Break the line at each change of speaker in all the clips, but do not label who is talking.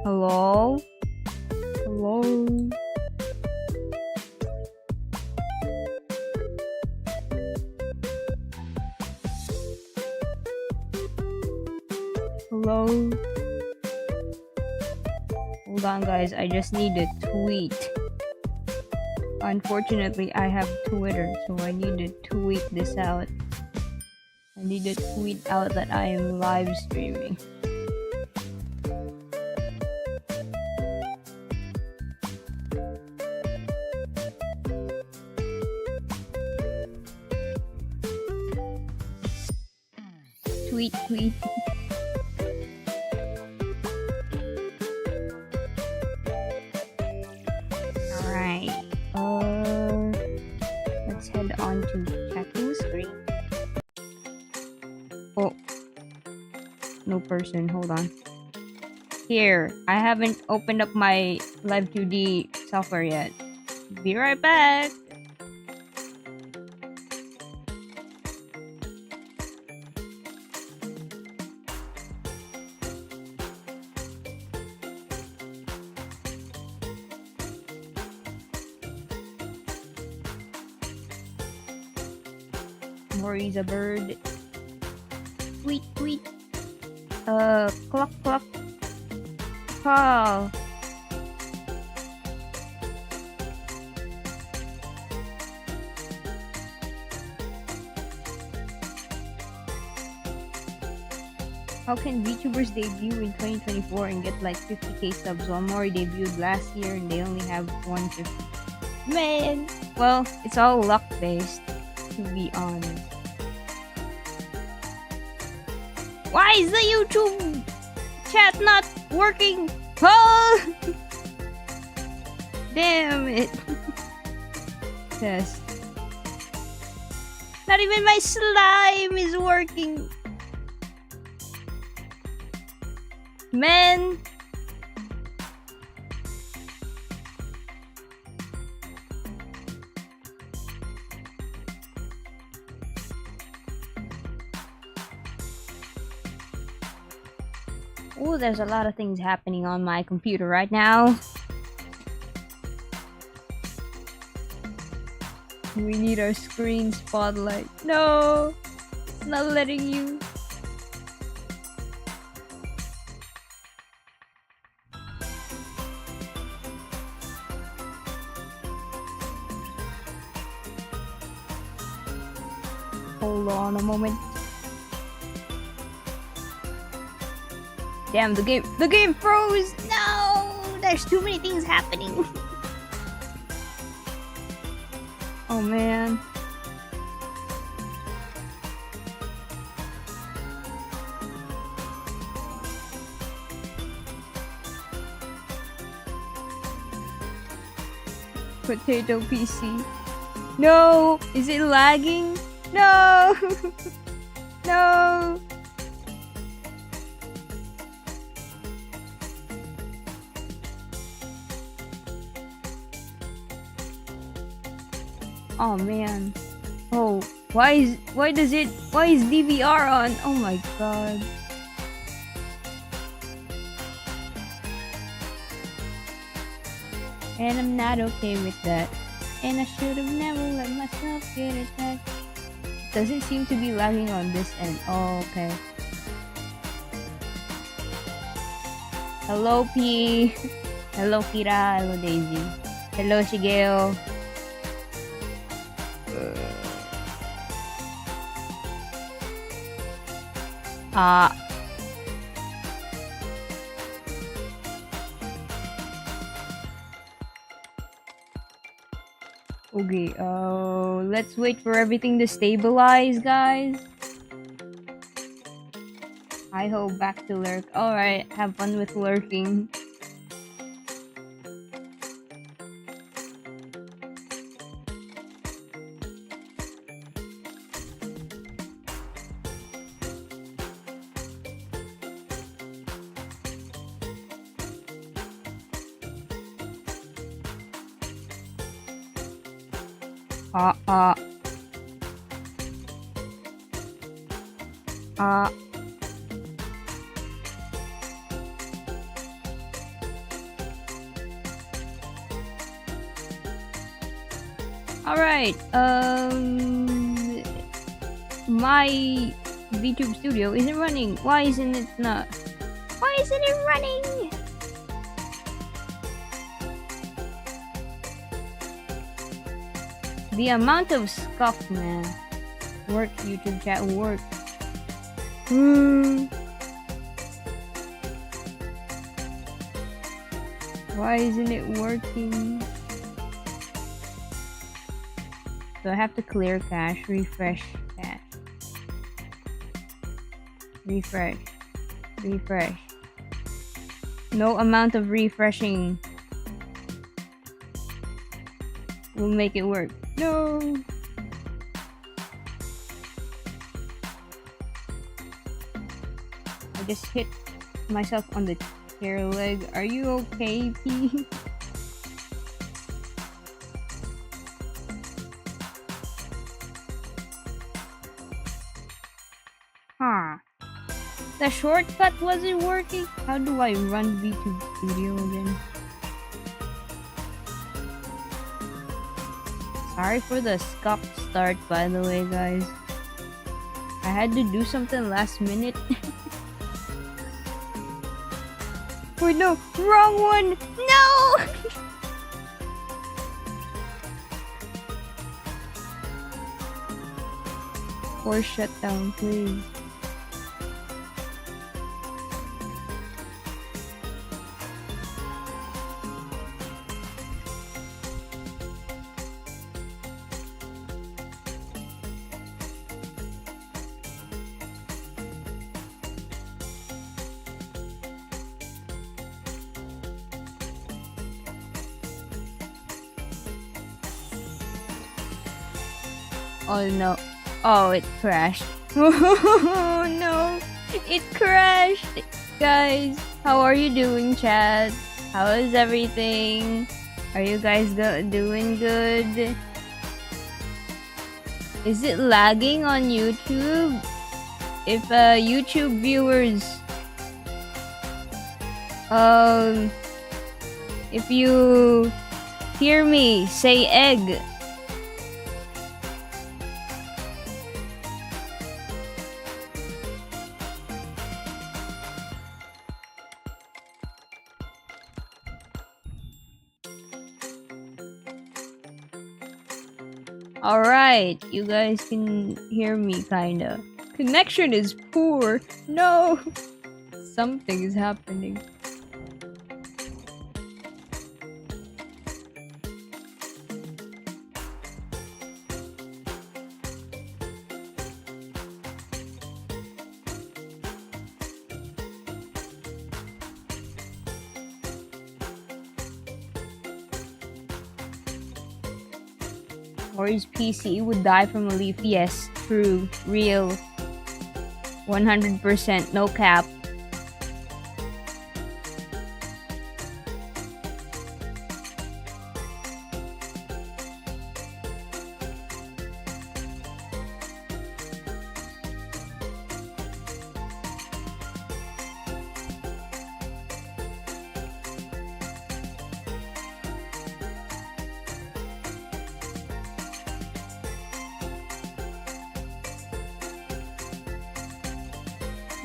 Hello? Hello? Hello? Hold on, guys. I just need a tweet. Unfortunately, I have Twitter, so I need to tweet this out. I need to tweet out that I am live streaming. Tweet. Alright. Let's head on to checking screen. Oh. No person. Hold on. Here. I haven't opened up my Live 2D software yet. Be right back. Mori's a bird. Tweet. Cluck. Call. How can VTubers debut in 2024 and get like 50k subs while Mori debuted last year and they only have 150? Man! Well, it's all luck based, to be honest. Why is the YouTube chat not working? Oh! Damn it. Yes. Not even my slime is working. Man. Oh, there's a lot of things happening on my computer right now. We need our screen spotlight. No! It's not letting you. Hold on a moment. Damn, the game froze! No! There's too many things happening. Oh man. Potato PC. No! Is it lagging? No! No! Oh man. Oh, why is DVR on? Oh my god. And I'm not okay with that. And I should have never let myself get attacked. Doesn't seem to be lagging on this end. Oh, okay. Hello, P. Hello, Kira. Hello, Daisy. Hello, Shigeo. Okay, let's wait for everything to stabilize, guys. I hope back to lurk. Alright, have fun with lurking. Alright, my VTube studio isn't running. Why isn't it not? Why isn't it running? The amount of scuff, man. Work, YouTube chat, work. Why isn't it working? So I have to clear cache, refresh cache. Refresh. Refresh. No amount of refreshing will make it work. No! I just hit myself on the chair leg. Are you okay, P? Huh. The shortcut wasn't working? How do I run VTube Studio again? Sorry for the scuff start, by the way, guys. I had to do something last minute. Wait, no! Wrong one! No! Force shutdown, please. Oh no. Oh, it crashed. Oh no. It crashed. Guys, how are you doing, chat? How is everything? Are you guys doing good? Is it lagging on YouTube? If YouTube viewers if you hear me, say egg. Alright, you guys can hear me kinda. Connection is poor. No! Something is happening. Mori's PC would die from a leaf. Yes, true, real, 100%, no cap.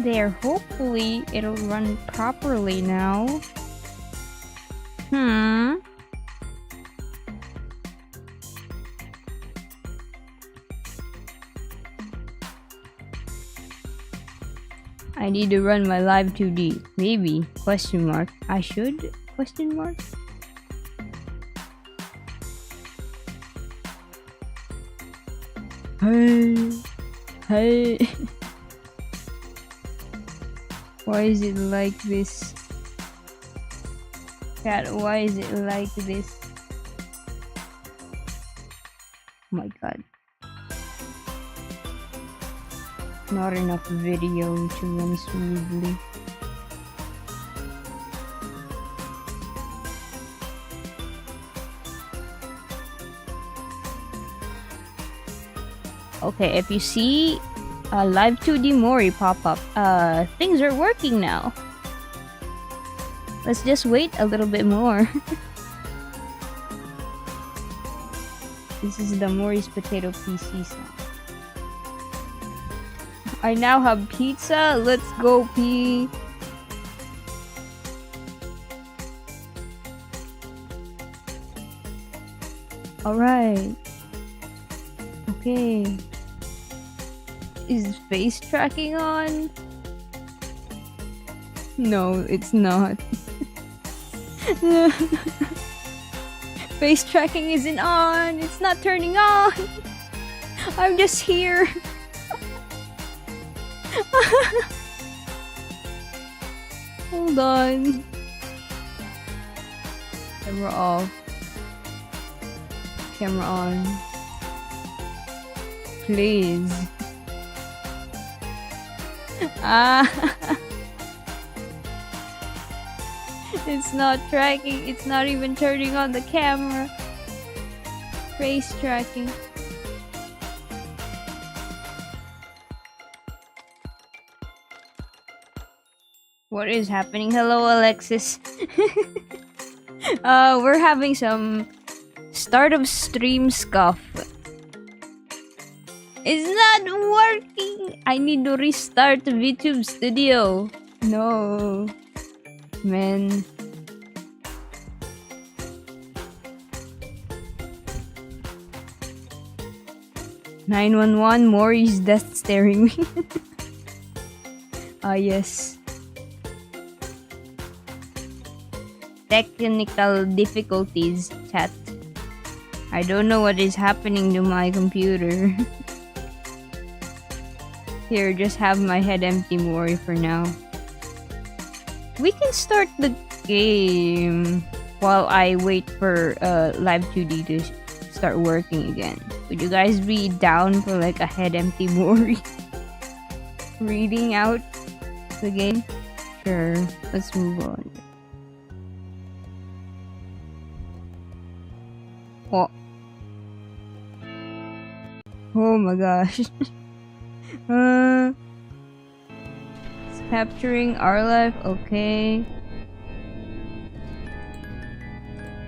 There, hopefully it'll run properly now. I need to run my live 2D. Maybe? Question mark. I should? Question mark? Hey. Why is it like this? Cat, why is it like this? Oh my god. Not enough video to run smoothly. Okay, if you see live 2D Mori pop up, things are working now. Let's just wait a little bit more. This is the Mori's Potato PC song. I now have pizza. Let's go, P. Alright. Okay. Is face tracking on? No, it's not. Face tracking isn't on. It's not turning on. I'm just here. Hold on. Camera off. Camera on. Please. It's not tracking. It's not even turning on the camera. Face tracking. What is happening? Hello, Alexis. We're having some start of stream scuff. It's not working. I need to restart the VTube Studio. No, man. "911, Mori's death staring me." Ah, yes. Technical difficulties, chat. I don't know what is happening to my computer. Here, just have my head empty, Mori, for now. We can start the game while I wait for Live 2D to start working again. Would you guys be down for like a head empty Mori reading out the game? Sure, let's move on. Oh. Oh my gosh. It's capturing our life, okay.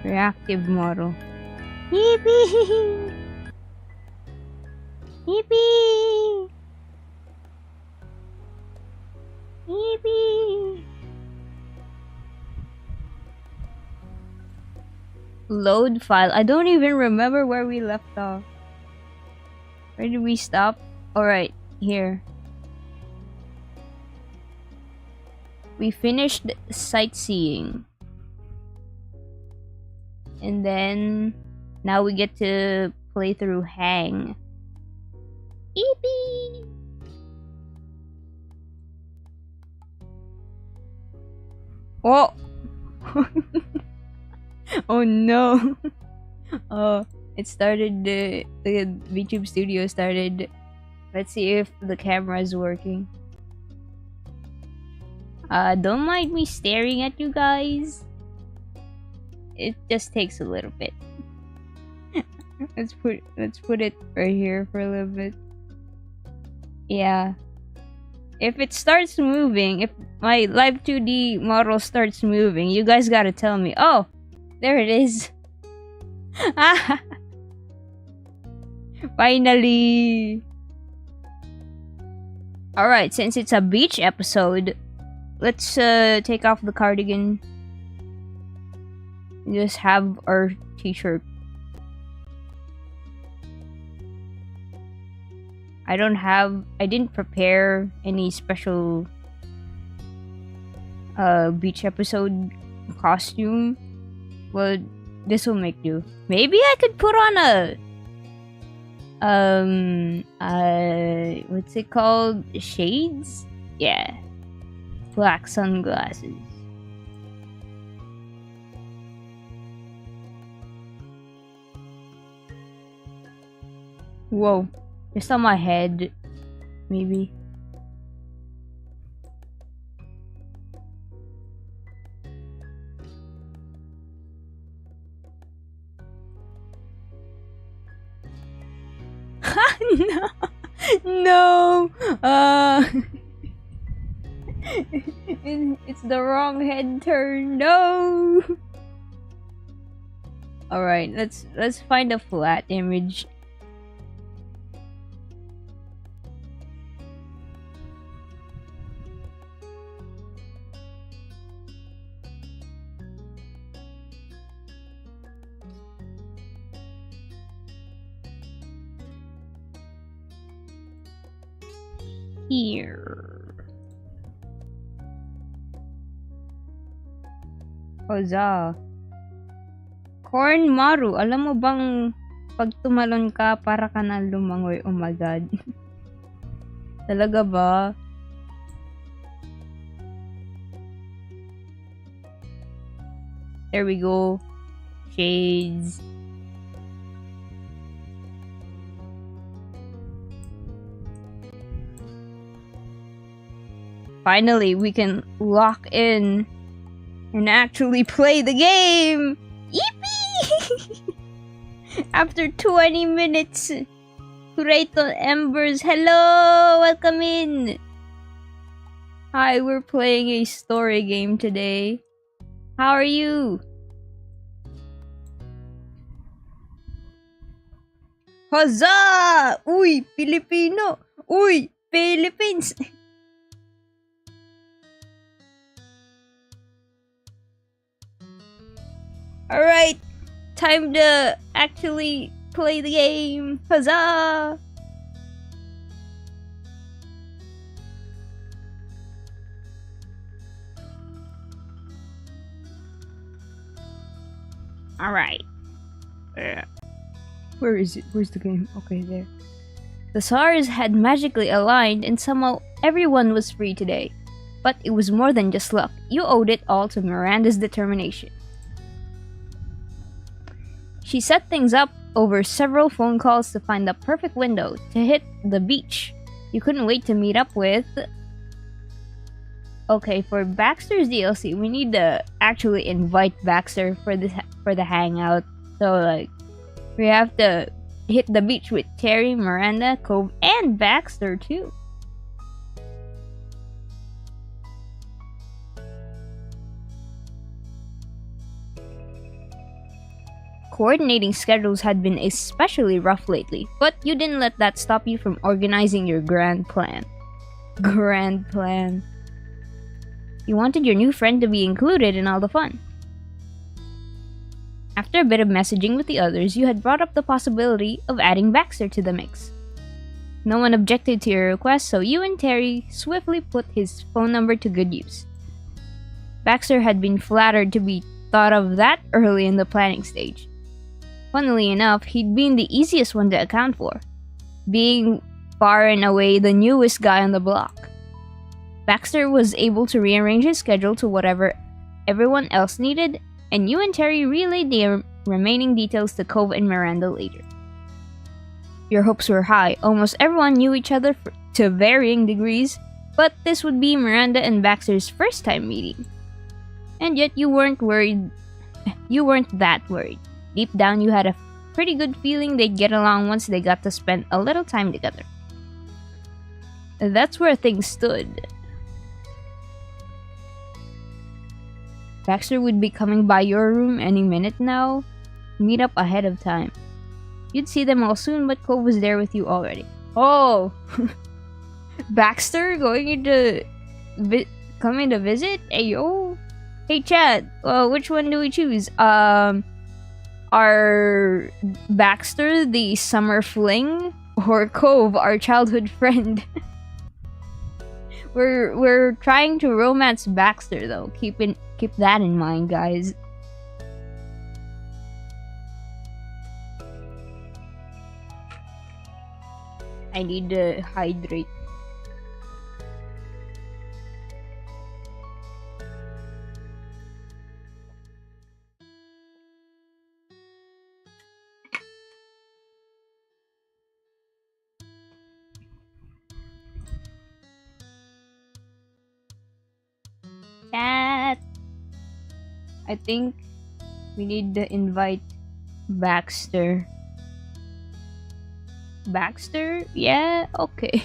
Reactive model. Yippee! Yippee! Yippee! Load file. I don't even remember where we left off. Where did we stop? Alright, here. We finished sightseeing. And then now we get to play through Hang. Yippee! Oh! Oh no! Oh, it started, the VTube Studio started. Let's see if the camera is working. Don't mind me staring at you guys. It just takes a little bit. Let's put it right here for a little bit. Yeah. If it starts moving, if my Live 2D model starts moving, you guys gotta tell me. Oh, there it is. Finally. Alright, since it's a beach episode, let's take off the cardigan. Just have our t-shirt. I didn't prepare any special beach episode costume. Well, this will make do. Maybe I could put on a what's it called? Shades? Yeah. Black sunglasses. Whoa. Just on my head. Maybe. No. No. It's the wrong head turn. No. All right, let's find a flat image. Here. Huzzah. Corn Maru, alam mo bang pag tumalon ka, para ka na lumangoy? Oh my god. Talaga ba? There we go. Shades. Finally, we can lock in and actually play the game! Yippee! After 20 minutes, Great on Embers, hello! Welcome in! Hi, we're playing a story game today. How are you? Huzzah! Uy, Filipino! Uy, Philippines! Alright, time to actually play the game. Huzzah! Alright. Where is it? Where's the game? Okay, there. The stars had magically aligned and somehow everyone was free today. But it was more than just luck. You owed it all to Miranda's determination. She set things up over several phone calls to find the perfect window to hit the beach. You couldn't wait to meet up with... Okay, for Baxter's DLC, we need to actually invite Baxter for the hangout. So, like, we have to hit the beach with Terry, Miranda, Cove, and Baxter, too. Coordinating schedules had been especially rough lately, but you didn't let that stop you from organizing your grand plan. Grand plan. You wanted your new friend to be included in all the fun. After a bit of messaging with the others, you had brought up the possibility of adding Baxter to the mix. No one objected to your request, so you and Terry swiftly put his phone number to good use. Baxter had been flattered to be thought of that early in the planning stage. Funnily enough, he'd been the easiest one to account for, being far and away the newest guy on the block. Baxter was able to rearrange his schedule to whatever everyone else needed, and you and Terry relayed the remaining details to Cove and Miranda later. Your hopes were high. Almost everyone knew each other to varying degrees, but this would be Miranda and Baxter's first time meeting. And yet you weren't worried. You weren't that worried. Deep down, you had a pretty good feeling they'd get along once they got to spend a little time together. That's where things stood. Baxter would be coming by your room any minute now. Meet up ahead of time. You'd see them all soon, but Cove was there with you already. Oh! Baxter coming to visit? Ayo! Hey Chad, which one do we choose? Are Baxter the summer fling, or Cove our childhood friend? We're trying to romance Baxter though. Keep that in mind, guys. I need to hydrate. Chat. I think we need to invite Baxter. Baxter? Yeah, okay.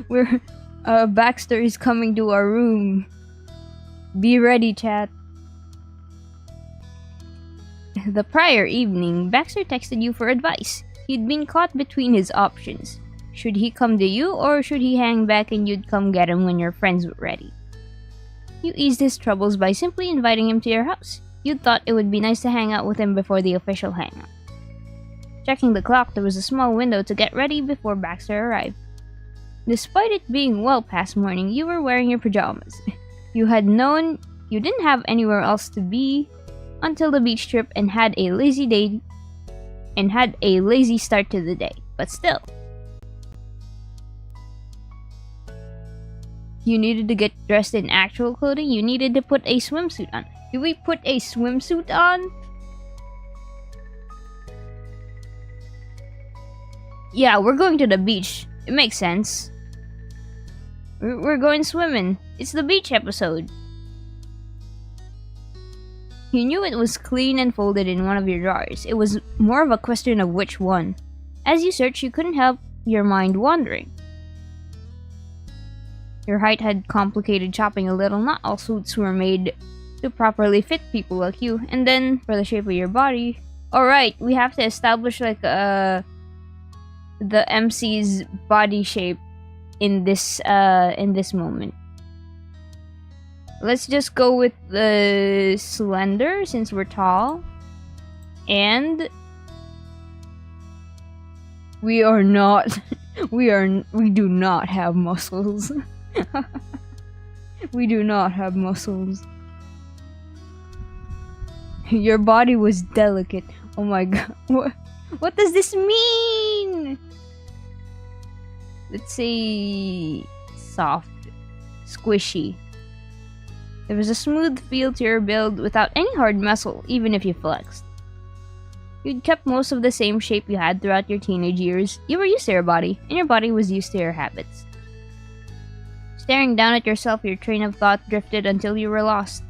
we're Baxter is coming to our room. Be ready, chat. The prior evening, Baxter texted you for advice. He'd been caught between his options. Should he come to you, or should he hang back and you'd come get him when your friends were ready? You eased his troubles by simply inviting him to your house. You'd thought it would be nice to hang out with him before the official hangout. Checking the clock, there was a small window to get ready before Baxter arrived. Despite it being well past morning, you were wearing your pajamas. You had known you didn't have anywhere else to be until the beach trip and had a lazy start to the day. But still, you needed to get dressed in actual clothing. You needed to put a swimsuit on. Did we put a swimsuit on? Yeah, we're going to the beach. It makes sense. We're going swimming. It's the beach episode. You knew it was clean and folded in one of your drawers. It was more of a question of which one. As you searched, you couldn't help your mind wandering. Your height had complicated shopping a little. Not all suits were made to properly fit people like you. And then, for the shape of your body... Alright, we have to establish like the MC's body shape in this moment. Let's just go with the slender since we're tall. And we are not we do not have muscles. We do not have muscles. Your body was delicate. Oh my god. What does this mean? Let's say soft, squishy. There was a smooth feel to your build without any hard muscle, even if you flexed. You'd kept most of the same shape you had throughout your teenage years. You were used to your body, and your body was used to your habits. Staring down at yourself, your train of thought drifted until you were lost.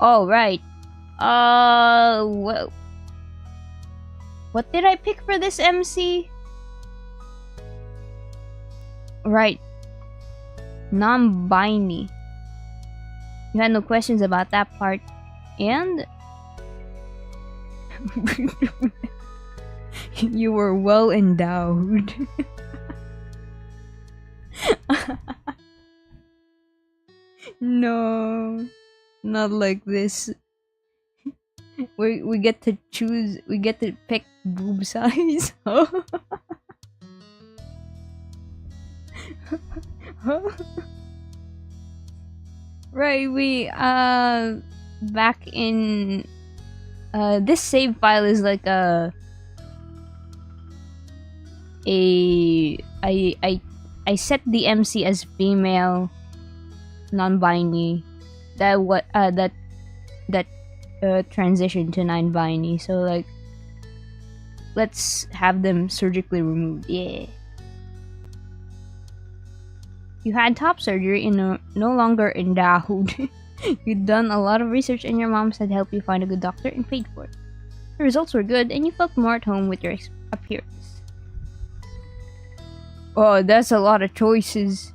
Oh, right. Well, what did I pick for this MC? Right. Non-binary. You had no questions about that part. And you were well endowed. No, not like this. We get to choose. We get to pick boob size. Right, we back in this save file is like I set the MC as female, non-binary. That transition to non-binary. So like, let's have them surgically removed. Yeah. You had top surgery and no longer endowed. You'd done a lot of research and your mom said help you find a good doctor and paid for it. The results were good and you felt more at home with your appearance. Oh, that's a lot of choices.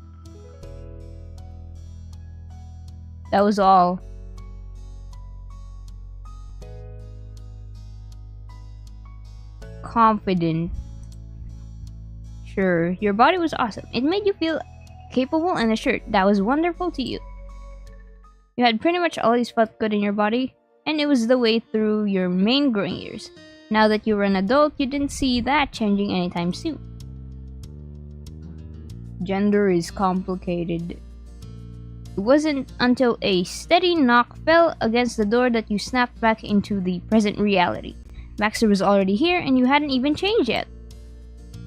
That was all. Confident. Sure, your body was awesome. It made you feel capable and assured. That was wonderful to you. You had pretty much always felt good in your body, and it was the way through your main growing years. Now that you were an adult, you didn't see that changing anytime soon. Gender is complicated. It wasn't until a steady knock fell against the door that you snapped back into the present reality. Baxter was already here, and you hadn't even changed yet.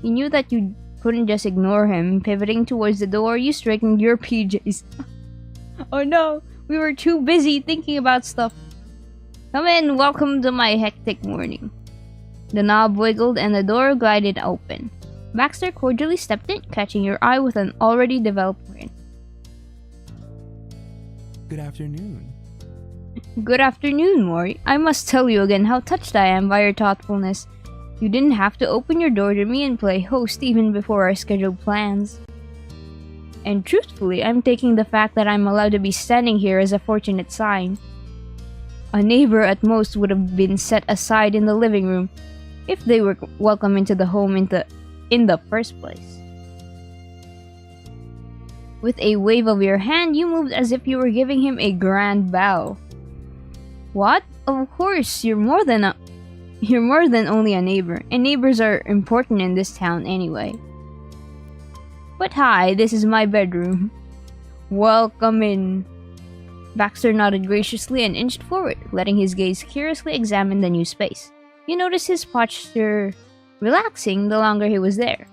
You knew that you couldn't just ignore him. Pivoting towards the door, you straightened your PJs. Oh no, we were too busy thinking about stuff. Come in, welcome to my hectic morning. The knob wiggled and the door glided open. Baxter cordially stepped in, catching your eye with an already developed grin.
Good afternoon.
Good afternoon, Mori. I must tell you again how touched I am by your thoughtfulness. You didn't have to open your door to me and play host even before our scheduled plans. And truthfully, I'm taking the fact that I'm allowed to be standing here as a fortunate sign. A neighbor at most would have been set aside in the living room if they were welcome into the home in the first place. With a wave of your hand, you moved as if you were giving him a grand bow. What? Of course, you're more than only a neighbor, and neighbors are important in this town anyway. But hi, this is my bedroom. Welcome in. Baxter nodded graciously and inched forward, letting his gaze curiously examine the new space. You noticed his posture relaxing the longer he was there.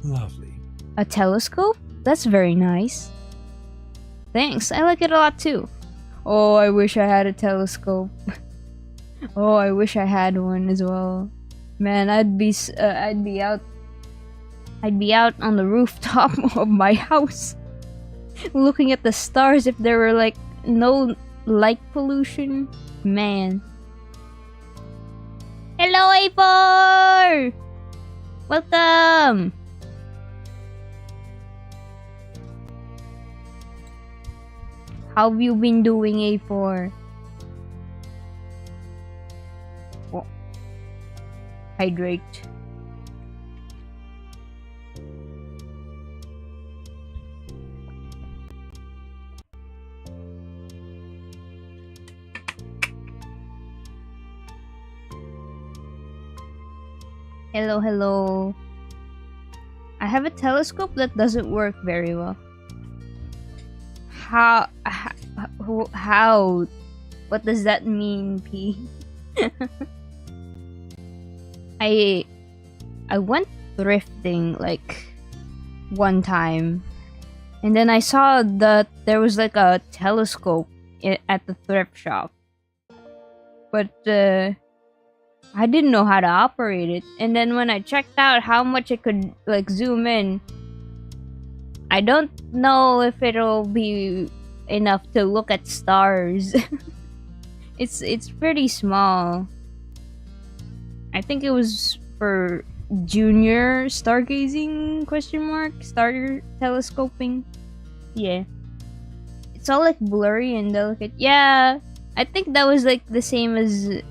Lovely.
A telescope? That's very nice. Thanks, I like it a lot too. Oh, I wish I had a telescope. Oh, I wish I had one as well. Man, I'd be out on the rooftop of my house, looking at the stars if there were like no light pollution. Man. Hello, A4! Welcome! How have you been doing, A4? Oh. Hydrate. Hello, hello. I have a telescope that doesn't work very well. How? What does that mean, P? I went thrifting like one time, and then I saw that there was like a telescope at the thrift shop, but I didn't know how to operate it. And then when I checked out how much it could like zoom in, I don't know if it'll be enough to look at stars. It's pretty small. I think it was for junior stargazing ? Star telescoping. Yeah. It's all like blurry and delicate. Yeah, I think that was like the same as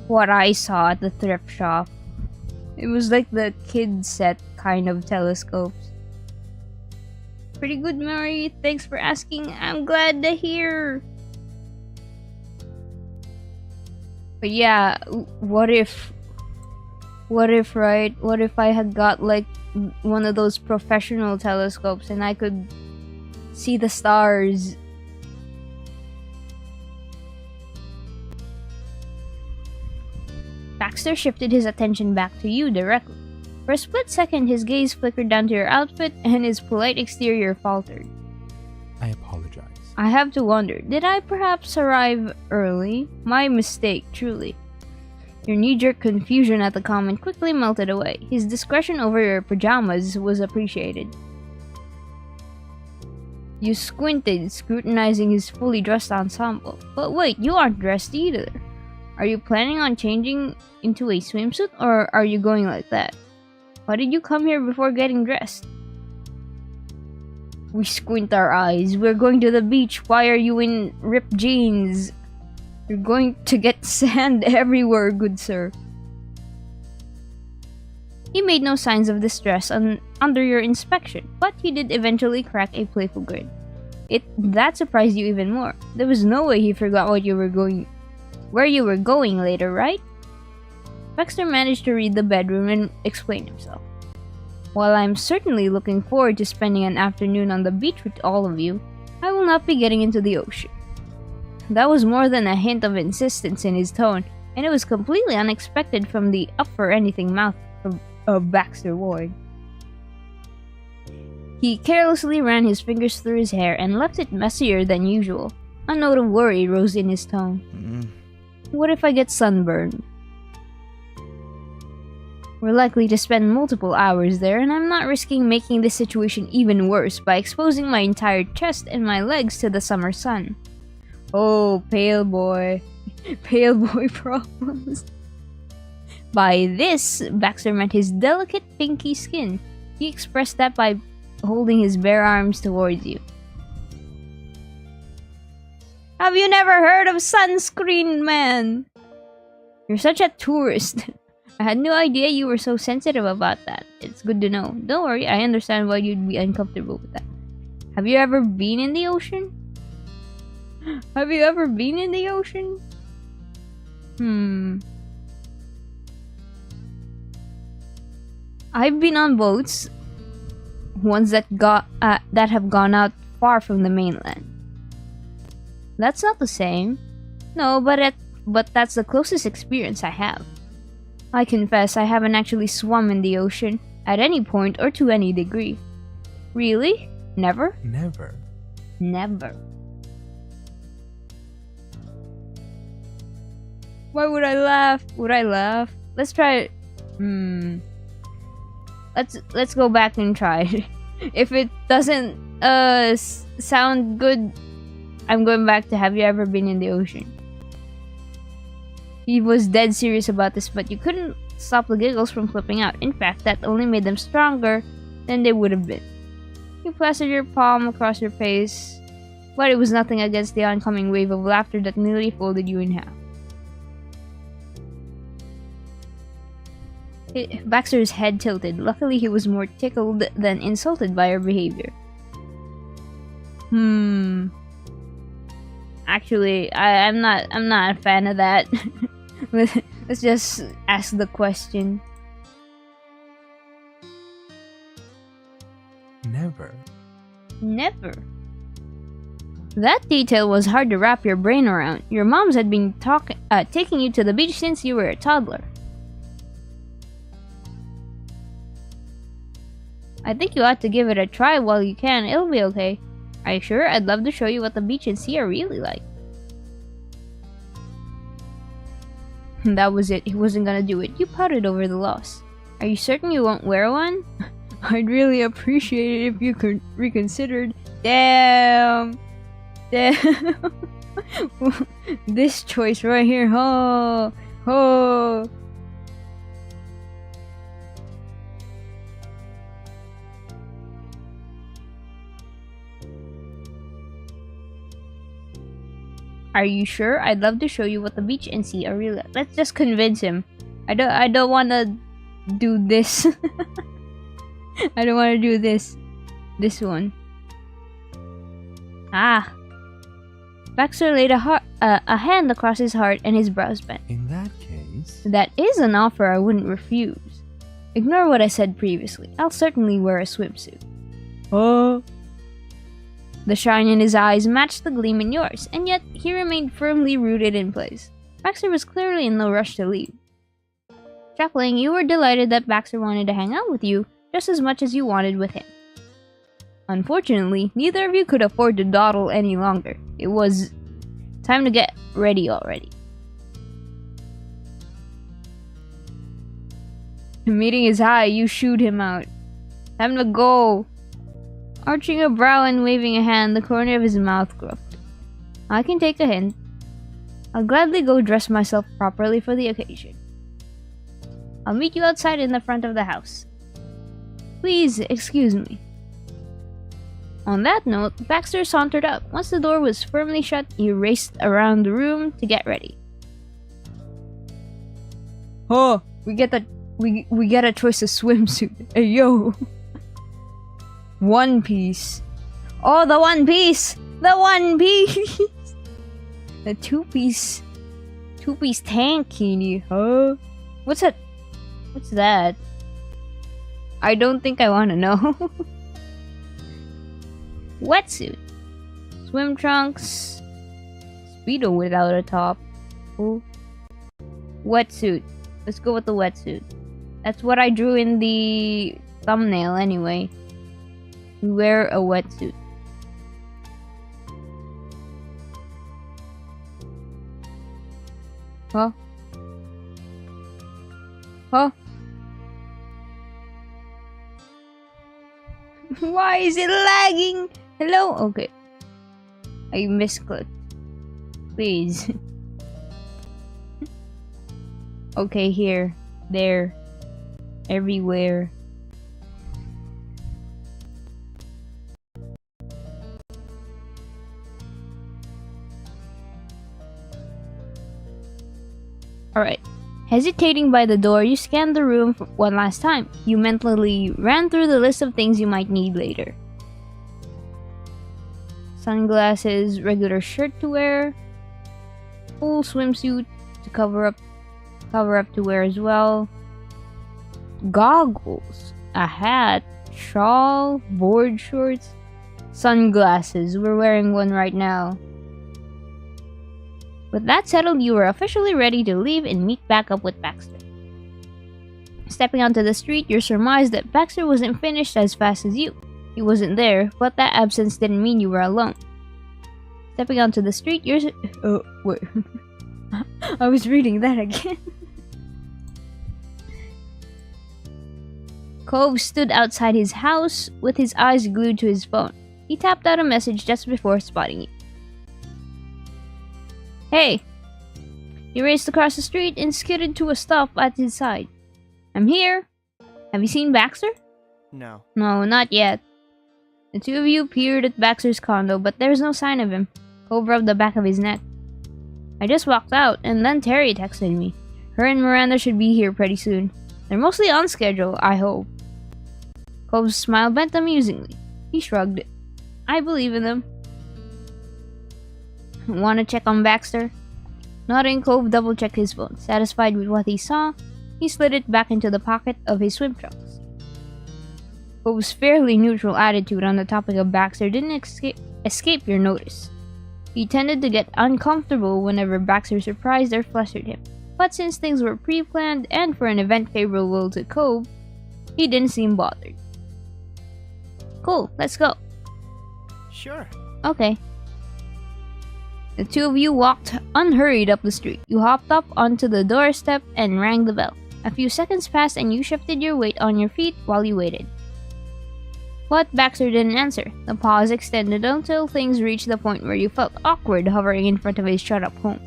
what I saw at the thrift shop. It was like the kid set kind of telescopes. Pretty good, Mori. Thanks for asking. I'm glad to hear. But yeah, what if I had got like one of those professional telescopes and I could see the stars? Baxter shifted his attention back to you directly. For a split second, his gaze flickered down to your outfit, and his polite exterior faltered.
I apologize.
I have to wonder, did I perhaps arrive early? My mistake, truly. Your knee-jerk confusion at the comment quickly melted away. His discretion over your pajamas was appreciated. You squinted, scrutinizing his fully dressed ensemble. But wait, you aren't dressed either. Are you planning on changing into a swimsuit, or are you going like that? Why did you come here before getting dressed? We squint our eyes. We're going to the beach. Why are you in ripped jeans? You're going to get sand everywhere, good sir. He made no signs of distress under your inspection, but he did eventually crack a playful grin. That surprised you even more. There was no way he forgot where you were going later, right? Baxter managed to read the bedroom and explain himself. While I'm certainly looking forward to spending an afternoon on the beach with all of you, I will not be getting into the ocean. That was more than a hint of insistence in his tone, and it was completely unexpected from the up-for-anything mouth of Baxter Ward. He carelessly ran his fingers through his hair and left it messier than usual. A note of worry rose in his tone. What if I get sunburned? We're likely to spend multiple hours there, and I'm not risking making this situation even worse by exposing my entire chest and my legs to the summer sun. Oh, pale boy. Pale boy problems. By this, Baxter meant his delicate pinky skin. He expressed that by holding his bare arms towards you. Have you never heard of sunscreen, man? You're such a tourist. I had no idea you were so sensitive about that. It's good to know. Don't worry, I understand why you'd be uncomfortable with that. Have you ever been in the ocean? Have you ever been in the ocean? I've been on boats, ones that have gone out far from the mainland. That's not the same. No, but that's the closest experience I have. I confess I haven't actually swum in the ocean at any point or to any degree. Really? Never?
Never.
Never. Why would I laugh? Would I laugh? Let's try it. Let's go back and try it. If it doesn't sound good, I'm going back to have you ever been in the ocean? He was dead serious about this, but you couldn't stop the giggles from flipping out. In fact, that only made them stronger than they would have been. You plastered your palm across your face, but it was nothing against the oncoming wave of laughter that nearly folded you in half. Baxter's head tilted. Luckily, he was more tickled than insulted by her behavior. Actually, I'm not a fan of that. Let's just ask the question.
Never.
Never. That detail was hard to wrap your brain around. Your moms had been taking you to the beach since you were a toddler. I think you ought to give it a try while you can. It'll be okay. Are you sure? I'd love to show you what the beach and sea are really like. That was it. He wasn't gonna do it. You pouted over the loss. Are you certain you won't wear one? I'd really appreciate it if you could reconsidered. Damn. Damn. This choice right here. Oh. Oh. Are you sure? I'd love to show you what the beach and sea are really like. Let's just convince him. I don't want to do this. I don't want to do this. This one. Ah. Baxter laid a hand across his heart and his brows bent.
In that case...
That is an offer I wouldn't refuse. Ignore what I said previously. I'll certainly wear a swimsuit. Oh. The shine in his eyes matched the gleam in yours, and yet he remained firmly rooted in place. Baxter was clearly in no rush to leave. Chuckling, you were delighted that Baxter wanted to hang out with you just as much as you wanted with him. Unfortunately, neither of you could afford to dawdle any longer. It was time to get ready already. Meeting his eye, you shooed him out. Time to go. Arching a brow and waving a hand, the corner of his mouth gruffed. I can take a hint. I'll gladly go dress myself properly for the occasion. I'll meet you outside in the front of the house. Please, excuse me. On that note, Baxter sauntered up. Once the door was firmly shut, he raced around the room to get ready. Oh, we get a choice of swimsuit. Hey, yo. One Piece. Oh, the One Piece! The One Piece! The two-piece tankini, huh? What's that? What's that? I don't think I want to know. Wetsuit. Swim trunks. Speedo without a top. Ooh. Wetsuit. Let's go with the wetsuit. That's what I drew in the thumbnail anyway. Wear a wetsuit. Huh? Huh? Why is it lagging? Hello? Okay. I misclicked. Please. Okay, here. There. Everywhere. Alright. Hesitating by the door, you scanned the room for one last time. You mentally ran through the list of things you might need later. Sunglasses, regular shirt to wear, full swimsuit to cover up to wear as well, goggles, a hat, shawl, board shorts, sunglasses. We're wearing one right now. With that settled, you were officially ready to leave and meet back up with Baxter. Stepping onto the street, you surmised that Baxter wasn't finished as fast as you. He wasn't there, but that absence didn't mean you were alone. Stepping onto the street, oh, wait. I was reading that again. Cove stood outside his house with his eyes glued to his phone. He tapped out a message just before spotting you. Hey! He raced across the street and skidded to a stop at his side. I'm here! Have you seen Baxter?
No.
No, not yet. The two of you peered at Baxter's condo, but there's no sign of him. Cove rubbed the back of his neck. I just walked out, and then Terry texted me. Her and Miranda should be here pretty soon. They're mostly on schedule, I hope. Cove's smile bent amusingly. He shrugged. I believe in them. Want to check on Baxter? Nodding, Cove double-checked his phone. Satisfied with what he saw, he slid it back into the pocket of his swim trunks. Cove's fairly neutral attitude on the topic of Baxter didn't escape your notice. He tended to get uncomfortable whenever Baxter surprised or flustered him, but since things were pre-planned and for an event favorable to Cove, he didn't seem bothered. Cool, let's go.
Sure.
Okay. The two of you walked unhurried up the street. You hopped up onto the doorstep and rang the bell. A few seconds passed and you shifted your weight on your feet while you waited. But Baxter didn't answer. The pause extended until things reached the point where you felt awkward hovering in front of his shut-up home.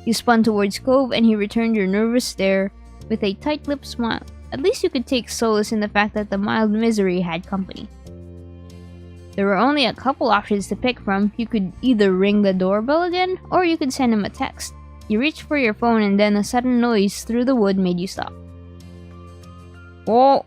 You spun towards Cove and he returned your nervous stare with a tight-lipped smile. At least you could take solace in the fact that the mild misery had company. There were only a couple options to pick from. You could either ring the doorbell again, or you could send him a text. You reached for your phone and then a sudden noise through the wood made you stop. Whoa!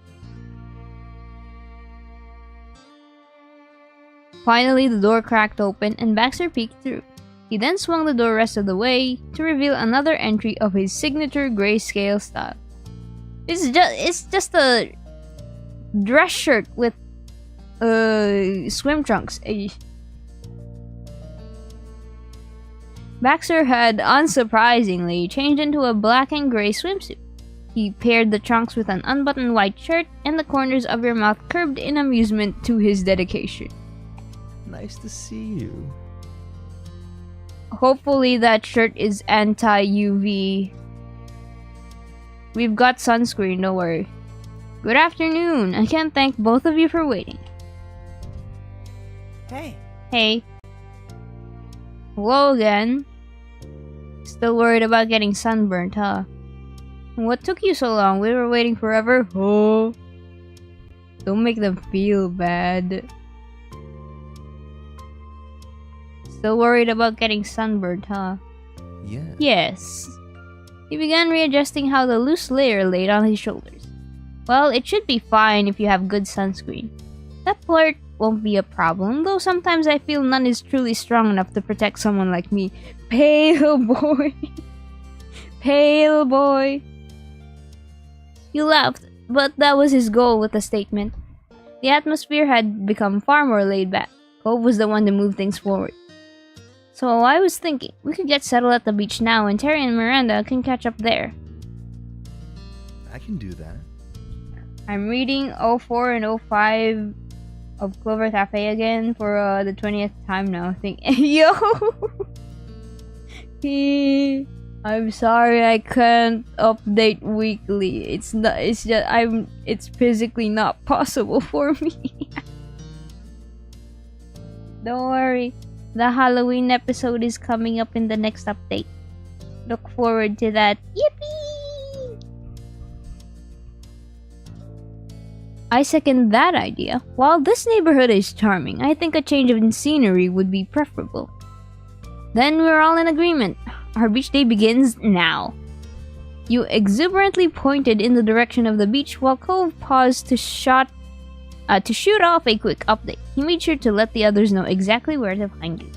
Finally, the door cracked open and Baxter peeked through. He then swung the door rest of the way to reveal another entry of his signature grayscale style. It's just a dress shirt with swim trunks. Baxter had, unsurprisingly, changed into a black and gray swimsuit. He paired the trunks with an unbuttoned white shirt, and the corners of your mouth curved in amusement to his dedication.
Nice to see you.
Hopefully that shirt is anti-UV. We've got sunscreen, don't worry. Good afternoon. I can't thank both of you for waiting.
Hey.
Hey. Hello again. Still worried about getting sunburnt, huh? What took you so long? We were waiting forever. Oh. Don't make them feel bad. Still worried about getting sunburnt, huh?
Yeah.
Yes. He began readjusting how the loose layer laid on his shoulders. Well, it should be fine if you have good sunscreen. That part won't be a problem, though sometimes I feel none is truly strong enough to protect someone like me. Pale boy. Pale boy. You laughed, but that was his goal with the statement. The atmosphere had become far more laid back. Cove was the one to move things forward. So I was thinking, we could get settled at the beach now and Terry and Miranda can catch up there.
I can do that.
I'm reading 04 and 05 of Clover Cafe again for the 20th time now, I think. Yo! I'm sorry I can't update weekly. It's physically not possible for me. Don't worry. The Halloween episode is coming up in the next update. Look forward to that. Yippee! I second that idea. While this neighborhood is charming, I think a change of scenery would be preferable. Then we're all in agreement. Our beach day begins now. You exuberantly pointed in the direction of the beach while Cove paused to shoot off a quick update. He made sure to let the others know exactly where to find you.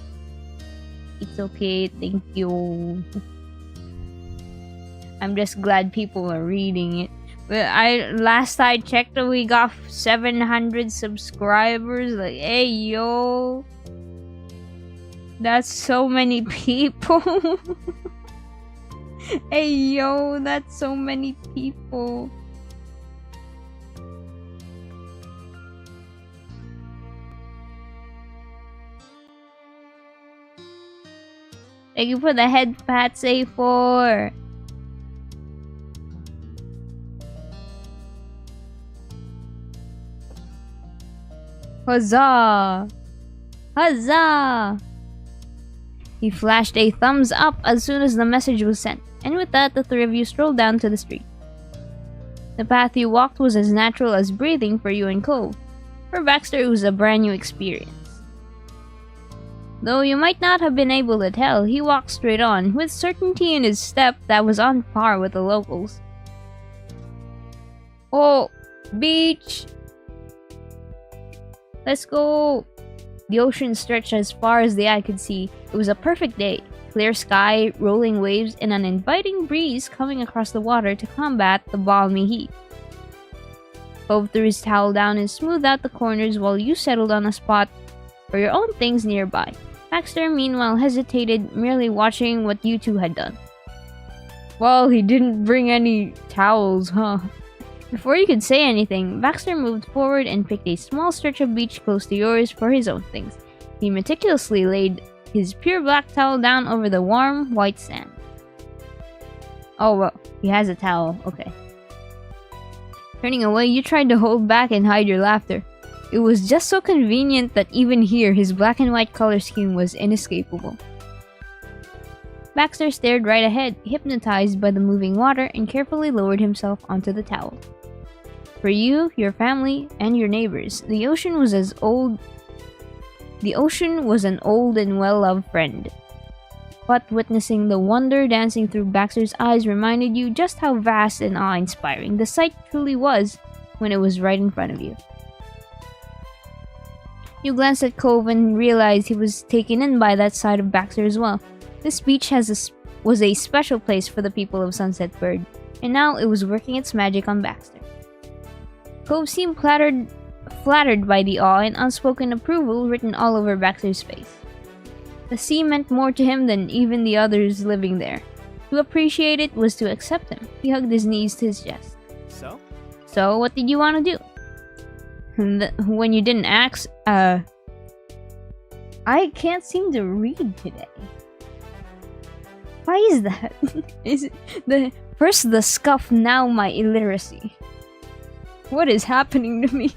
It's okay, thank you. I'm just glad people are reading it. Last I checked, we got 700 subscribers. Like, hey yo, that's so many people. Hey yo, that's so many people. Thank you for the head pats, A4. Huzzah! Huzzah! He flashed a thumbs up as soon as the message was sent, and with that, the three of you strolled down to the street. The path you walked was as natural as breathing for you and Cove. For Baxter, it was a brand new experience. Though you might not have been able to tell, he walked straight on, with certainty in his step that was on par with the locals. Oh, beach! Let's go! The ocean stretched as far as the eye could see. It was a perfect day. Clear sky, rolling waves, and an inviting breeze coming across the water to combat the balmy heat. Cove threw his towel down and smoothed out the corners while you settled on a spot for your own things nearby. Baxter, meanwhile, hesitated, merely watching what you two had done. Well, he didn't bring any towels, huh? Before you could say anything, Baxter moved forward and picked a small stretch of beach close to yours for his own things. He meticulously laid his pure black towel down over the warm, white sand. Oh, well, he has a towel, okay. Turning away, you tried to hold back and hide your laughter. It was just so convenient that even here, his black and white color scheme was inescapable. Baxter stared right ahead, hypnotized by the moving water, and carefully lowered himself onto the towel. For you, your family, and your neighbors, the ocean was an old and well-loved friend. But witnessing the wonder dancing through Baxter's eyes reminded you just how vast and awe-inspiring the sight truly was when it was right in front of you. You glanced at Cove and realized he was taken in by that side of Baxter as well. This beach was a special place for the people of Sunset Bird, and now it was working its magic on Baxter. Cove seemed flattered by the awe and unspoken approval written all over Baxter's face. The sea meant more to him than even the others living there. To appreciate it was to accept him. He hugged his knees to his chest. So, what did you want to do? When you didn't ask, I can't seem to read today. Why is that? First the scuff, now my illiteracy. What is happening to me?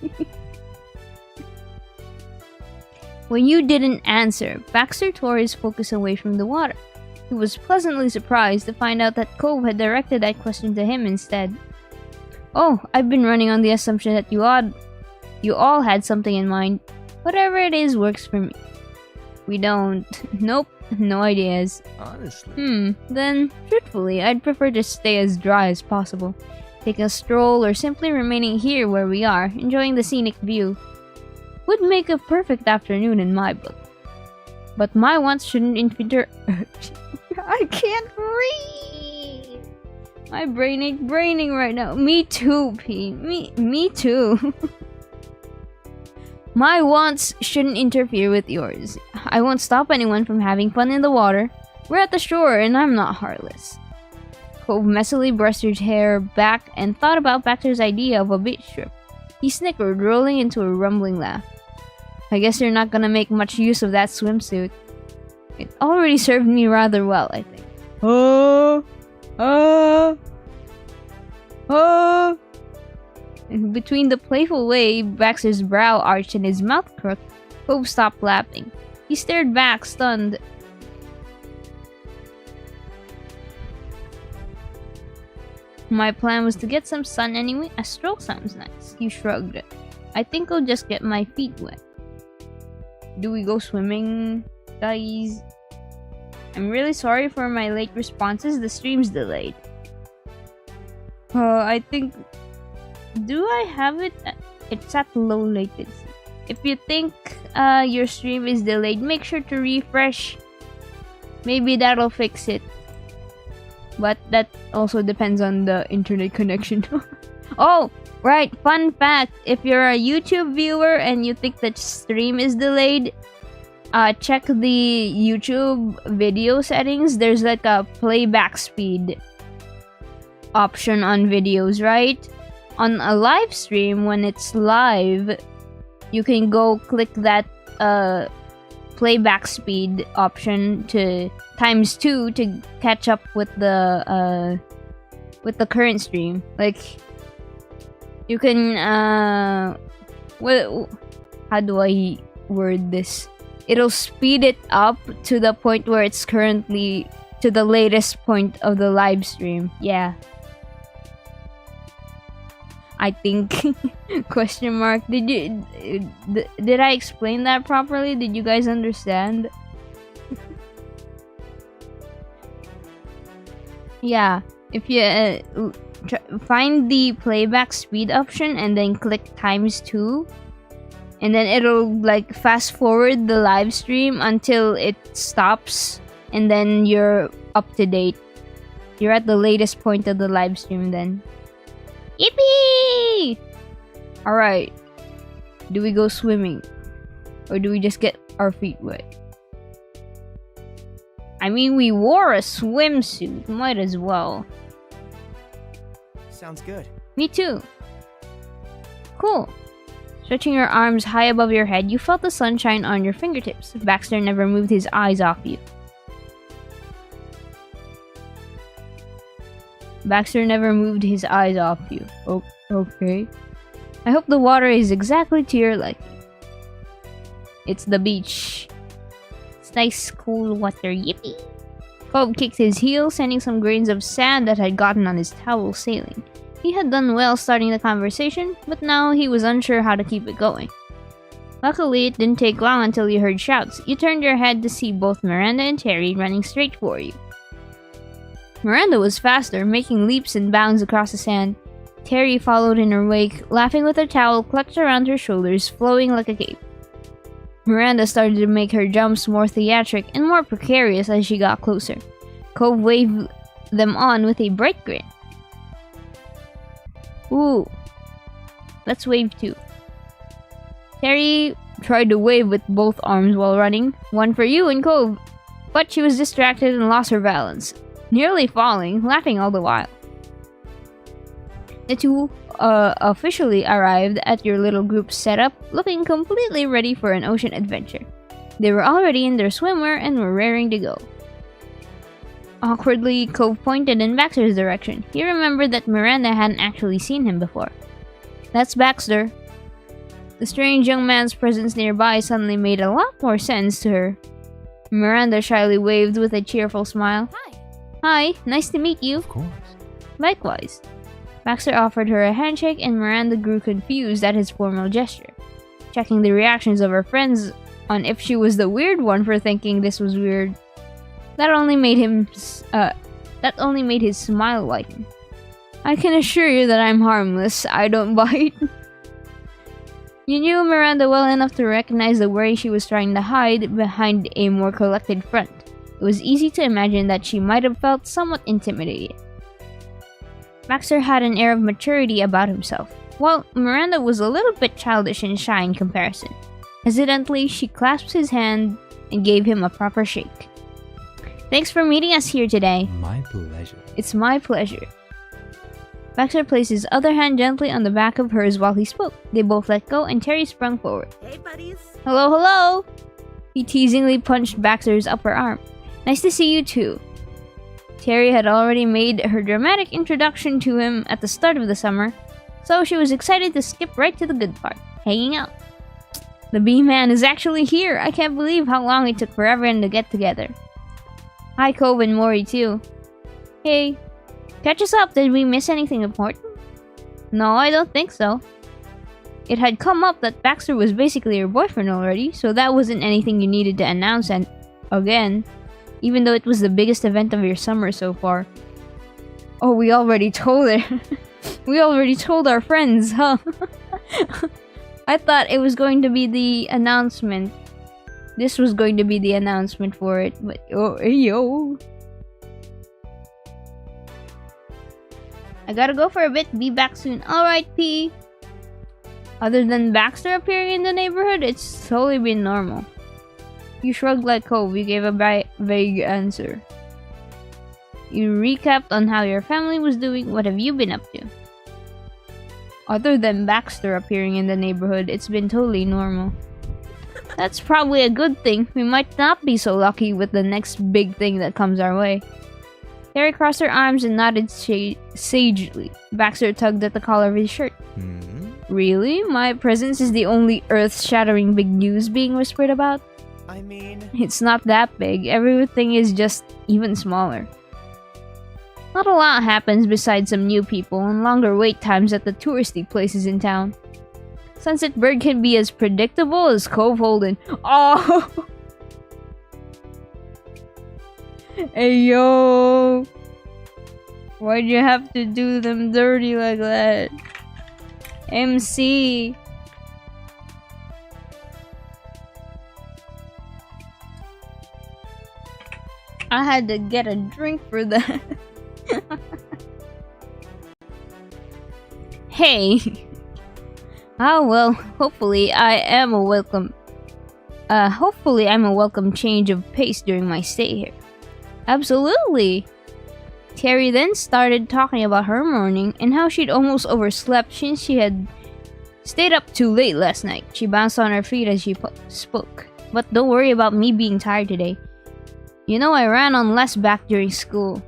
When you didn't answer, Baxter tore his focus away from the water. He was pleasantly surprised to find out that Cove had directed that question to him instead. Oh, I've been running on the assumption that you all had something in mind. Whatever it is works for me. We don't. Nope, no ideas.
Honestly.
Then, truthfully, I'd prefer to stay as dry as possible. Take a stroll or simply remaining here where we are, enjoying the scenic view. Would make a perfect afternoon in my book. But my wants shouldn't I can't read! My brain ain't braining right now. Me too, P. Me too. My wants shouldn't interfere with yours. I won't stop anyone from having fun in the water. We're at the shore and I'm not heartless. Cove messily brushed his hair back and thought about Baxter's idea of a beach trip. He snickered, rolling into a rumbling laugh. I guess you're not gonna make much use of that swimsuit. It already served me rather well, I think. Between the playful way Baxter's brow arched and his mouth crooked, Cove stopped laughing. He stared back, stunned. My plan was to get some sun anyway. A stroll sounds nice. You shrugged. I think I'll just get my feet wet. Do we go swimming, guys? I'm really sorry for my late responses. The stream's delayed. I think... Do I have it? It's at low latency. If you think your stream is delayed, make sure to refresh. Maybe that'll fix it. But that also depends on the internet connection. Oh, right. Fun fact. If you're a YouTube viewer and you think that stream is delayed, check the YouTube video settings. There's like a playback speed option on videos, right? On a live stream, when it's live, you can go click that playback speed option to ×2 to catch up with the current stream. Like, you can how do I word this? It'll speed it up to the point where it's currently to the latest point of the live stream. Yeah. I think question mark. Did I explain that properly? Did you guys understand? Yeah, if you find the playback speed option and then click ×2, and then it'll like fast forward the live stream until it stops, and then you're up to date. You're at the latest point of the live stream then. Yippee! Alright. Do we go swimming? Or do we just get our feet wet? I mean, we wore a swimsuit. Might as well.
Sounds good.
Me too. Cool. Stretching your arms high above your head, you felt the sunshine on your fingertips. Baxter never moved his eyes off you. Baxter never moved his eyes off you. Oh, okay. I hope the water is exactly to your liking. It's the beach. It's nice, cool water. Yippee! Cobb kicked his heel, sending some grains of sand that had gotten on his towel sailing. He had done well starting the conversation, but now he was unsure how to keep it going. Luckily, it didn't take long until you heard shouts. You turned your head to see both Miranda and Terry running straight for you. Miranda was faster, making leaps and bounds across the sand. Terry followed in her wake, laughing with her towel clutched around her shoulders, flowing like a cape. Miranda started to make her jumps more theatric and more precarious as she got closer. Cove waved them on with a bright grin. Ooh. Let's wave too. Terry tried to wave with both arms while running, one for you and Cove, but she was distracted and lost her balance, nearly falling, laughing all the while. The two officially arrived at your little group setup, looking completely ready for an ocean adventure. They were already in their swimwear and were raring to go. Awkwardly, Cove pointed in Baxter's direction. He remembered that Miranda hadn't actually seen him before. That's Baxter. The strange young man's presence nearby suddenly made a lot more sense to her. Miranda shyly waved with a cheerful smile.
Hi.
Hi, nice to meet you.
Of course.
Likewise. Baxter offered her a handshake and Miranda grew confused at his formal gesture, checking the reactions of her friends on if she was the weird one for thinking this was weird. That only made his smile whiten. I can assure you that I'm harmless. I don't bite. You knew Miranda well enough to recognize the worry she was trying to hide behind a more collected front. It was easy to imagine that she might have felt somewhat intimidated. Baxter had an air of maturity about himself, while Miranda was a little bit childish and shy in comparison. Hesitantly, she clasped his hand and gave him a proper shake. Thanks for meeting us here today.
My pleasure.
It's my pleasure. Baxter placed his other hand gently on the back of hers while he spoke. They both let go and Terry sprung forward.
Hey, buddies.
Hello, hello! He teasingly punched Baxter's upper arm. Nice to see you too. Terry had already made her dramatic introduction to him at the start of the summer, so she was excited to skip right to the good part, hanging out. The Bee-Man is actually here! I can't believe how long it took for everyone to get together. Hi, Cove and Mori too. Hey, catch us up, did we miss anything important? No, I don't think so. It had come up that Baxter was basically your boyfriend already, so that wasn't anything you needed to announce and again, even though it was the biggest event of your summer so far. Oh, we already told her. We already told our friends, huh? I thought it was going to be the announcement. This was going to be the announcement for it, but oh, yo. I gotta go for a bit. Be back soon. Alright, P. Other than Baxter appearing in the neighborhood, it's totally been normal. You shrugged like Cove. You gave a vague answer. You recapped on how your family was doing. What have you been up to? Other than Baxter appearing in the neighborhood, it's been totally normal. That's probably a good thing. We might not be so lucky with the next big thing that comes our way. Terry crossed her arms and nodded sagely. Baxter tugged at the collar of his shirt. Really? My presence is the only earth-shattering big news being whispered about?
I mean...
It's not that big. Everything is just even smaller. Not a lot happens besides some new people and longer wait times at the touristy places in town. Sunset Bird can be as predictable as Cove Holden. Oh! Hey, yo! Why'd you have to do them dirty like that? MC! I had to get a drink for that. Hey! Ah, well, hopefully I'm a welcome change of pace during my stay here. Absolutely! Terry then started talking about her morning and how she'd almost overslept since she had stayed up too late last night. She bounced on her feet as she spoke. But don't worry about me being tired today. You know, I ran on less back during school.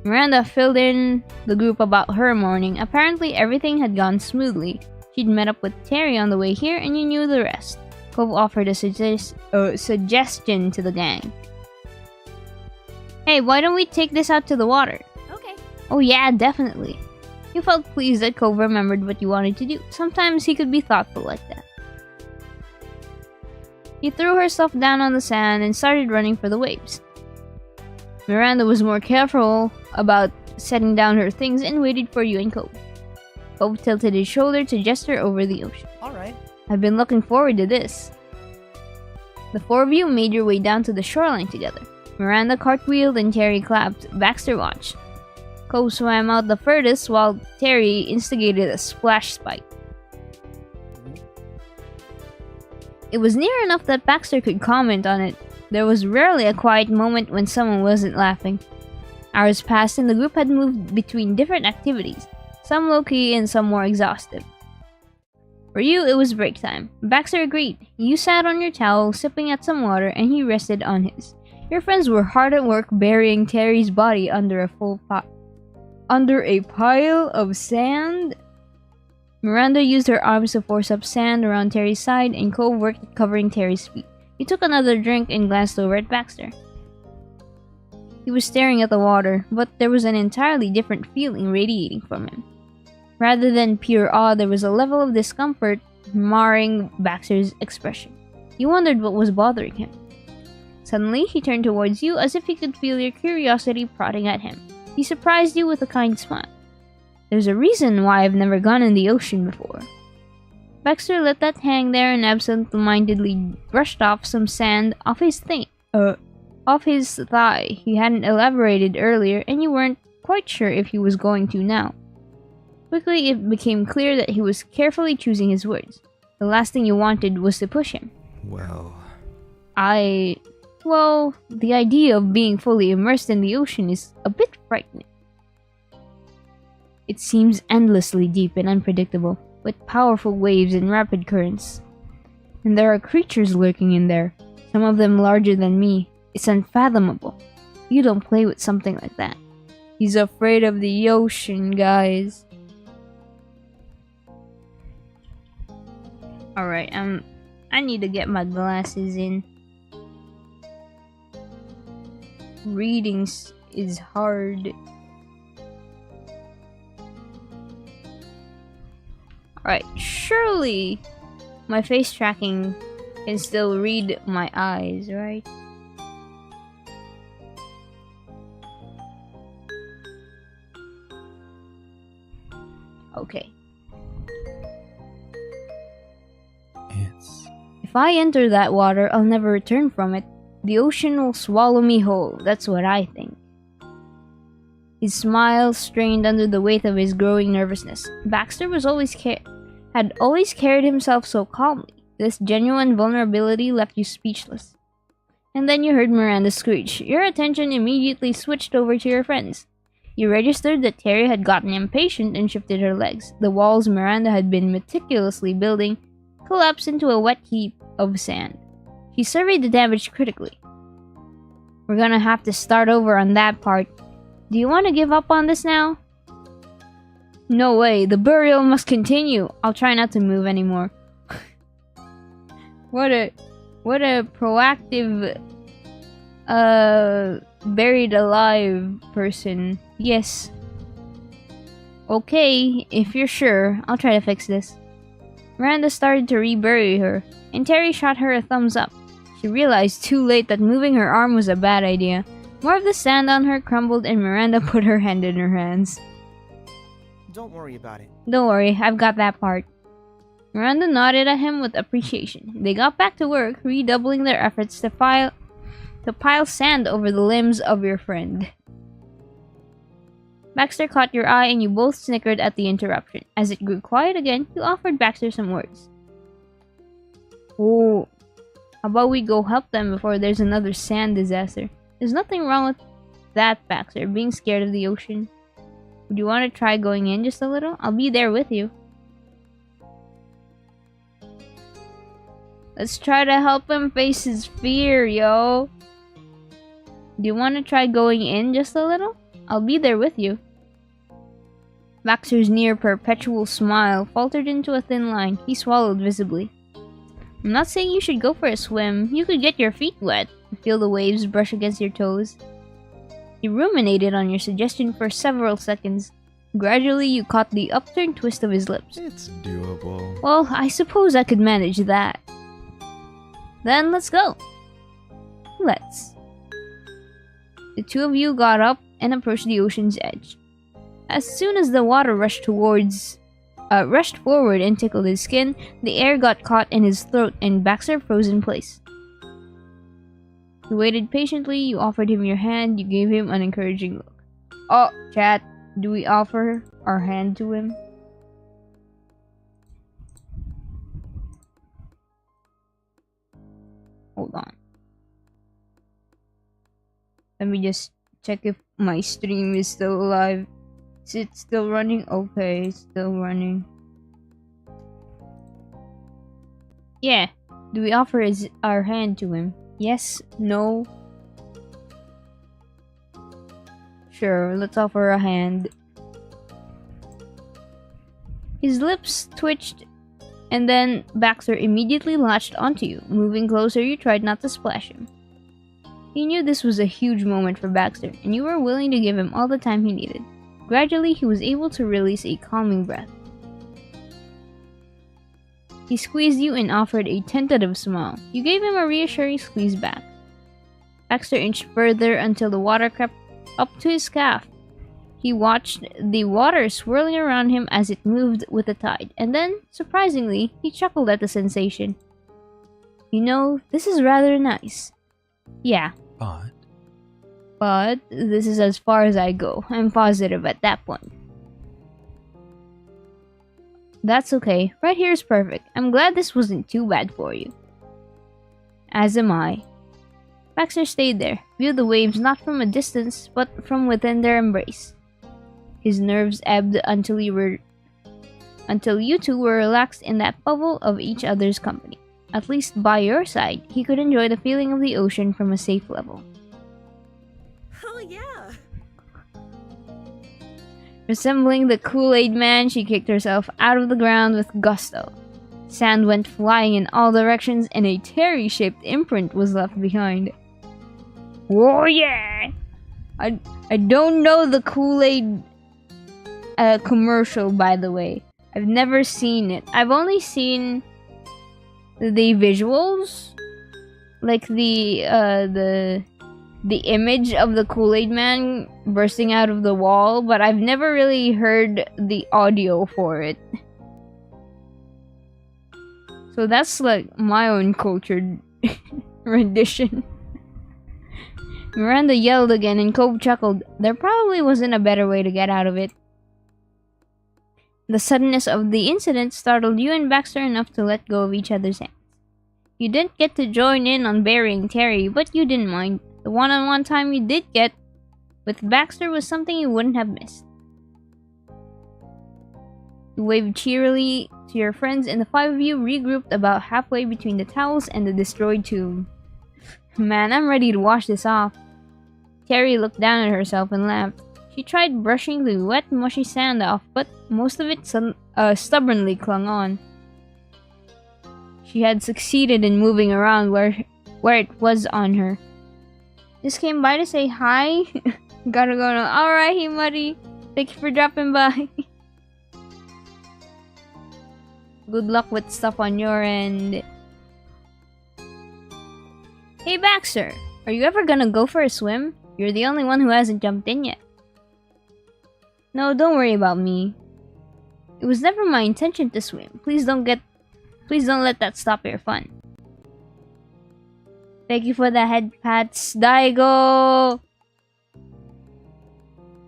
Miranda filled in the group about her morning. Apparently everything had gone smoothly. She'd met up with Terry on the way here and you knew the rest. Cove offered a suggestion to the gang. Hey, why don't we take this out to the water?
Okay.
Oh yeah, definitely. You felt pleased that Cove remembered what you wanted to do. Sometimes he could be thoughtful like that. She threw herself down on the sand and started running for the waves. Miranda was more careful about setting down her things and waited for you and Cove. Cove tilted his shoulder to gesture over the ocean.
Alright.
I've been looking forward to this. The four of you made your way down to the shoreline together. Miranda cartwheeled and Terry clapped. Baxter watched. Cove swam out the furthest while Terry instigated a splash spike. It was near enough that Baxter could comment on it. There was rarely a quiet moment when someone wasn't laughing. Hours passed and the group had moved between different activities, some low-key and some more exhaustive. For you, it was break time. Baxter agreed. You sat on your towel, sipping at some water, and he rested on his. Your friends were hard at work burying Terry's body under a pile of sand. Miranda used her arms to force up sand around Terry's side, and Cove worked at covering Terry's feet. He took another drink and glanced over at Baxter. He was staring at the water, but there was an entirely different feeling radiating from him. Rather than pure awe, there was a level of discomfort marring Baxter's expression. You wondered what was bothering him. Suddenly, he turned towards you as if he could feel your curiosity prodding at him. He surprised you with a kind smile. There's a reason why I've never gone in the ocean before. Baxter let that hang there and absent-mindedly brushed off some sand off his thigh. He hadn't elaborated earlier, and you weren't quite sure if he was going to now. Quickly, it became clear that he was carefully choosing his words. The last thing you wanted was to push him.
Well,
the idea of being fully immersed in the ocean is a bit frightening. It seems endlessly deep and unpredictable, with powerful waves and rapid currents. And there are creatures lurking in there, some of them larger than me. It's unfathomable. You don't play with something like that. He's afraid of the ocean, guys. Alright, I need to get my glasses in. Reading is hard. Alright, surely my face tracking can still read my eyes, right? If I enter that water, I'll never return from it. The ocean will swallow me whole. That's what I think. His smile strained under the weight of his growing nervousness. Baxter had always carried himself so calmly. This genuine vulnerability left you speechless. And then you heard Miranda screech. Your attention immediately switched over to your friends. You registered that Terry had gotten impatient and shifted her legs. The walls Miranda had been meticulously building collapsed into a wet heap of sand. She surveyed the damage critically. We're gonna have to start over on that part. Do you want to give up on this now? No way, the burial must continue. I'll try not to move anymore. What a proactive buried alive person. Yes. Okay, if you're sure, I'll try to fix this. Miranda started to rebury her, and Terry shot her a thumbs up. She realized too late that moving her arm was a bad idea. More of the sand on her crumbled and Miranda put her hand in her hands.
Don't worry about it.
Don't worry, I've got that part. Miranda nodded at him with appreciation. They got back to work, redoubling their efforts to pile sand over the limbs of your friend. Baxter caught your eye and you both snickered at the interruption. As it grew quiet again, you offered Baxter some words. Oh, how about we go help them before there's another sand disaster? There's nothing wrong with that, Baxter, being scared of the ocean. Would you want to try going in just a little? I'll be there with you. Let's try to help him face his fear, yo. Do you want to try going in just a little? I'll be there with you. Baxter's near perpetual smile faltered into a thin line. He swallowed visibly. I'm not saying you should go for a swim. You could get your feet wet. Feel the waves brush against your toes. He ruminated on your suggestion for several seconds. Gradually, you caught the upturned twist of his lips.
It's doable.
Well, I suppose I could manage that. Then let's go. Let's. The two of you got up and approached the ocean's edge. As soon as the water rushed forward and tickled his skin, the air got caught in his throat and Baxter froze in place. You waited patiently, you offered him your hand, you gave him an encouraging look. Oh, chat, do we offer our hand to him? Hold on. Let me just check if my stream is still alive. Is it still running? Okay, it's still running. Yeah. Do we offer our hand to him? Yes? No? Sure, let's offer a hand. His lips twitched, and then Baxter immediately latched onto you. Moving closer, you tried not to splash him. He knew this was a huge moment for Baxter, and you were willing to give him all the time he needed. Gradually, he was able to release a calming breath. He squeezed you and offered a tentative smile. You gave him a reassuring squeeze back. Baxter inched further until the water crept up to his calf. He watched the water swirling around him as it moved with the tide, and then, surprisingly, he chuckled at the sensation. You know, this is rather nice. Yeah. But this is as far as I go. I'm positive at that point. That's okay. Right here is perfect. I'm glad this wasn't too bad for you. As am I. Baxter stayed there, viewed the waves not from a distance, but from within their embrace. His nerves ebbed until you two were relaxed in that bubble of each other's company. At least by your side, he could enjoy the feeling of the ocean from a safe level.
Oh yeah!
Resembling the Kool-Aid Man, she kicked herself out of the ground with gusto. Sand went flying in all directions and a Terry-shaped imprint was left behind. Oh yeah! I don't know the Kool-Aid commercial, by the way. I've never seen it. I've only seen the visuals, like the image of the Kool-Aid Man bursting out of the wall, but I've never really heard the audio for it. So that's like my own cultured rendition. Miranda yelled again and Cove chuckled. There probably wasn't a better way to get out of it. The suddenness of the incident startled you and Baxter enough to let go of each other's hands. You didn't get to join in on burying Terry, but you didn't mind. The one-on-one time you did get with Baxter was something you wouldn't have missed. You waved cheerily to your friends and the five of you regrouped about halfway between the towels and the destroyed tomb. Man, I'm ready to wash this off. Terry looked down at herself and laughed. She tried brushing the wet, mushy sand off, but most of it stubbornly clung on. She had succeeded in moving around where it was on her. Just came by to say hi. Gotta go now. Alright, hey Mori. Thank you for dropping by. Good luck with stuff on your end. Hey Baxter, are you ever gonna go for a swim? You're the only one who hasn't jumped in yet. No, don't worry about me. It was never my intention to swim. Please don't let that stop your fun. Thank you for the head pats, Daigo!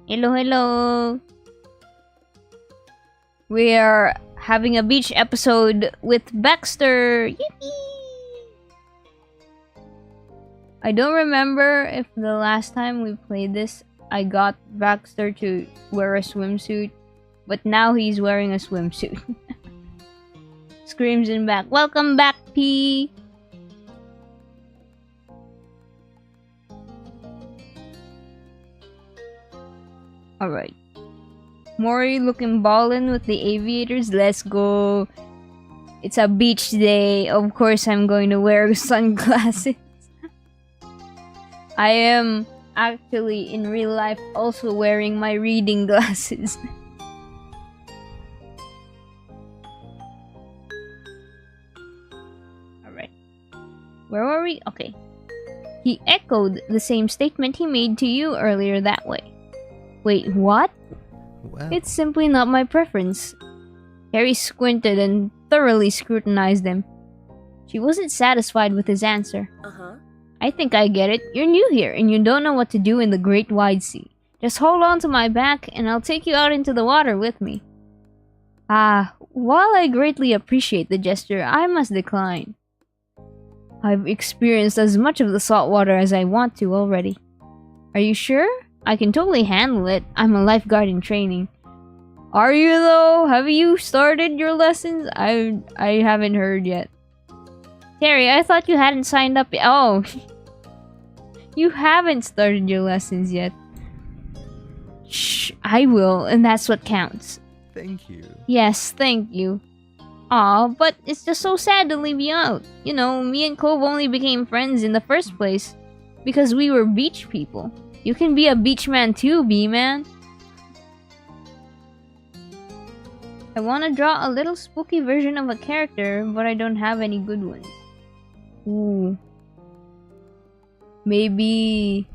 Hello, hello! We are having a beach episode with Baxter! Yippee! I don't remember if the last time we played this, I got Baxter to wear a swimsuit, but now he's wearing a swimsuit. Screams in back. Welcome back, P! Alright. Mori looking ballin' with the aviators. Let's go. It's a beach day. Of course I'm going to wear sunglasses. I am actually in real life also wearing my reading glasses. Alright. Where were we? Okay. He echoed the same statement he made to you earlier that way. Wait, what?
Well,
It's simply not my preference. Harry squinted and thoroughly scrutinized him. She wasn't satisfied with his answer.
Uh-huh.
I think I get it. You're new here and you don't know what to do in the great wide sea. Just hold on to my back and I'll take you out into the water with me. While I greatly appreciate the gesture, I must decline. I've experienced as much of the salt water as I want to already. Are you sure? I can totally handle it. I'm a lifeguard in training. Are you though? Have you started your lessons? I haven't heard yet. Terry, I thought you hadn't signed up. Oh, you haven't started your lessons yet. Shh, I will, and that's what counts.
thank you.
Yes, thank you. Aw, but it's just so sad to leave you out. You know, me and Cove only became friends in the first place because we were beach people. You can be a beach man too, B-man. I want to draw a little spooky version of a character, but I don't have any good ones. Ooh. Maybe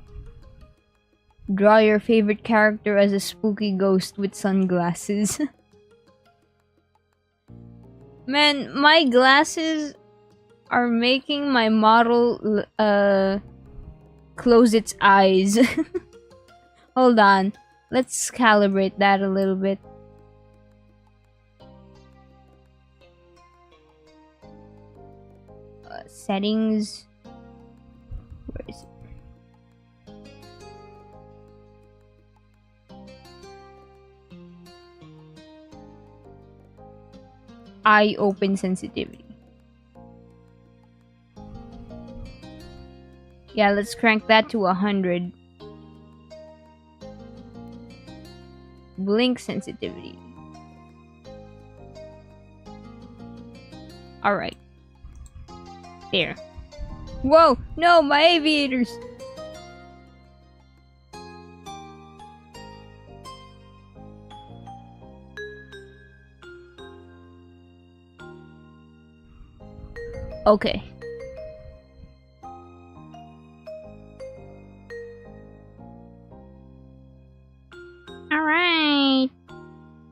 draw your favorite character as a spooky ghost with sunglasses. Man, my glasses are making my model close its eyes. Hold on. Let's calibrate that a little bit. Settings. Where is it? Eye open sensitivity. Yeah, let's crank that to 100. Blink sensitivity. Alright. There. Whoa! No, my aviators! Okay. Alright.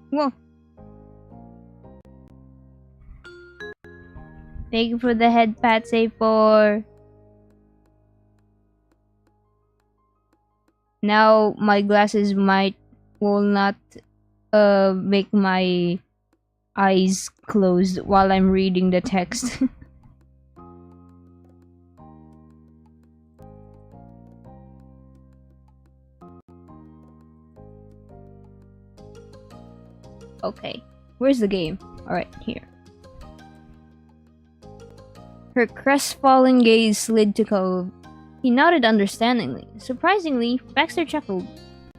Whoa. Thank you for the head pat, Say4. Now my glasses will not make my eyes closed while I'm reading the text. Okay, where's the game? Alright, here. Her crestfallen gaze slid to Cove. He nodded understandingly. Surprisingly, Baxter chuckled.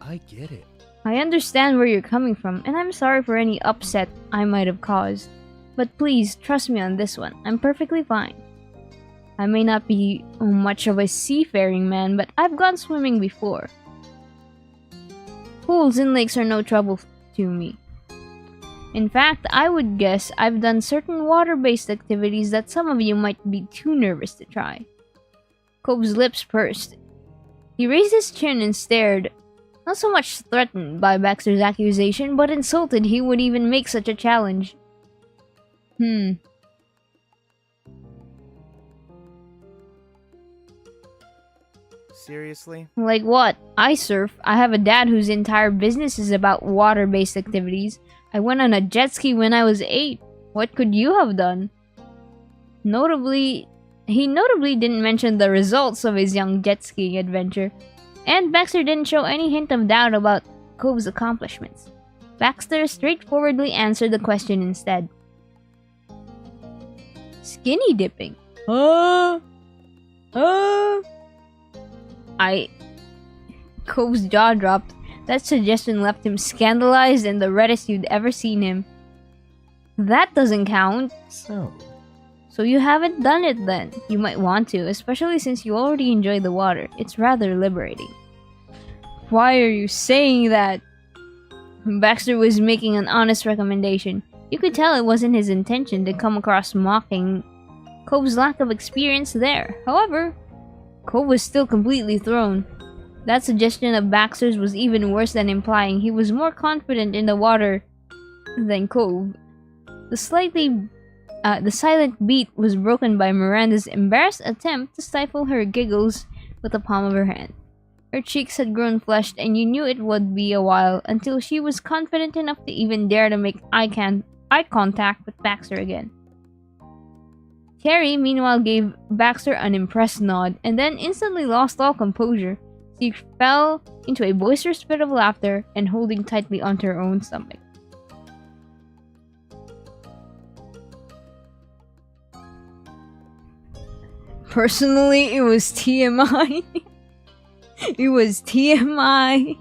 I get it.
I understand where you're coming from, and I'm sorry for any upset I might have caused. But please, trust me on this one. I'm perfectly fine. I may not be much of a seafaring man, but I've gone swimming before. Pools and lakes are no trouble to me. In fact, I would guess I've done certain water-based activities that some of you might be too nervous to try. Cobb's lips pursed. He raised his chin and stared, not so much threatened by Baxter's accusation, but insulted he would even make such a challenge.
Seriously?
Like what? I surf. I have a dad whose entire business is about water-based activities. I went on a jet ski when I was 8. What could you have done? He notably didn't mention the results of his young jet skiing adventure, and Baxter didn't show any hint of doubt about Cove's accomplishments. Baxter straightforwardly answered the question instead. Skinny dipping. Cove's jaw dropped. That suggestion left him scandalized and the reddest you'd ever seen him. That doesn't count. So you haven't done it then. You might want to, especially since you already enjoy the water. It's rather liberating. Why are you saying that? Baxter was making an honest recommendation. You could tell it wasn't his intention to come across mocking Cove's lack of experience there. However, Cove was still completely thrown. That suggestion of Baxter's was even worse than implying he was more confident in the water than Cove. The silent beat was broken by Miranda's embarrassed attempt to stifle her giggles with the palm of her hand. Her cheeks had grown flushed, and you knew it would be a while until she was confident enough to even dare to make eye contact with Baxter again. Terry, meanwhile, gave Baxter an impressed nod, and then instantly lost all composure. She fell into a boisterous fit of laughter and holding tightly onto her own stomach. Personally, it was TMI. It was TMI.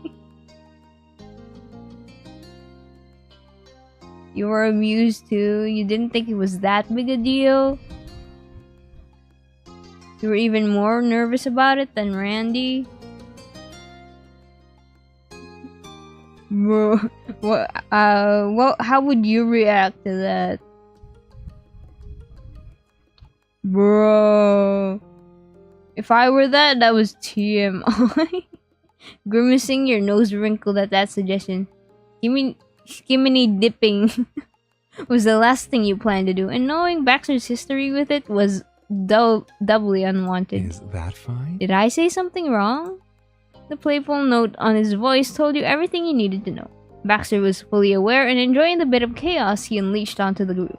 You were amused too? You didn't think it was that big a deal? You were even more nervous about it than Randy? Bro, how would you react to that? Bro, if I were that was TMI. Grimacing, your nose wrinkled at that suggestion. Skimminy dipping was the last thing you planned to do, and knowing Baxter's history with it was doubly unwanted.
Is that fine?
Did I say something wrong? The playful note on his voice told you everything you needed to know. Baxter was fully aware and enjoying the bit of chaos he unleashed onto the group.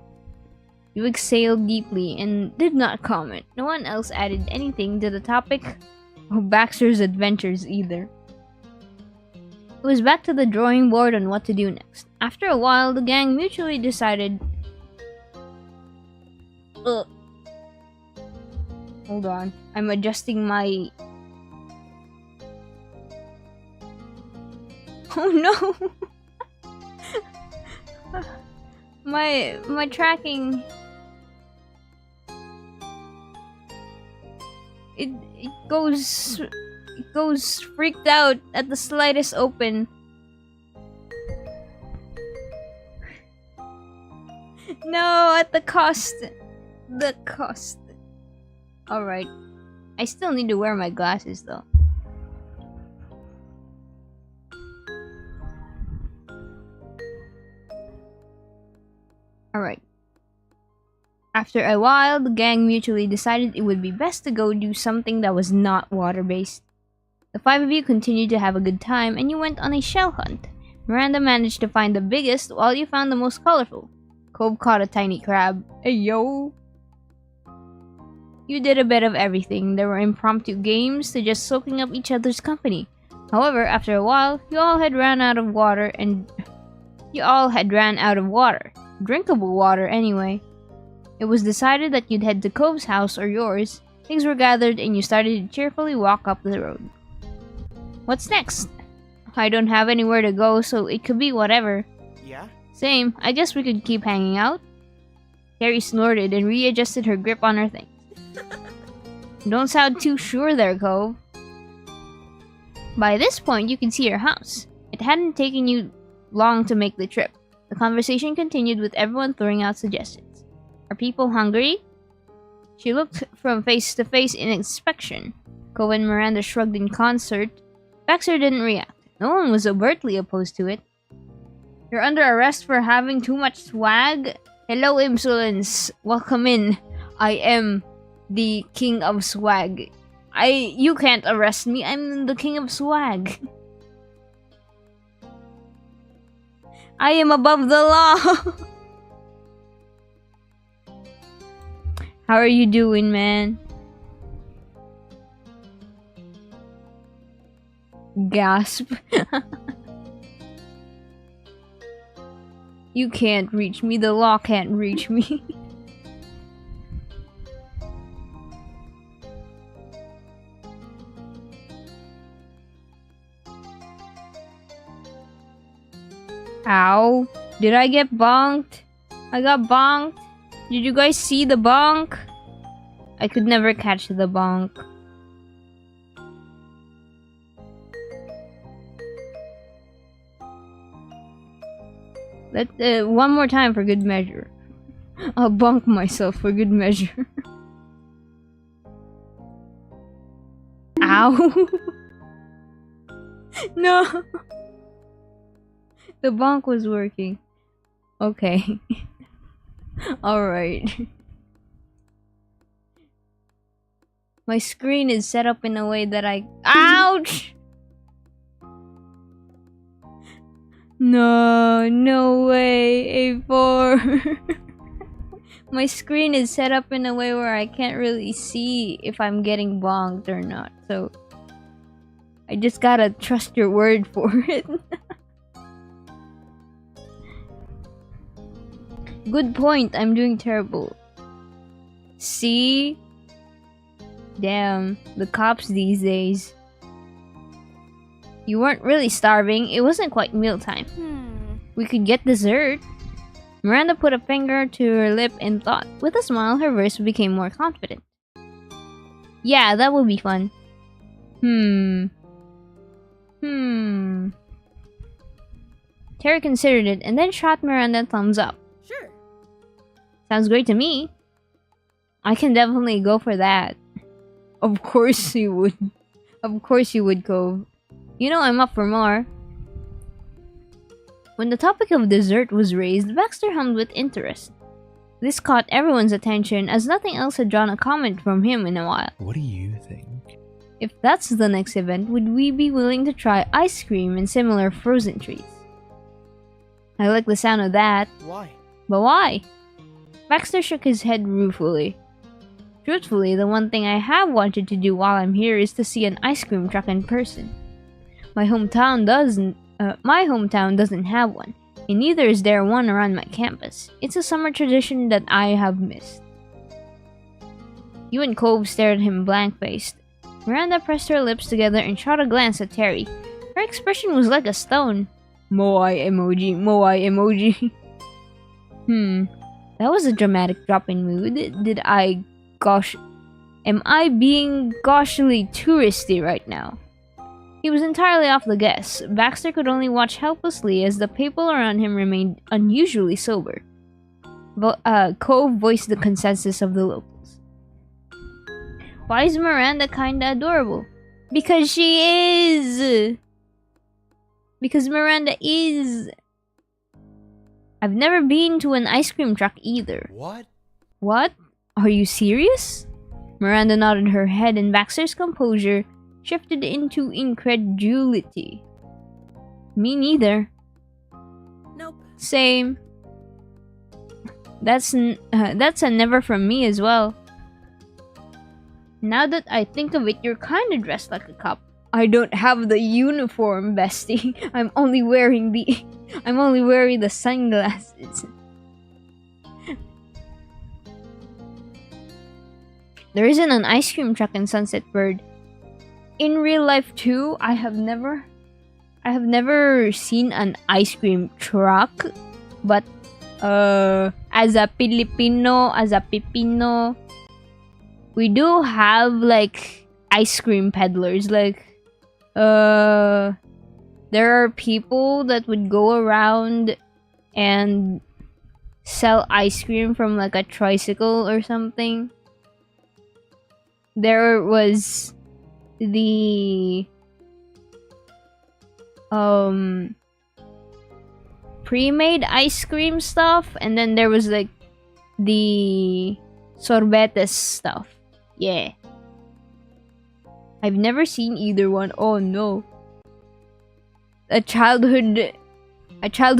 You exhaled deeply and did not comment. No one else added anything to the topic of Baxter's adventures either. It was back to the drawing board on what to do next. After a while, the gang mutually decided... Hold on. I'm adjusting my... Oh no! my tracking... It goes freaked out at the slightest open. No, at the cost. The cost. Alright. I still need to wear my glasses though. Alright. After a while, the gang mutually decided it would be best to go do something that was not water-based. The 5 of you continued to have a good time, and you went on a shell hunt. Miranda managed to find the biggest, while you found the most colorful. Cove caught a tiny crab. Hey yo! You did a bit of everything. There were impromptu games to just soaking up each other's company. However, after a while, you all had ran out of water. Drinkable water, anyway. It was decided that you'd head to Cove's house or yours. Things were gathered and you started to cheerfully walk up the road. What's next? I don't have anywhere to go, so it could be whatever.
Yeah?
Same, I guess we could keep hanging out. Carrie snorted and readjusted her grip on her thing. Don't sound too sure there, Cove. By this point, you could see your house. It hadn't taken you long to make the trip. The conversation continued with everyone throwing out suggestions. Are people hungry? She looked from face to face in inspection. Cove and Miranda shrugged in concert. Baxter didn't react. No one was overtly opposed to it. You're under arrest for having too much swag? Hello, insolence. Welcome in. I am the king of swag. You can't arrest me. I'm the king of swag. I am above the law. How are you doing, man? Gasp. You can't reach me. The law can't reach me. Ow. Did I get bonked? I got bonked. Did you guys see the bonk? I could never catch the bonk. One more time for good measure. I'll bonk myself for good measure. Ow. No. The bonk was working. Okay. Alright. My screen is set up in a way that Ouch! No way, A4. My screen is set up in a way where I can't really see if I'm getting bonked or not, so I just gotta trust your word for it. Good point, I'm doing terrible. See? Damn, the cops these days. You weren't really starving, it wasn't quite mealtime. We could get dessert. Miranda put a finger to her lip and thought. With a smile, her voice became more confident. Yeah, that would be fun. Terry considered it and then shot Miranda a thumbs up.
Sure.
Sounds great to me. I can definitely go for that. Of course you would. Of course you would, Cove. You know I'm up for more. When the topic of dessert was raised, Baxter hummed with interest. This caught everyone's attention as nothing else had drawn a comment from him in a while.
What do you think?
If that's the next event, would we be willing to try ice cream and similar frozen treats? I like the sound of that.
Why?
But why? Baxter shook his head ruefully. Truthfully, the one thing I have wanted to do while I'm here is to see an ice cream truck in person. My hometown doesn't have one, and neither is there one around my campus. It's a summer tradition that I have missed. You and Cove stared at him blank-faced. Miranda pressed her lips together and shot a glance at Terry. Her expression was like a stone. Moai emoji, moai emoji. That was a dramatic drop in mood. Am I being goshly touristy right now? He was entirely off the guess. Baxter could only watch helplessly as the people around him remained unusually sober. Cove voiced the consensus of the locals. Why is Miranda kinda adorable? Because she is! Because Miranda is! I've never been to an ice cream truck either.
What?
What? Are you serious? Miranda nodded her head and Baxter's composure shifted into incredulity. Me neither.
Nope.
Same. That's a never from me as well. Now that I think of it, you're kinda dressed like a cop. I don't have the uniform, bestie. I'm only wearing the sunglasses. There isn't an ice cream truck in Sunset Bird. In real life too, I have never seen an ice cream truck, but as a Pipino, we do have like ice cream peddlers. Like there are people that would go around and sell ice cream from like a tricycle or something. There was the pre-made ice cream stuff, and then there was like the sorbetes stuff. Yeah. I've never seen either one. Oh no. A childhood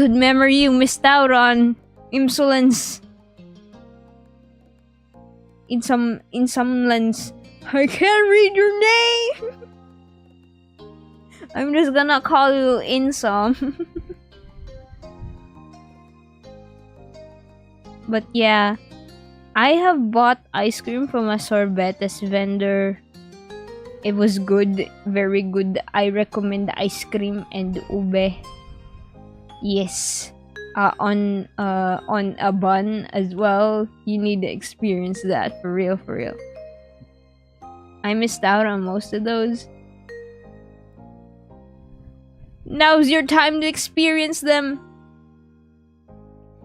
memory you missed out on. Insolence. Insolence. I can't read your name. I'm just gonna call you Insom. But yeah, I have bought ice cream from a sorbetes vendor. It was good, very good. I recommend the ice cream and ube. Yes, on a bun as well. You need to experience that for real, for real. I missed out on most of those. Now's your time to experience them.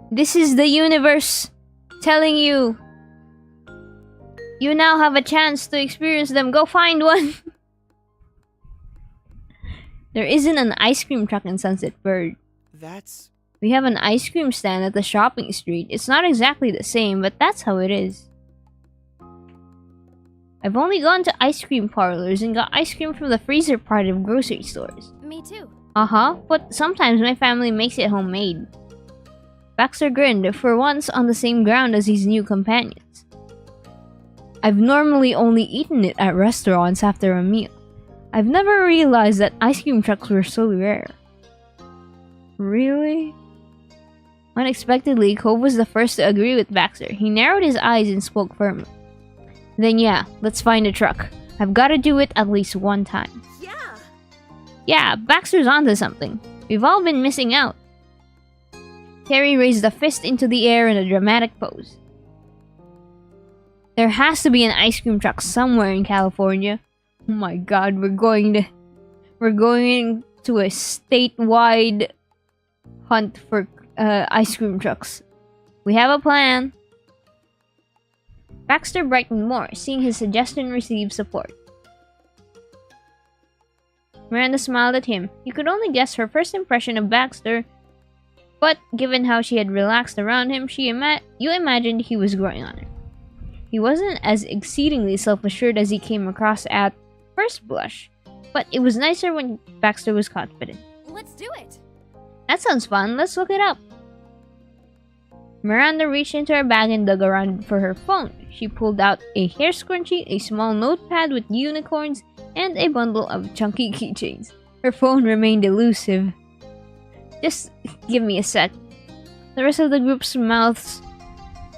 This is the universe telling you. You now have a chance to experience them. Go find one. There isn't an ice cream truck in Sunset Bird.
That's...
We have an ice cream stand at the shopping street. It's not exactly the same, but that's how it is. I've only gone to ice cream parlors and got ice cream from the freezer part of grocery stores.
Me too.
But sometimes my family makes it homemade. Baxter grinned, for once on the same ground as his new companions. I've normally only eaten it at restaurants after a meal. I've never realized that ice cream trucks were so rare. Really? Unexpectedly, Cove was the first to agree with Baxter. He narrowed his eyes and spoke firmly. Then yeah, let's find a truck. I've gotta do it at least one time.
Yeah.
Yeah, Baxter's onto something. We've all been missing out. Terry raised a fist into the air in a dramatic pose. There has to be an ice cream truck somewhere in California. Oh my god, we're going to a statewide hunt for ice cream trucks. We have a plan. Baxter brightened more, seeing his suggestion receive support. Miranda smiled at him. You could only guess her first impression of Baxter, but given how she had relaxed around him, you imagined he was growing on her. He wasn't as exceedingly self-assured as he came across at first blush, but it was nicer when Baxter was confident.
Let's do it.
That sounds fun. Let's look it up. Miranda reached into her bag and dug around for her phone. She pulled out a hair scrunchie, a small notepad with unicorns, and a bundle of chunky keychains. Her phone remained elusive. Just give me a sec. The rest of the group's mouths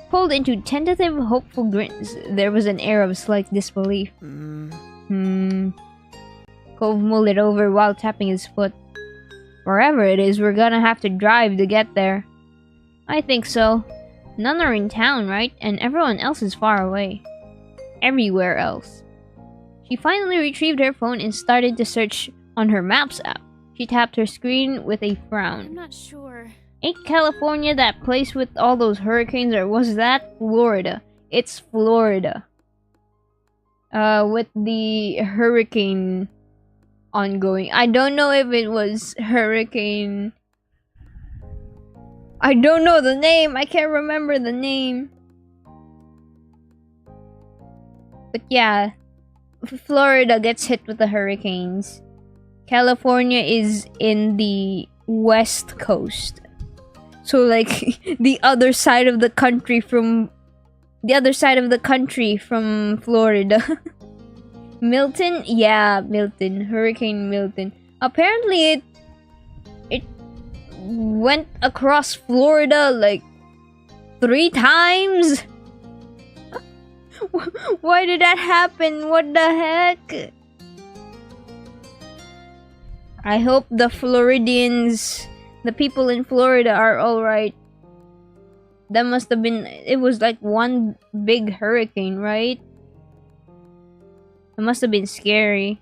pulled into tentative, hopeful grins. There was an air of slight disbelief. Cove mulled it over while tapping his foot. Wherever it is, we're gonna have to drive to get there. I think so. None are in town, right? And everyone else is far away. Everywhere else. She finally retrieved her phone and started to search on her Maps app. She tapped her screen with a frown.
I'm not sure.
Ain't California that place with all those hurricanes, or was that Florida? It's Florida. With the hurricane ongoing. I don't know if it was hurricane... I don't know the name. I can't remember the name. But yeah, Florida gets hit with the hurricanes. California is in the west coast. So like the other side of the country from Florida. Milton? Yeah, Milton. Hurricane Milton. Apparently it went across Florida like 3 times. Why did that happen? What the heck? I hope the Floridians, the people in Florida, are alright. That must have been, it was like one big hurricane, right? It must have been scary.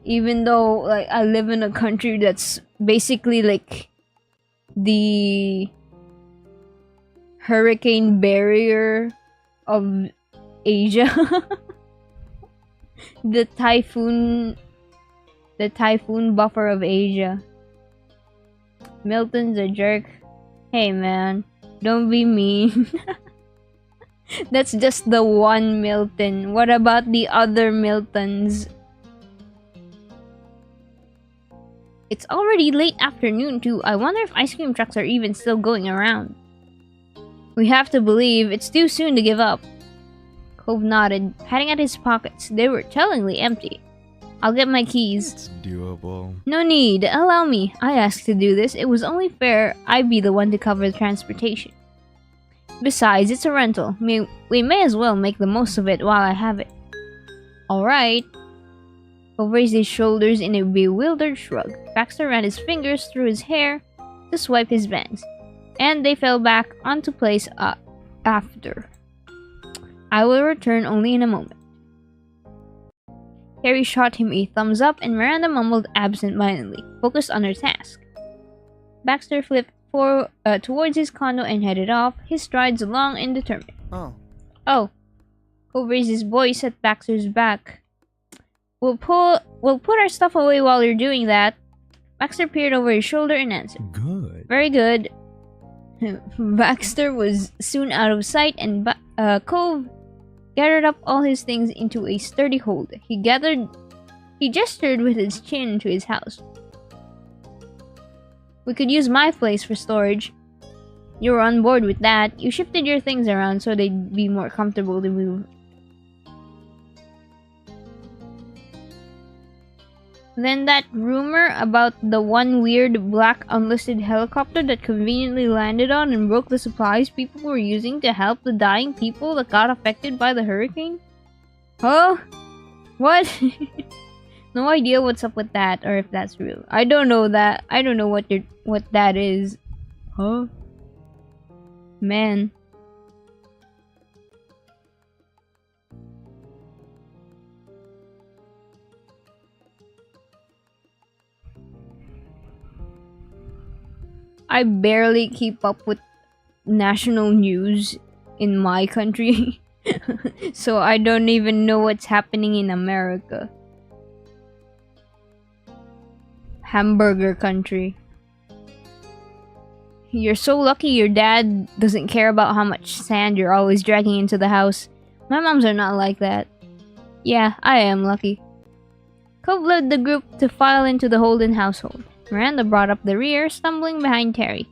Even though like I live in a country that's basically like the hurricane barrier of Asia. the typhoon buffer of Asia. Milton's a jerk. Hey man, don't be mean. That's just the one Milton. What about the other Miltons? It's already late afternoon too. I wonder if ice cream trucks are even still going around. We have to believe it's too soon to give up. Cove nodded, patting at his pockets. They were tellingly empty. I'll get my keys.
It's doable.
No need. Allow me. I asked to do this. It was only fair I be the one to cover the transportation. Besides, it's a rental. We may as well make the most of it while I have it. Alright. Cove raised his shoulders in a bewildered shrug. Baxter ran his fingers through his hair to swipe his bangs, and they fell back onto place after. I will return only in a moment. Harry shot him a thumbs up and Miranda mumbled absent-mindedly, focused on her task. Baxter flipped towards his condo and headed off, his strides long and determined. Oh. Cove raised his voice at Baxter's back. We'll put our stuff away while you're doing that. Baxter peered over his shoulder and answered.
Good.
Very good. Baxter was soon out of sight and Cove gathered up all his things into a sturdy hold. He gestured with his chin into his house. We could use my place for storage. You were on board with that. You shifted your things around so they'd be more comfortable to move. Then that rumor about the one weird black unlisted helicopter that conveniently landed on and broke the supplies people were using to help the dying people that got affected by the hurricane? Huh? What? No idea what's up with that or if that's real. I don't know that. I don't know what that is. Huh? Man. I barely keep up with national news in my country. So I don't even know what's happening in America. Hamburger country. You're so lucky your dad doesn't care about how much sand you're always dragging into the house. My moms are not like that. Yeah, I am lucky. Cove led the group to file into the Holden household. Miranda brought up the rear, stumbling behind Terry.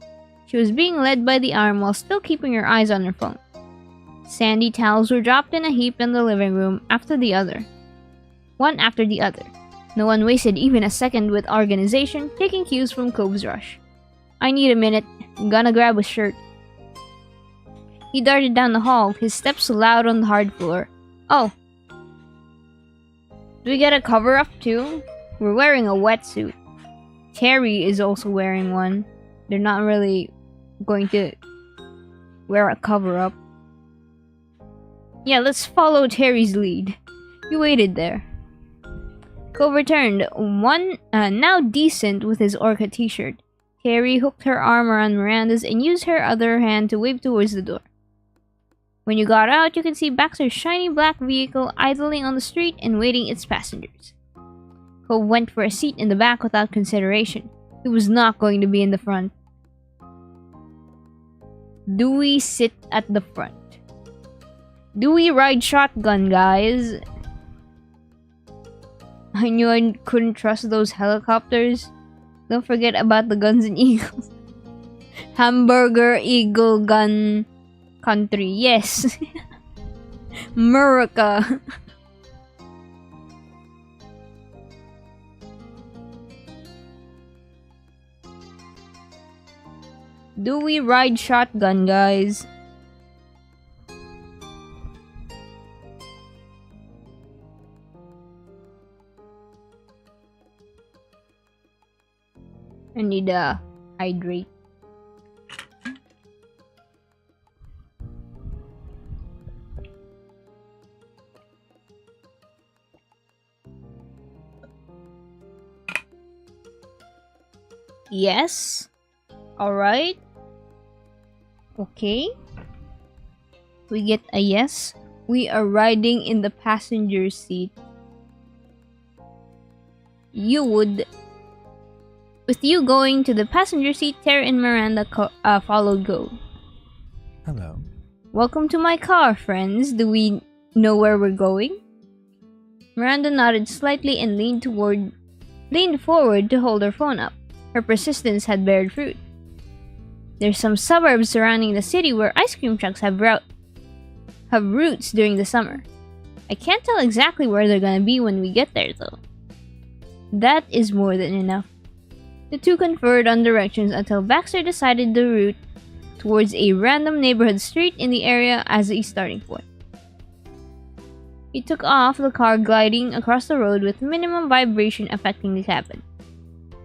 She was being led by the arm while still keeping her eyes on her phone. Sandy towels were dropped in a heap in the living room, one after the other. No one wasted even a second with organization, taking cues from Cove's rush. I need a minute. I'm gonna grab a shirt. He darted down the hall, his steps loud on the hard floor. Oh. Do we get a cover-up too? We're wearing a wetsuit. Terry is also wearing one. They're not really going to wear a cover-up. Yeah, let's follow Terry's lead. You waited there. Cove returned, now decent with his Orca t-shirt. Terry hooked her arm around Miranda's and used her other hand to wave towards the door. When you got out, you could see Baxter's shiny black vehicle idling on the street and waiting its passengers. Cove went for a seat in the back without consideration. He was not going to be in the front. Do we sit at the front? Do we ride shotgun, guys? I knew I couldn't trust those helicopters. Don't forget about the guns and eagles. Hamburger Eagle Gun Country. Yes. America. Do we ride shotgun, guys? I need to hydrate. Yes. Alright. Okay. We get a yes. We are riding in the passenger seat. You would. With you going to the passenger seat, Terry and Miranda followed Go.
Hello.
Welcome to my car, friends. Do we know where we're going? Miranda nodded slightly and leaned forward to hold her phone up. Her persistence had bared fruit. There's some suburbs surrounding the city where ice cream trucks have routes during the summer. I can't tell exactly where they're gonna be when we get there, though. That is more than enough. The two conferred on directions until Baxter decided the route towards a random neighborhood street in the area as a starting point. He took off, the car gliding across the road with minimum vibration affecting the cabin.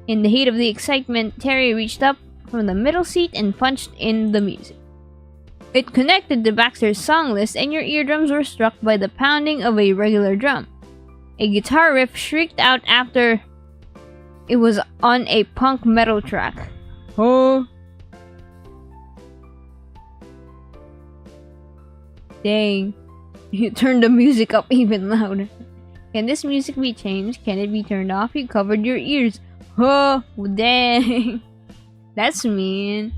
In the heat of the excitement, Terry reached up from the middle seat and punched in the music. It connected to Baxter's song list, and your eardrums were struck by the pounding of a regular drum. A guitar riff shrieked out after it was on a punk metal track. Oh. Dang. You turned the music up even louder. Can this music be changed? Can it be turned off? You covered your ears. Oh, dang. That's mean.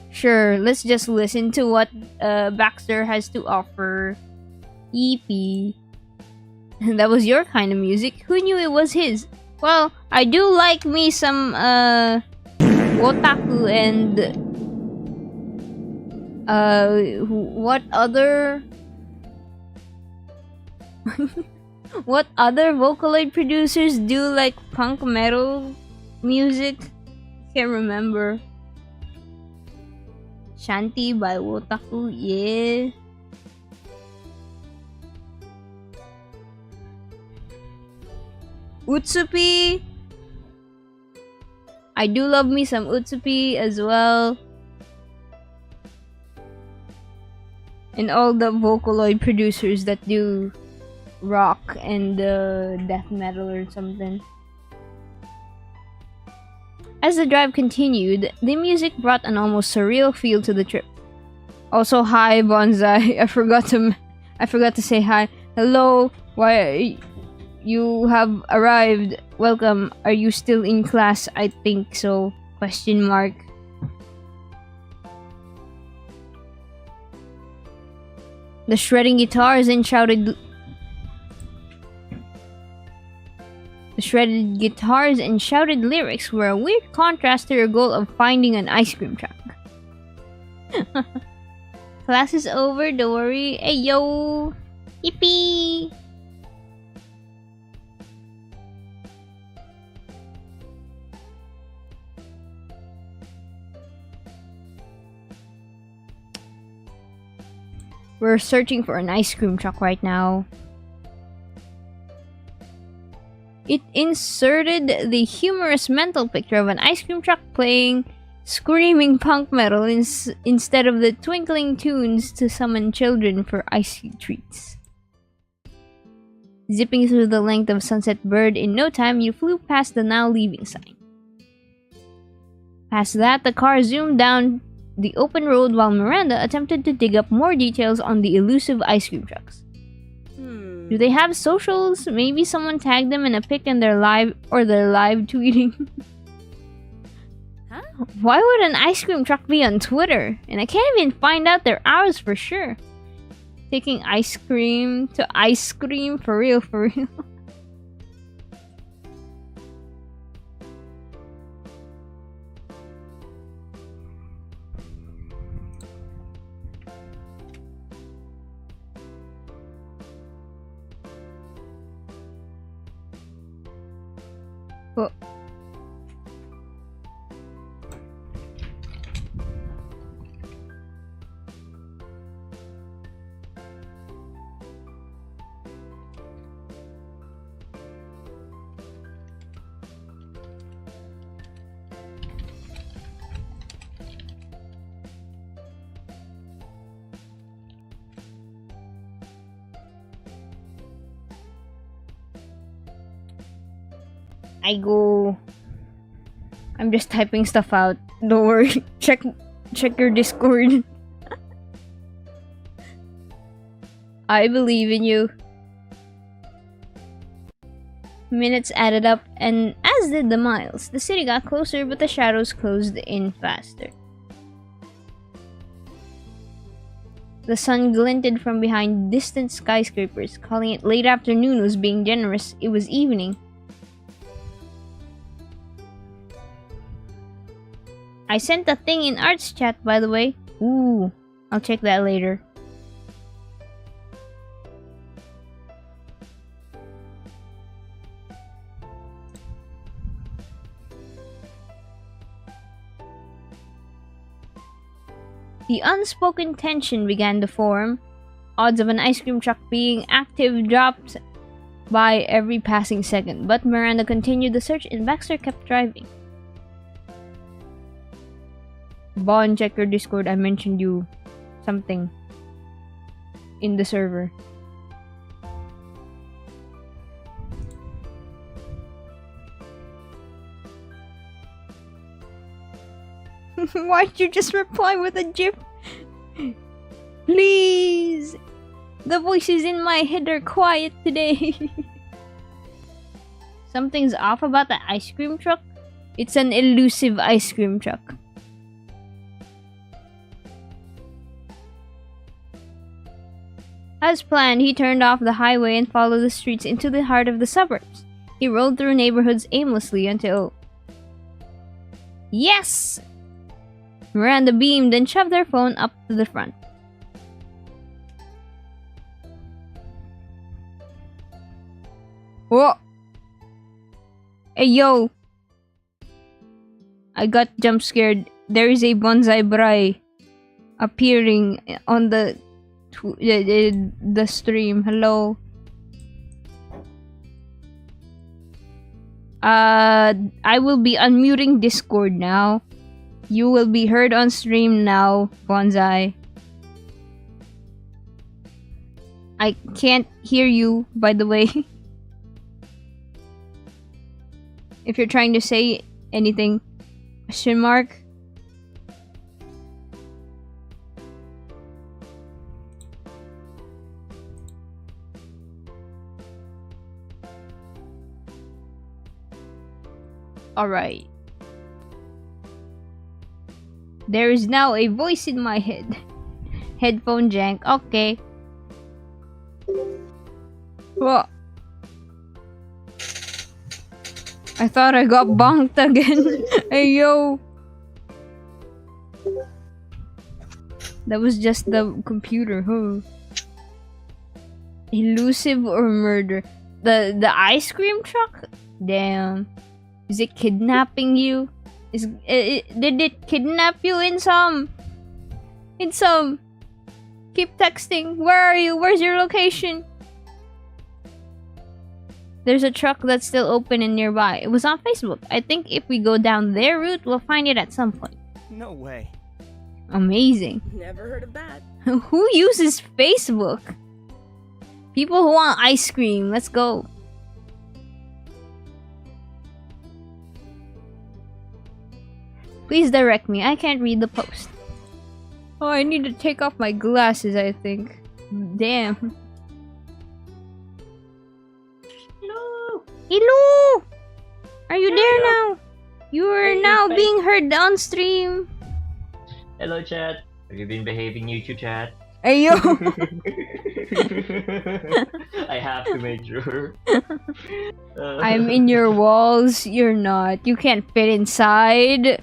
Sure, let's just listen to what Baxter has to offer. Yippee. That was your kind of music. Who knew it was his? Well, I do like me some otaku and what other what other Vocaloid producers do like punk metal music? Can't remember. Shanty by Wotaku, yeah. Utsupi. I do love me some Utsupi as well. And all the Vocaloid producers that do rock and death metal or something. As the drive continued, the music brought an almost surreal feel to the trip. Also, hi Bonsai. I forgot to say hi. Hello. Why you have arrived? Welcome. Are you still in class? I think so. Question mark. The shredding guitars and shouted lyrics were a weird contrast to your goal of finding an ice cream truck. Class is over, don't worry. Hey yo! Yippee! We're searching for an ice cream truck right now. It inserted the humorous mental picture of an ice cream truck playing screaming punk metal instead of the twinkling tunes to summon children for icy treats. Zipping through the length of Sunset Bird, in no time you flew past the now leaving sign. Past that, the car zoomed down the open road while Miranda attempted to dig up more details on the elusive ice cream trucks. Do they have socials? Maybe someone tagged them in a pic in their live tweeting.
Huh?
Why would an ice cream truck be on Twitter? And I can't even find out their hours for sure. Taking ice cream to ice cream? For real, for real. Oh. I go. I'm just typing stuff out. Don't worry. Check your Discord. I believe in you. Minutes added up, and as did the miles. The city got closer, but the shadows closed in faster. The sun glinted from behind distant skyscrapers. Calling it late afternoon was being generous. It was evening. I sent a thing in Arts chat, by the way. Ooh, I'll check that later. The unspoken tension began to form. Odds of an ice cream truck being active dropped by every passing second, but Miranda continued the search and Baxter kept driving. Bon, check your Discord. I mentioned you something in the server. Why'd you just reply with a gif? Please! The voices in my head are quiet today. Something's off about the ice cream truck. It's an elusive ice cream truck. As planned, he turned off the highway and followed the streets into the heart of the suburbs. He rolled through neighborhoods aimlessly until... Yes! Miranda beamed and shoved her phone up to the front. Whoa! Hey, yo! I got jump scared. There is a bonsai brai appearing on the stream. Hello. I will be unmuting Discord now. You will be heard on stream now, Bonsai. I can't hear you, by the way. If you're trying to say anything, question mark. Alright. There is now a voice in my head. Headphone jank. Okay. What? I thought I got bonked again. Hey, yo. That was just the computer, huh? Elusive or murder? The ice cream truck? Damn. Is it kidnapping you? Did it kidnap you in some? Keep texting. Where are you? Where's your location? There's a truck that's still open and nearby. It was on Facebook. I think if we go down their route, we'll find it at some point.
No way.
Amazing.
Never heard of that.
Who uses Facebook? People who want ice cream. Let's go. Please direct me. I can't read the post. Oh, I need to take off my glasses, I think. Damn.
Hello!
Hello! Are you there now? You are
Hey,
now
hey.
being heard on stream.
Hello, chat. Have you been behaving, YouTube chat?
Ayo!
I have to make sure.
I'm in your walls, you're not. You can't fit inside.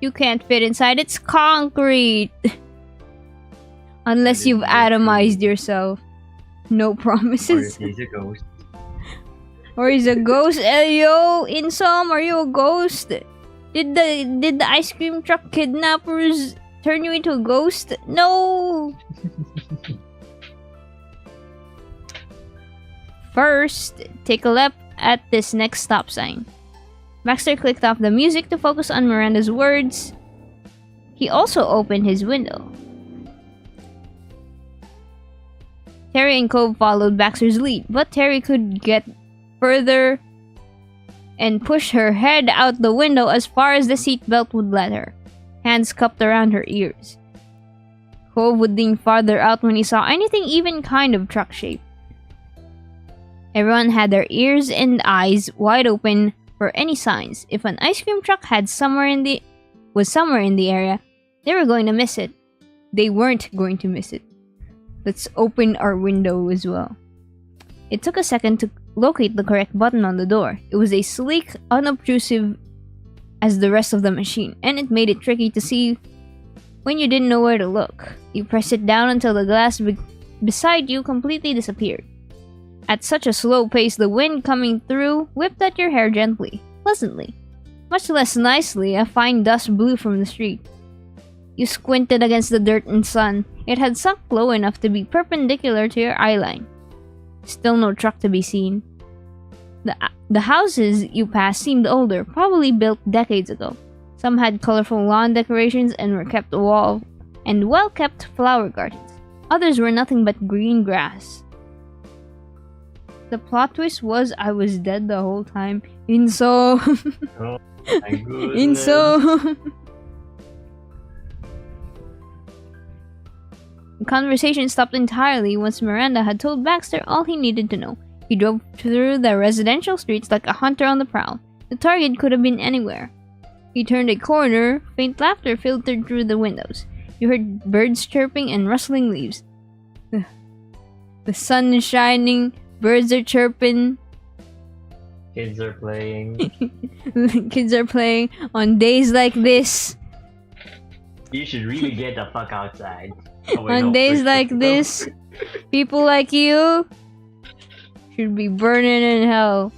You can't fit inside, it's concrete! Unless you've atomized yourself. No
Or
promises.
if he's a ghost.
Or he's a ghost. Ayo! Insom, are you a ghost? Did the ice cream truck kidnappers turn you into a ghost? No! First, take a left at this next stop sign. Baxter clicked off the music to focus on Miranda's words. He also opened his window. Terry and Cove followed Baxter's lead, but Terry could get further and push her head out the window as far as the seatbelt would let her, hands cupped around her ears. Cove would lean farther out when he saw anything even kind of truck shape. Everyone had their ears and eyes wide open for any signs. If an ice cream truck was somewhere in the area, they were going to miss it. They weren't going to miss it. Let's open our window as well. It took a second to locate the correct button on the door. It was as sleek, unobtrusive as the rest of the machine, and it made it tricky to see when you didn't know where to look. You pressed it down until the glass beside you completely disappeared. At such a slow pace, the wind coming through whipped at your hair gently, pleasantly. Much less nicely, a fine dust blew from the street. You squinted against the dirt and sun. It had sunk low enough to be perpendicular to your eyeline. Still no truck to be seen. The houses you passed seemed older, probably built decades ago. Some had colorful lawn decorations and were kept well-kept flower gardens. Others were nothing but green grass. The plot twist was I was dead the whole time. Inso!
Oh my goodness.
Inso! The conversation stopped entirely once Miranda had told Baxter all he needed to know. He drove through the residential streets like a hunter on the prowl. The target could have been anywhere. He turned a corner, faint laughter filtered through the windows. You heard birds chirping and rustling leaves. The sun is shining, birds are chirping.
Kids are playing.
Kids are playing on days like this.
You should really get the fuck outside. Oh, wait,
On
no,
days
first-
like this, people like you should be burning in hell.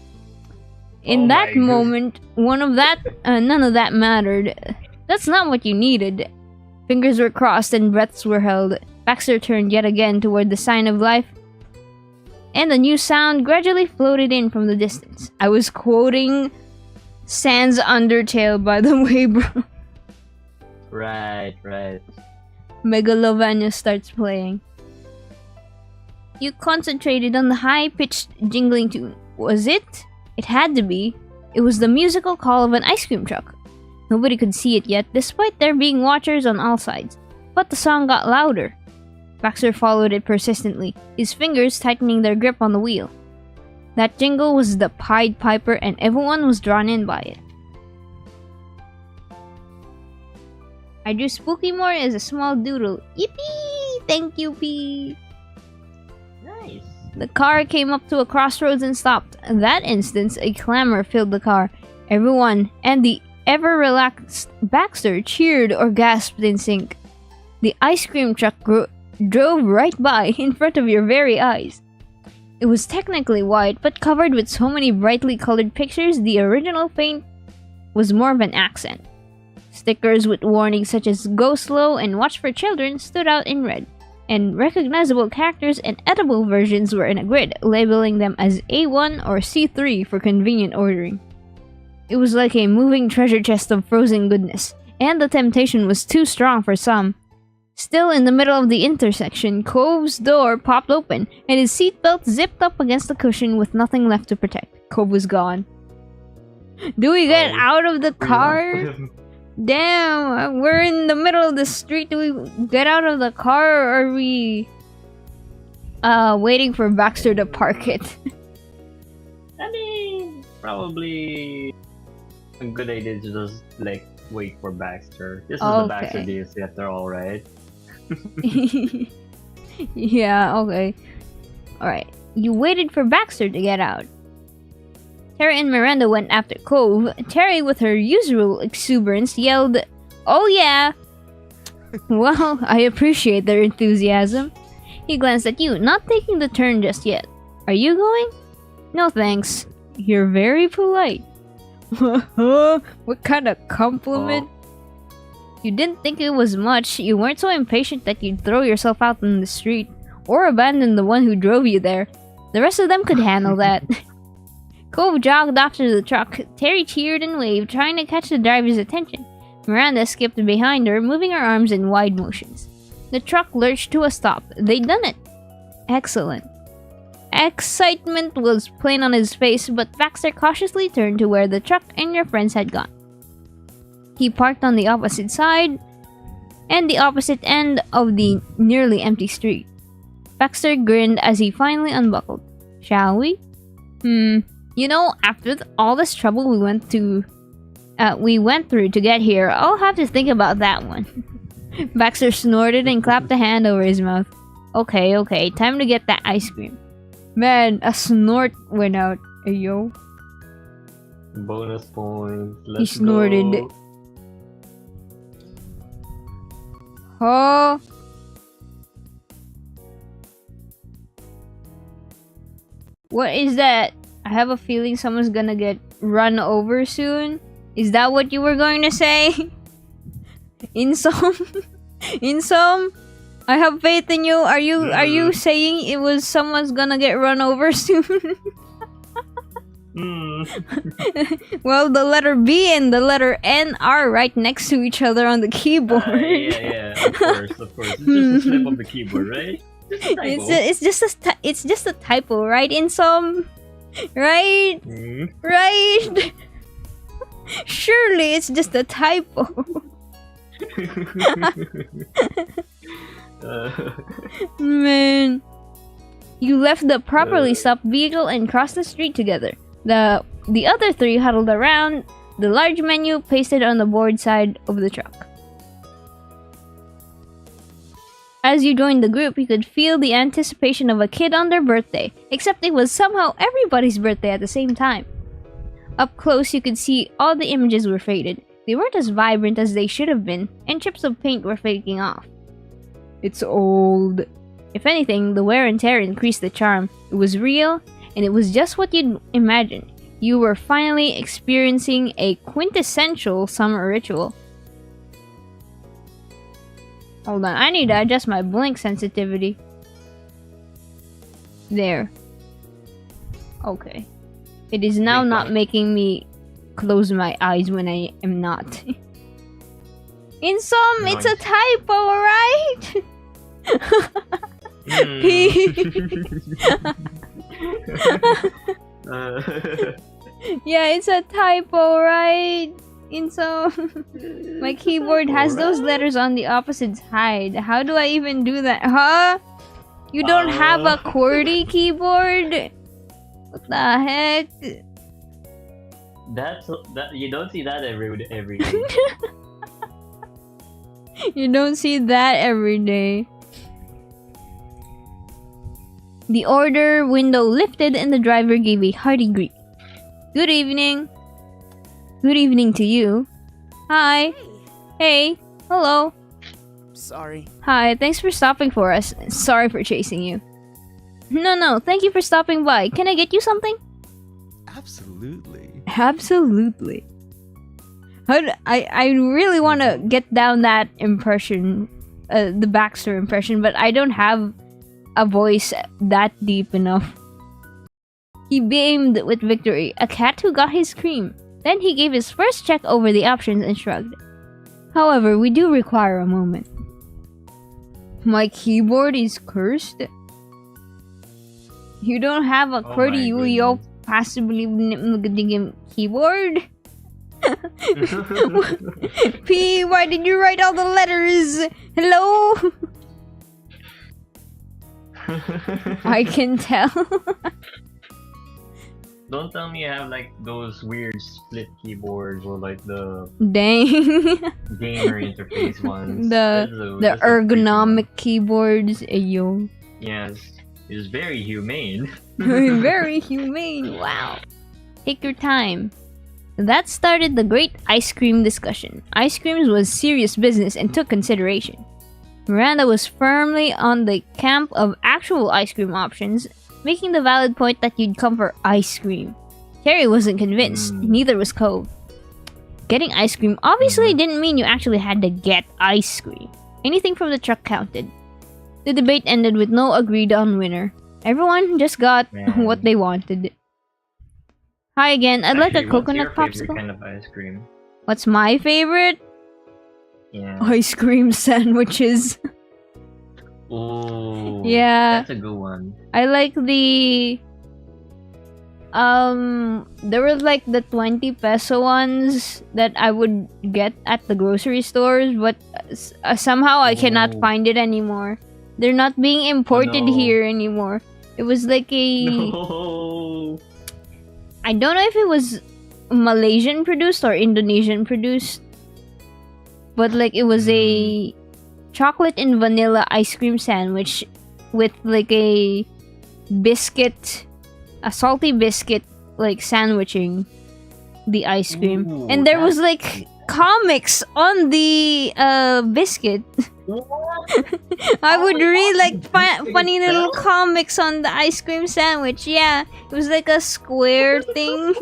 In
Oh
that
my goodness.
moment, none of that mattered. That's not what you needed. Fingers were crossed and breaths were held. Baxter turned yet again toward the sign of life, and a new sound gradually floated in from the distance. I was quoting Sans Undertale, by the way, bro.
Right.
Megalovania starts playing. You concentrated on the high-pitched jingling tune. Was it? It had to be. It was the musical call of an ice cream truck. Nobody could see it yet, despite there being watchers on all sides. But the song got louder. Baxter followed it persistently, his fingers tightening their grip on the wheel. That jingle was the Pied Piper, and everyone was drawn in by it. I drew Spooky Mori as a small doodle. Yippee! Thank you, P.
Nice.
The car came up to a crossroads and stopped. In that instant, a clamor filled the car. Everyone, and the ever-relaxed Baxter, cheered or gasped in sync. The ice cream truck drove right by, in front of your very eyes. It was technically white, but covered with so many brightly colored pictures, the original paint was more of an accent. Stickers with warnings such as "Go slow" and "Watch for children" stood out in red, and recognizable characters and edible versions were in a grid, labeling them as A1 or C3 for convenient ordering. It was like a moving treasure chest of frozen goodness, and the temptation was too strong for some. Still in the middle of the intersection, Cove's door popped open, and his seatbelt zipped up against the cushion with nothing left to protect. Cove was gone. Do we get out of the car? Damn, we're in the middle of the street. Do we get out of the car, or are we waiting for Baxter to park it?
I mean, probably a good idea to just like wait for Baxter. This is the Baxter
Okay.
DLC after all, right?
Yeah, okay. Alright. You waited for Baxter to get out. Terry and Miranda went after Cove. Terry, with her usual exuberance, yelled, "Oh yeah!" Well, I appreciate their enthusiasm. He glanced at you, not taking the turn just yet. Are you going? No thanks. You're very polite. What kind of compliment? You didn't think it was much. You weren't so impatient that you'd throw yourself out in the street, or abandon the one who drove you there. The rest of them could handle that. Cove jogged after the truck. Terry cheered and waved, trying to catch the driver's attention. Miranda skipped behind her, moving her arms in wide motions. The truck lurched to a stop. They'd done it. Excellent. Excitement was plain on his face, but Baxter cautiously turned to where the truck and your friends had gone. He parked on the opposite side and the opposite end of the nearly empty street. Baxter grinned as he finally unbuckled. Shall we? You know, after all this trouble we went through to get here, I'll have to think about that one. Baxter snorted and clapped a hand over his mouth. Okay, time to get that ice cream. Man, a snort went out. Ayo.
Bonus points.
He
Let's
snorted.
go.
Oh. What is that? I have a feeling someone's gonna get run over soon. Is that what you were going to say? In some, I have faith in you. Are you saying it was someone's gonna get run over soon? Well, the letter B and the letter N are right next to each other on the keyboard.
Yeah, of course. It's just a slip of the keyboard, right?
It's just a typo, right? In some, right? Right? Surely it's just a typo. Man. You left the properly stopped vehicle and crossed the street together. The other three huddled around the large menu pasted on the board side of the truck. As you joined the group, you could feel the anticipation of a kid on their birthday, except it was somehow everybody's birthday at the same time. Up close, you could see all the images were faded. They weren't as vibrant as they should have been, and chips of paint were fading off. It's old. If anything, the wear and tear increased the charm. It was real, and it was just what you'd imagined. You were finally experiencing a quintessential summer ritual. Hold on, I need to adjust my blink sensitivity. There. Okay. It is now not making me close my eyes when I am not. In some, it's a typo, right? Yeah, it's a typo, right? In some, my keyboard has those letters on the opposite side. How do I even do that? Huh? You don't have a QWERTY keyboard? What the heck?
That you don't see that every day.
You don't see that every day. The order window lifted and the driver gave a hearty greet. Good evening. Good evening to you. Hi. Hey. Hello.
Sorry.
Hi, thanks for stopping for us. Sorry for chasing you. No, thank you for stopping by. Can I get you something?
Absolutely.
Absolutely. I really want to get down that impression, the Baxter impression, but I don't have a voice that deep enough. He beamed with victory, a cat who got his cream. Then he gave his first check over the options and shrugged. However, we do require a moment. My keyboard is cursed? You don't have a QWERTY Yu-Yo possibly keyboard? P, why did you write all the letters? Hello? I can tell.
Don't tell me you have like those weird split keyboards or like the
Dang.
gamer interface ones.
the
That's a creepy
ergonomic
one.
keyboards. Ayo.
Yes, it's very humane.
Very humane. Wow. Take your time. That started the great ice cream discussion. Ice creams was serious business and took consideration. Miranda was firmly on the camp of actual ice cream options, making the valid point that you'd come for ice cream. Terry wasn't convinced, neither was Cove. Getting ice cream obviously didn't mean you actually had to get ice cream. Anything from the truck counted. The debate ended with no agreed on winner. Everyone just got
Man.
what they wanted. Hi again, I'd like a
Actually, what's
coconut
your favorite
popsicle.
kind of ice cream?
What's my favorite?
Yeah.
Ice cream sandwiches.
Ooh.
Yeah.
That's a good one.
I like the there were like the 20 peso ones that I would get at the grocery stores, but somehow I cannot
Oh.
find it anymore. They're not being imported
no.
here anymore. It was like a
No.
I don't know if it was Malaysian produced or Indonesian produced, but like it was a chocolate and vanilla ice cream sandwich with like a biscuit, a salty biscuit, like sandwiching the ice cream.
Ooh,
And there was
that's-
like comics on the biscuit. I would read like funny little comics on the ice cream sandwich. Yeah, it was like a square thing.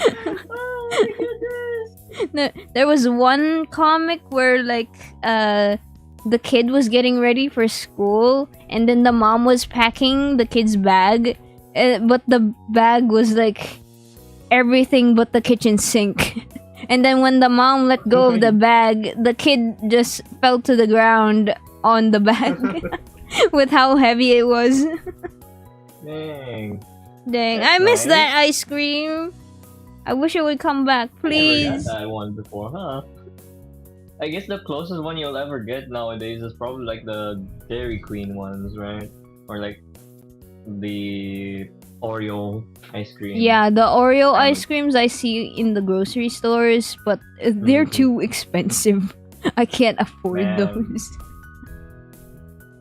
Oh my goodness.
No, there was one comic where like the kid was getting ready for school, and then the mom was packing the kid's bag, but the bag was like everything but the kitchen sink. And then when the mom let go of the bag, the kid just fell to the ground on the bag with how heavy it was.
Dang.
Dang,
That's
I miss
nice.
that ice cream. I wish it would come back,
Never
please.
got that one before, huh? I guess the closest one you'll ever get nowadays is probably like the Dairy Queen ones, right? Or like the Oreo ice cream.
Yeah, the Oreo ice creams I see in the grocery stores, but they're
Mhm.
too expensive. I can't afford
Man.
those.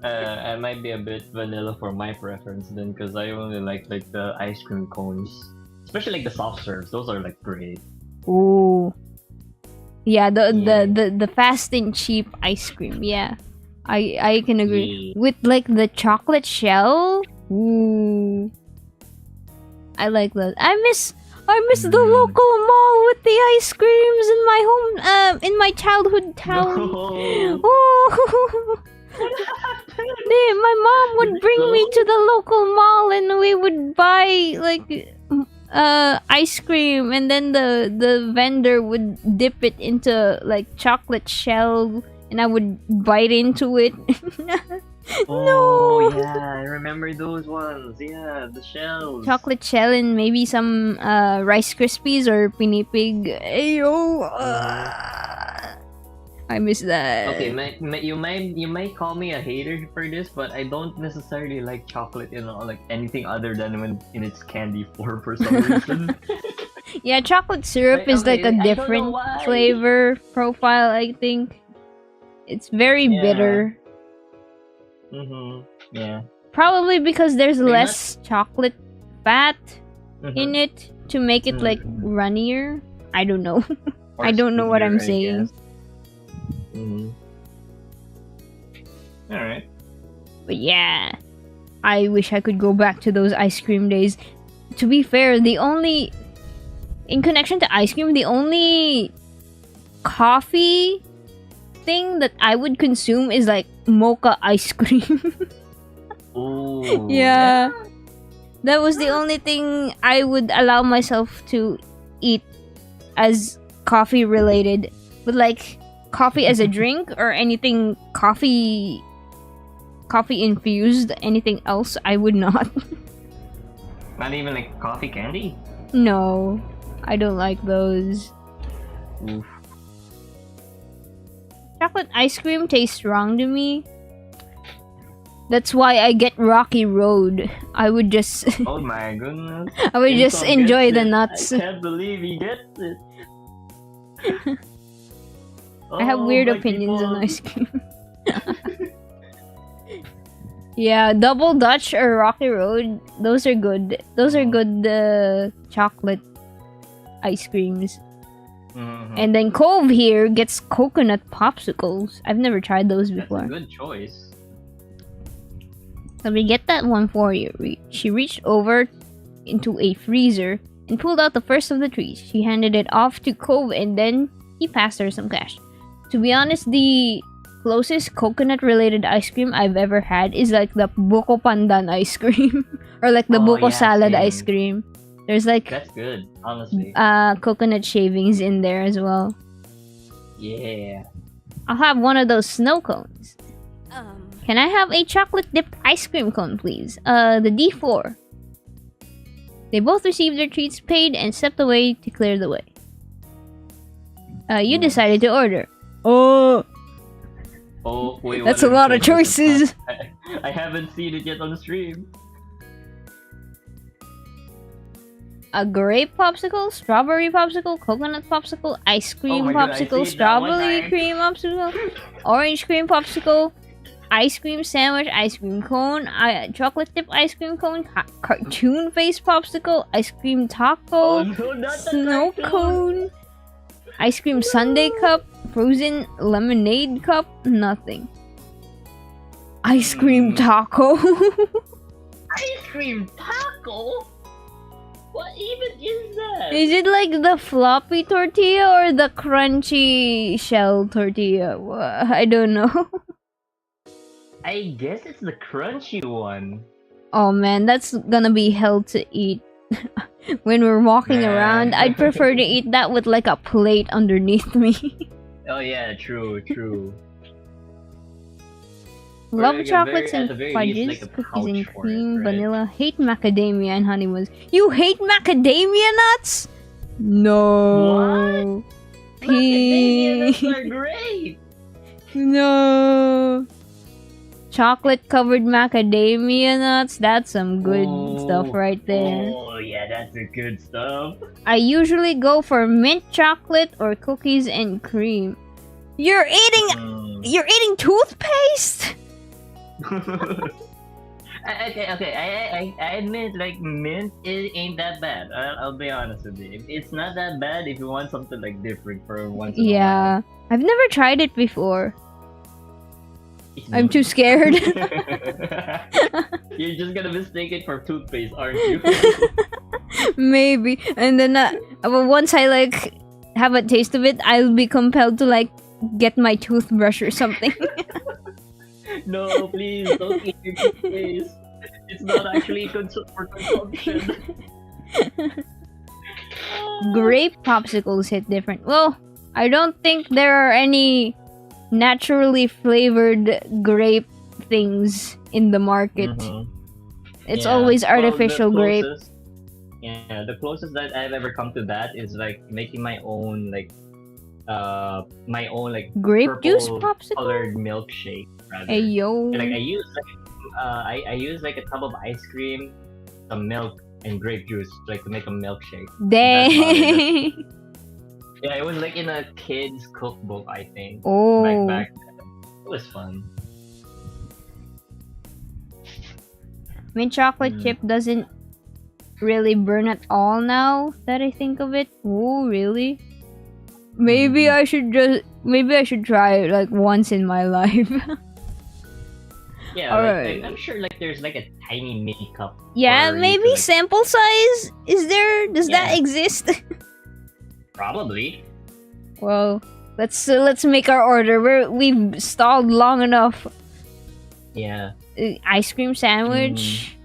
I might be a bit vanilla for my preference then, because I only like the ice cream cones, especially like the soft serves. Those are like great.
Ooh. Yeah,
Yeah.
the fast and cheap ice cream. Yeah. I can agree.
Yeah.
With like the chocolate shell. Ooh. I like that. I miss the local mall with the ice creams in my home in my childhood town.
No.
Oh. My mom would bring me to the local mall and we would buy like ice cream, and then the vendor would dip it into like chocolate shell and I would bite into it.
Oh yeah, I remember those ones. Yeah, the shells.
Chocolate shell and maybe some Rice Krispies or Pinipig. Ayo. I miss that.
Okay, you might call me a hater for this, but I don't necessarily like chocolate in like anything other than when in its candy form for some reason.
Yeah, chocolate syrup is like a
I don't know
different
why.
flavor profile, I think. It's very
Yeah.
bitter.
Yeah.
Probably because there's
Pretty
less chocolate fat
Mhm.
in it to make it like
Mhm.
runnier. I don't know.
Or
I don't know what I'm
sweeter, I
saying.
guess. All right.
But yeah, I wish I could go back to those ice cream days. To be fair, in connection to ice cream, the only coffee thing that I would consume is like mocha ice cream.
Ooh.
Yeah. That was the only thing I would allow myself to eat as coffee related. But like coffee as a drink or anything coffee infused, anything else I would not.
Not even like coffee candy.
No. I don't like those.
Oof.
Chocolate ice cream tastes wrong to me. That's why I get Rocky Road. I would just
Oh my goodness.
I would just
Insult
enjoy
gets
the
it.
nuts.
I can't believe he gets it.
I have
Oh,
weird
my
opinions
people.
on ice cream. Yeah, Double Dutch or Rocky Road, those are good. Those are good chocolate ice creams.
Mhm.
And then Cove here gets coconut popsicles. I've never tried those
That's a
before.
good choice.
So we get that one for you. She reached over into a freezer and pulled out the first of the trees. She handed it off to Cove and then he passed her some cash. To be honest, the closest coconut-related ice cream I've ever had is like the buko pandan ice cream or like the
Oh,
buko
yeah,
salad
same.
ice cream. There's like
That's good, honestly.
coconut shavings in there as well.
Yeah.
I'll have one of those snow cones.
Um,
Can I have a chocolate dipped ice cream cone, please? The D4. They both received their treats paid and stepped away to clear the way. You
Nice.
decided to order. Oh,
Oh, wait.
that's
what
a
are
lot
the
of choices.
I haven't seen it yet on the stream.
A grape popsicle, strawberry popsicle, coconut popsicle, ice cream
my God, I
popsicle,
see it that one
strawberry
time.
cream popsicle, orange cream popsicle, ice cream sandwich, ice cream cone, chocolate dip ice cream cone, cartoon face popsicle, ice cream taco,
Oh, no, not the
snow
cartoon.
cone, ice cream sundae cup, frozen lemonade cup, nothing. Ice cream taco.
Ice cream taco? What even is that?
Is it like the floppy tortilla or the crunchy shell tortilla? I don't know.
I guess it's the crunchy one.
Oh man, that's gonna be hell to eat. When we're walking
Man.
around, I'd prefer to eat that with like a plate underneath me.
Oh yeah, true. Or
Love
like
chocolates
at
and
the very least,
fudges,
like a
cookies and
pouch for it,
cream,
right?
vanilla. Hate macadamia and honey ones. You hate macadamia nuts? No.
Macadamia nuts
Pee.
are great.
No. Chocolate covered macadamia nuts. That's some good stuff
Oh,
right there.
Oh yeah, that's the good stuff.
I usually go for mint chocolate or cookies and cream. You're eating toothpaste?
Okay. I admit, like, mint ain't that bad. I'll be honest with you. It's not that bad if you want something like different for once in a while.
Yeah. I've never tried it before.
It's
I'm
mint.
too scared.
You're just gonna mistake it for toothpaste, aren't you?
Maybe. And then but once I like have a taste of it, I'll be compelled to like get my toothbrush or something.
No, please don't eat your toothpaste. It's not actually for consumption.
Grape popsicles hit different. Well, I don't think there are any naturally flavored grape things in the market.
Mhm.
It's
Yeah.
always
Well, the
artificial grape.
closest- Yeah, the closest that I've ever come to that is like making my own like
Grape juice
purple
popsicle?
colored milkshake rather.
Hey yo.
Like I use I use like a tub of ice cream, some milk, and grape juice like to make a milkshake.
Dang.
Yeah, it was like in a kid's cookbook, I think.
Oh.
Back then. It was fun.
Mint chocolate
Mm.
chip doesn't really burn at all now that I think of it. Oh, really? Maybe I should try it like once in my life.
Yeah,
Alright.
I'm sure like there's like a tiny mini cup.
Yeah,
for you
maybe
to, like-
sample size? Does that
Yeah.
exist?
Probably.
Well, let's make our order. We've stalled long enough.
Yeah.
Ice cream sandwich,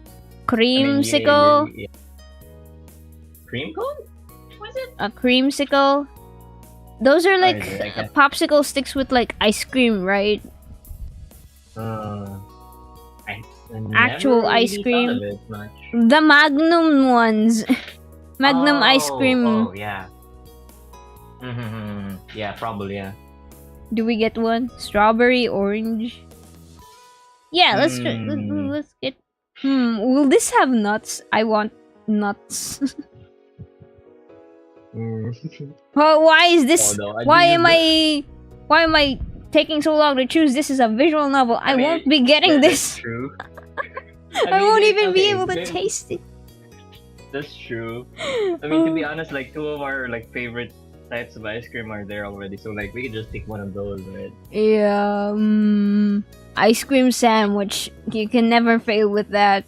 I mean,
creamsicle,
yeah. Cream cone? Was it?
a creamsicle. Those are like,
is it like a-
popsicle sticks with like ice cream, right?
I
Actual
never
ice
really
cream.
thought of it much.
The Magnum ones. Magnum ice cream.
Oh, yeah. Yeah, probably, yeah.
Do we get one? Strawberry, orange. Yeah, let's get. Will this have nuts? I want nuts. Well, why is this?
Oh, no,
Why
do
am
use
Why am I taking so long to choose? This is a visual novel. I
mean,
won't be getting
That's
this.
true.
I won't
like,
even be
okay,
able to
then-
taste it.
That's true. I mean, to be honest, like two of our like favorite types of ice cream are there already, so like we could just take one of those, right?
Yeah, ice cream sandwich. You can never fail with that.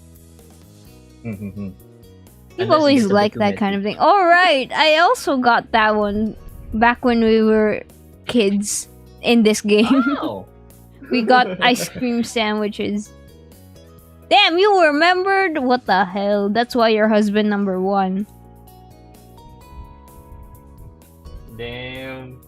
You've
You've always liked that kind of thing. All right, I also got that one back when we were kids in this game.
Oh.
We got ice cream sandwiches. Damn, you remembered? What the hell? That's why you're husband number 1.
Damn.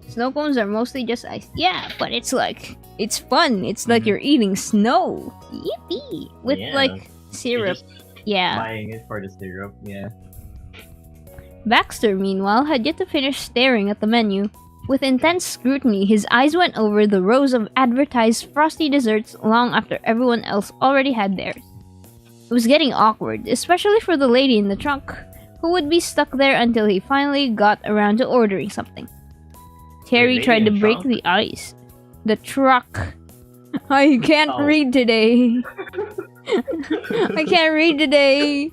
Snow cones are mostly just ice. Yeah, but it's like, it's fun. It's like you're eating snow. Yippee! With
Yeah.
like
You're
syrup.
just
Yeah.
buying it for the syrup, yeah.
Baxter, meanwhile, had yet to finish staring at the menu. With intense scrutiny, his eyes went over the rows of advertised frosty desserts long after everyone else already had theirs. It was getting awkward, especially for the lady in the trunk, who would be stuck there until he finally got around to ordering something. Terry
lady
tried to
in
break
trunk?
the ice. The truck. I can't
Oh.
read today. I can't read today.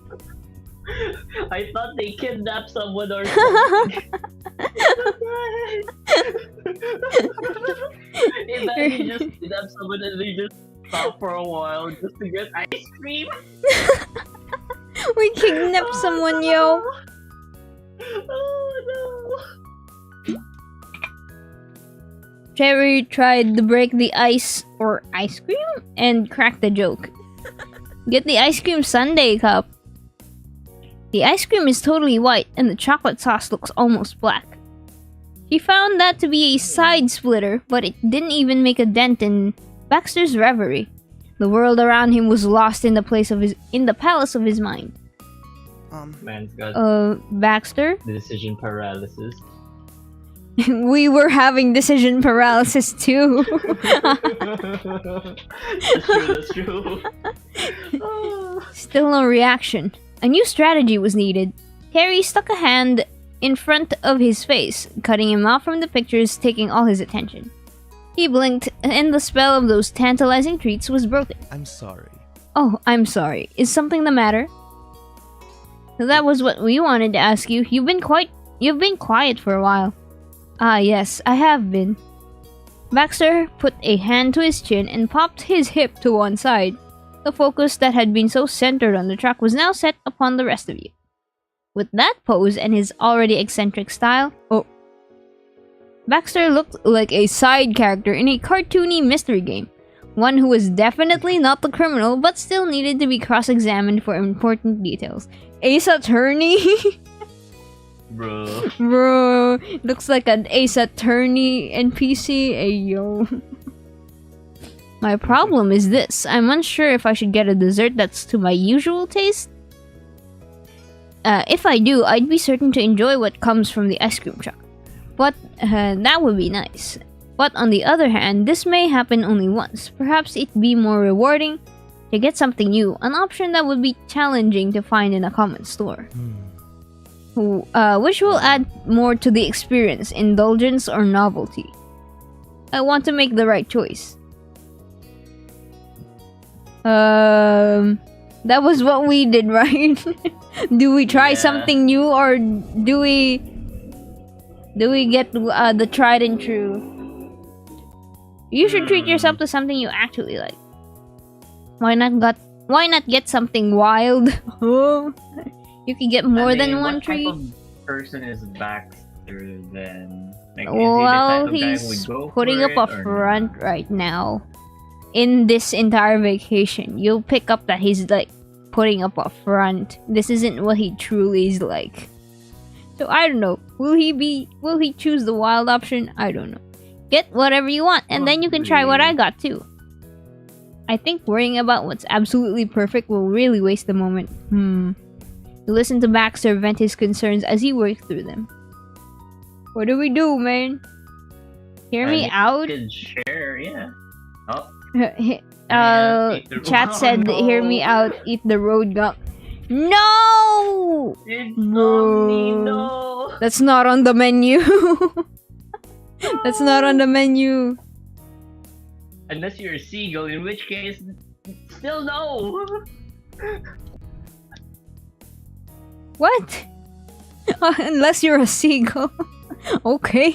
I thought they kidnapped someone or something. Imagine you just kidnap someone and they just stop for a while just to get ice cream.
We kidnapped someone, yo.
Oh
Terry tried to break the ice or ice cream and cracked the joke. Get the ice cream sundae cup. The ice cream is totally white and the chocolate sauce looks almost black. He found that to be a side splitter, but it didn't even make a dent in Baxter's reverie. The world around him was lost in the palace of his mind.
no. Man's got
Baxter?
decision paralysis.
We were having decision paralysis too.
That's true.
Still no reaction. A new strategy was needed. Terry stuck a hand in front of his face, cutting him off from the pictures, taking all his attention. He blinked, and the spell of those tantalizing treats was broken.
I'm sorry.
Oh, I'm sorry. Is something the matter? That was what we wanted to ask you. You've been quiet for a while. Ah, yes, I have been. Baxter put a hand to his chin and popped his hip to one side. The focus that had been so centered on the truck was now set upon the rest of you. With that pose and his already eccentric style, Baxter looked like a side character in a cartoony mystery game. One who was definitely not the criminal, but still needed to be cross-examined for important details. Ace Attorney?
Bro.
Bro, looks like an Ace Attorney NPC. Ayo. My problem is this. I'm unsure if I should get a dessert that's to my usual taste. If I do, I'd be certain to enjoy what comes from the ice cream truck. But that would be nice. But on the other hand, this may happen only once. Perhaps it'd be more rewarding to get something new, an option that would be challenging to find in a common store. Which will add more to the experience, indulgence or novelty. I want to make the right choice. That was what we did, right? Do we try
Yeah.
something new or do we get the tried and true? You should treat yourself to something you actually like. Why not get something wild? You can get more than one
what
treat.
Type of person is Baxter then? Like,
Well,
is he the type of guy who
he's
would go
putting
for
up
it
a
or
front
not?
right now. In this entire vacation, you'll pick up that he's like putting up a front. This isn't what he truly is like. So I don't know. Will he choose the wild option? I don't know. Get whatever you want, and then you can try what I got too. I think worrying about what's absolutely perfect will really waste the moment. You listen to Baxter vent his concerns as he worked through them. What do we do, man? Hear me
I
out?
could share, yeah. Oh, Man, eat the-
chat said,
Oh, no.
"Hear me out. Eat the road gum." No,
It's
Bro.
Omni, no!
that's not on the menu. That's not on the menu.
Unless you're a seagull, in which case, still no!
What? Unless you're a seagull. Okay.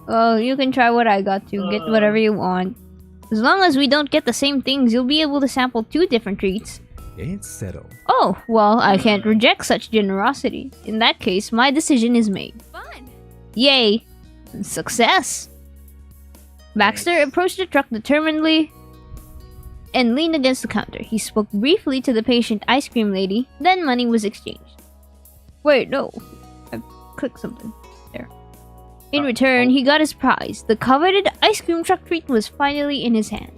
Well, you can try what I got to. Get whatever you want. As long as we don't get the same things, you'll be able to sample 2 different treats.
It's settled.
Oh, well, I can't reject such generosity. In that case, my decision is made.
Fun.
Yay! Success! Baxter
Nice.
approached the truck determinedly and leaned against the counter. He spoke briefly to the patient ice cream lady, then money was exchanged. Wait, no. I clicked something. There. In return, he got his prize. The coveted ice cream truck treat was finally in his hand.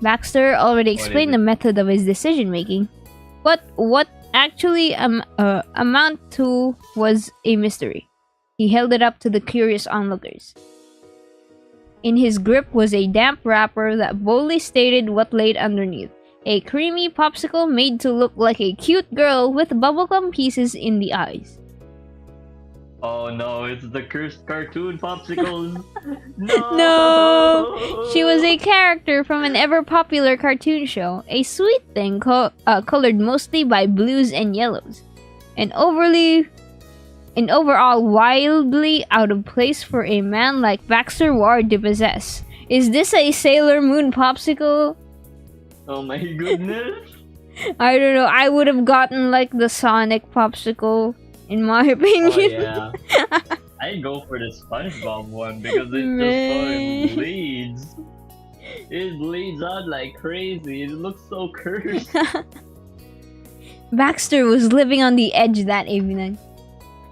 Baxter already
What is
explained
it?
the method of his decision making, but what actually amount to was a mystery. He held it up to the curious onlookers. In his grip was a damp wrapper that boldly stated what laid underneath. A creamy popsicle made to look like a cute girl with bubblegum pieces in the eyes.
Oh no, it's the cursed cartoon popsicles! No!
No! She was a character from an ever-popular cartoon show. A sweet thing colored mostly by blues and yellows. An overall wildly out of place for a man like Baxter Ward to possess. Is this a Sailor Moon popsicle?
Oh my goodness!
I don't know. I would have gotten like the Sonic popsicle, in my
Oh
opinion.
yeah. I'd go for the SpongeBob one because it
Man.
just bleeds. It bleeds out like crazy. It looks so cursed.
Baxter was living on the edge that evening.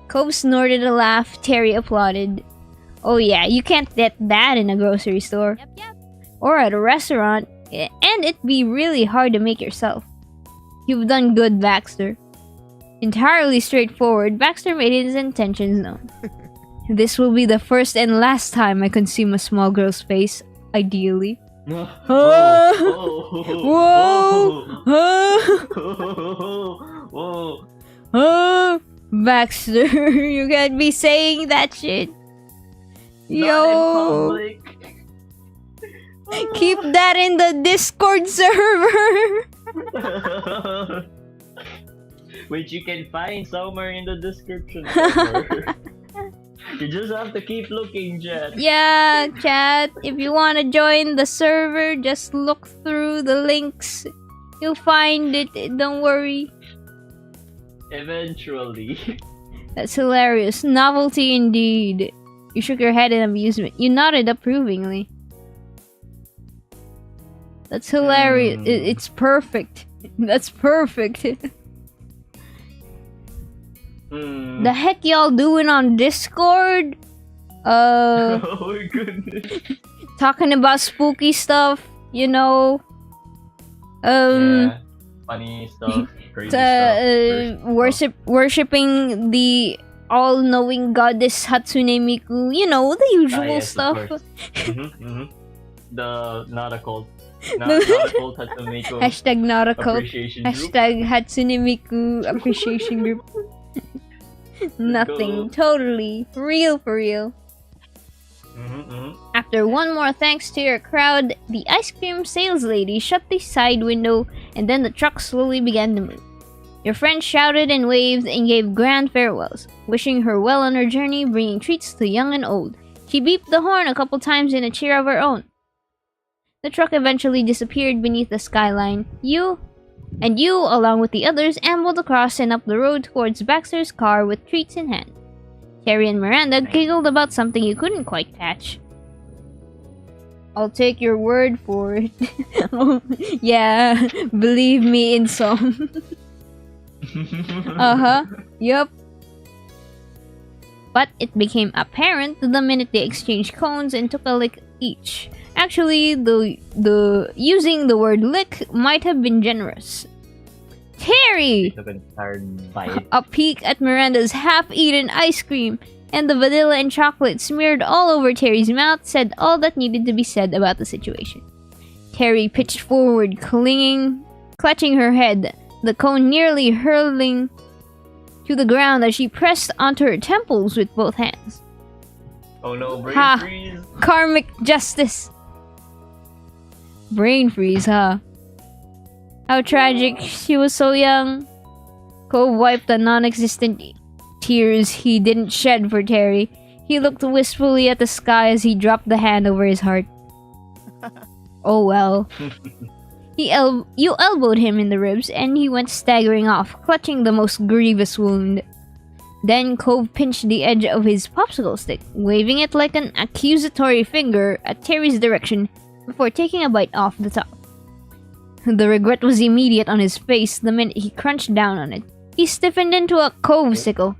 Cope snorted a laugh. Terry applauded. Oh yeah, you can't get that in a grocery store.
Yep, yep.
Or at a restaurant. And it'd be really hard to make yourself. You've done good, Baxter. Entirely straightforward, Baxter made his intentions known. This will be the first and last time I consume a small girl's face, ideally.
Whoa!
Whoa! Oh, Baxter, you can't be saying that shit. Yo, keep that in the Discord server.
Which you can find somewhere in the description. Somewhere. You just have to keep looking, chat.
Yeah, chat. If you want to join the server, just look through the links. You'll find it. Don't worry.
Eventually.
That's hilarious. Novelty indeed. You shook your head in amusement. You nodded approvingly. That's hilarious. It's perfect. That's perfect. The heck y'all doing on Discord?
Oh my goodness.
Talking about spooky stuff, you know.
Yeah, funny stuff, crazy stuff.
Worshipping the all-knowing goddess Hatsune Miku. You know, the usual
Yes, of
stuff.
course. The not a cult. Not a cult Hatsumiko
Hashtag not a cult.
appreciation group.
Hashtag Hatsune Miku appreciation group. Nothing. Totally. Real for real. After one more thanks to your crowd, the ice cream sales lady shut the side window and then the truck slowly began to move. Your friends shouted and waved and gave grand farewells, wishing her well on her journey, bringing treats to young and old. She beeped the horn a couple times in a cheer of her own. The truck eventually disappeared beneath the skyline. You, along with the others, ambled across and up the road towards Baxter's car with treats in hand. Terry and Miranda giggled about something you couldn't quite catch. I'll take your word for it. Yeah, believe me in some. Yup. But it became apparent the minute they exchanged cones and took a lick each. Actually, the using the word lick might have been generous. Terry!
Took a tired bite.
A peek at Miranda's half-eaten ice cream and the vanilla and chocolate smeared all over Terry's mouth said all that needed to be said about the situation. Terry pitched forward, clutching her head, the cone nearly hurling to the ground as she pressed onto her temples with both hands.
Oh no, brain
Ha!
freeze!
Karmic justice! Brain freeze, huh? How tragic, she was so young. Cove wiped the non-existent tears he didn't shed for Terry. He looked wistfully at the sky as he dropped the hand over his heart. Oh well. You elbowed him in the ribs and he went staggering off, clutching the most grievous wound. Then Cove pinched the edge of his popsicle stick, waving it like an accusatory finger at Terry's direction before taking a bite off the top. The regret was immediate on his face the minute he crunched down on it. He stiffened into a Cove-sicle.